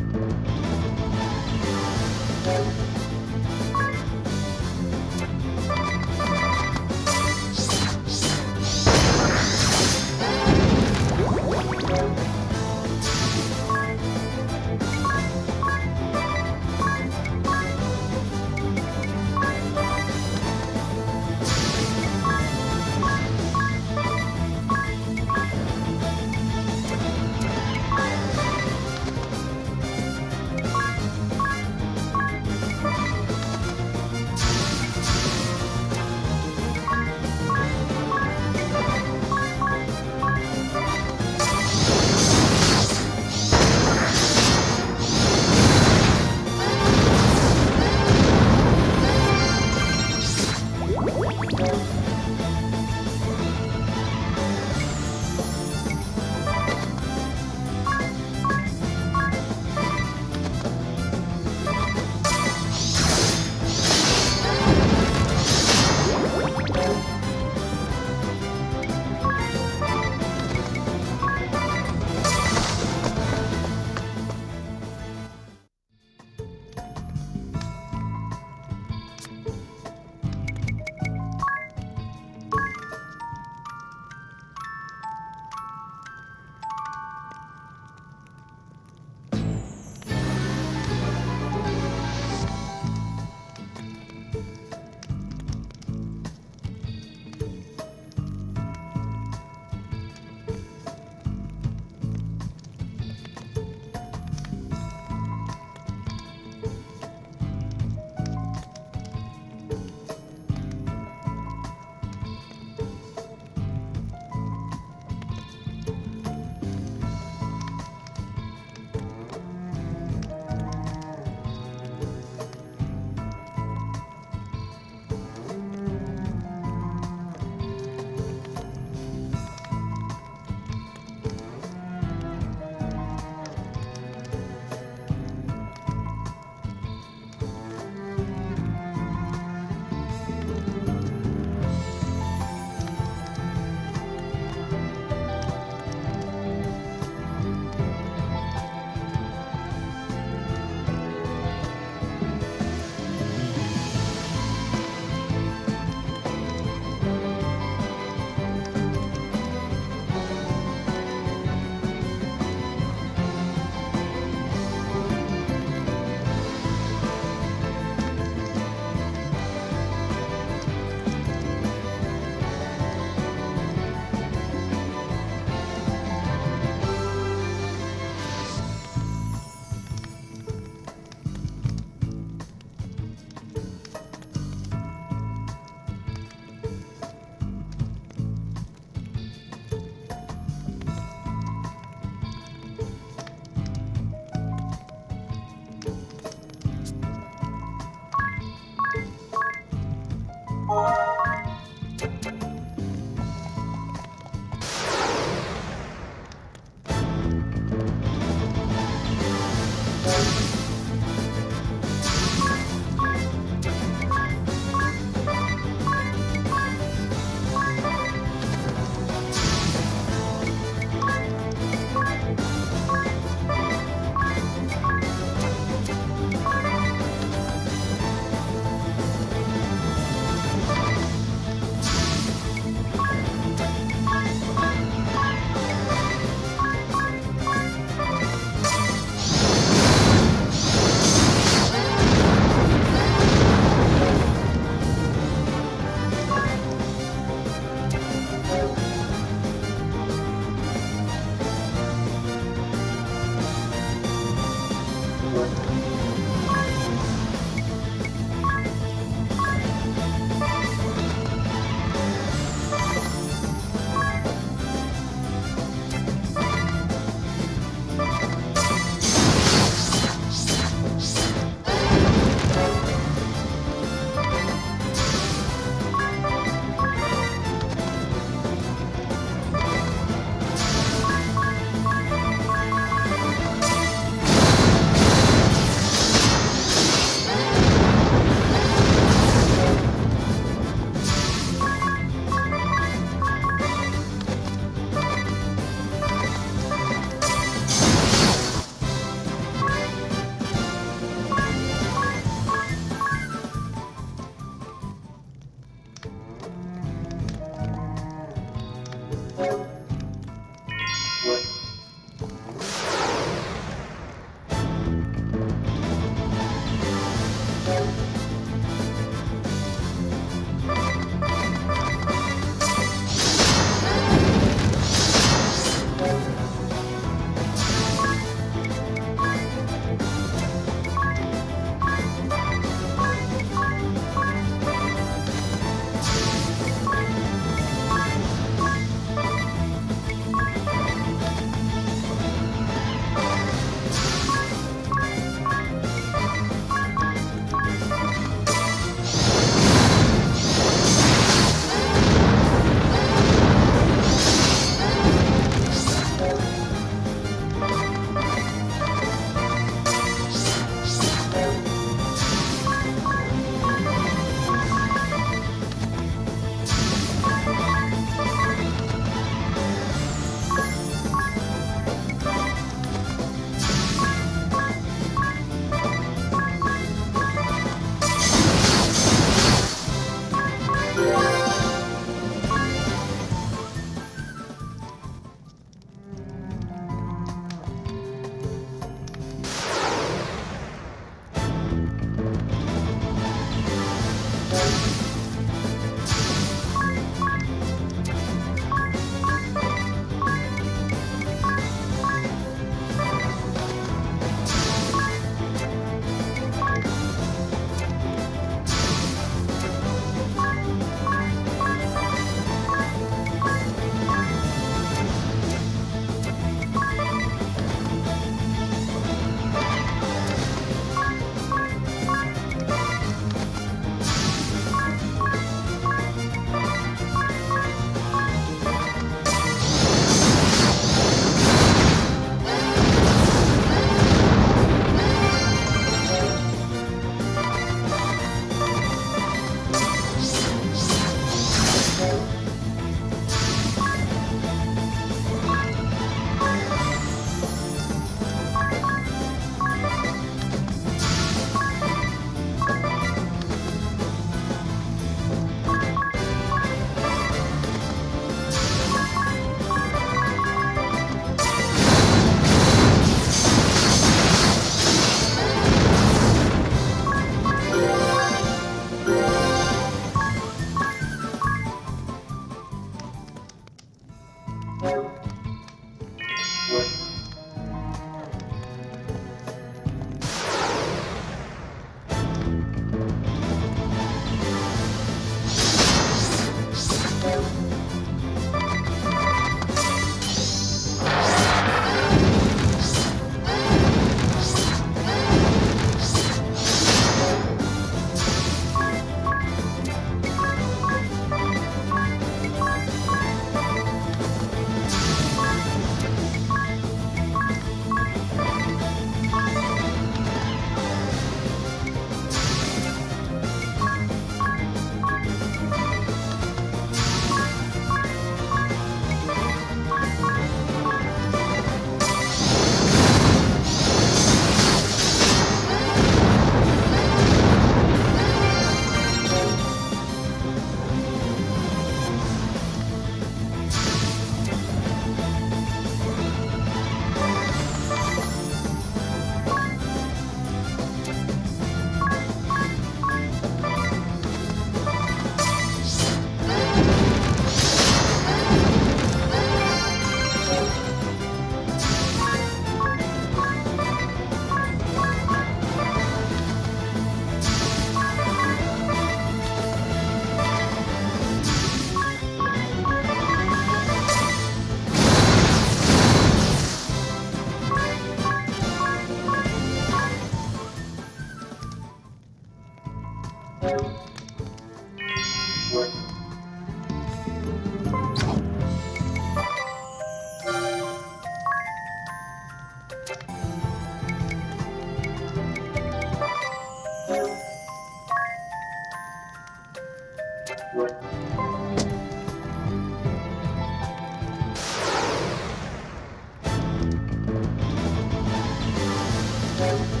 you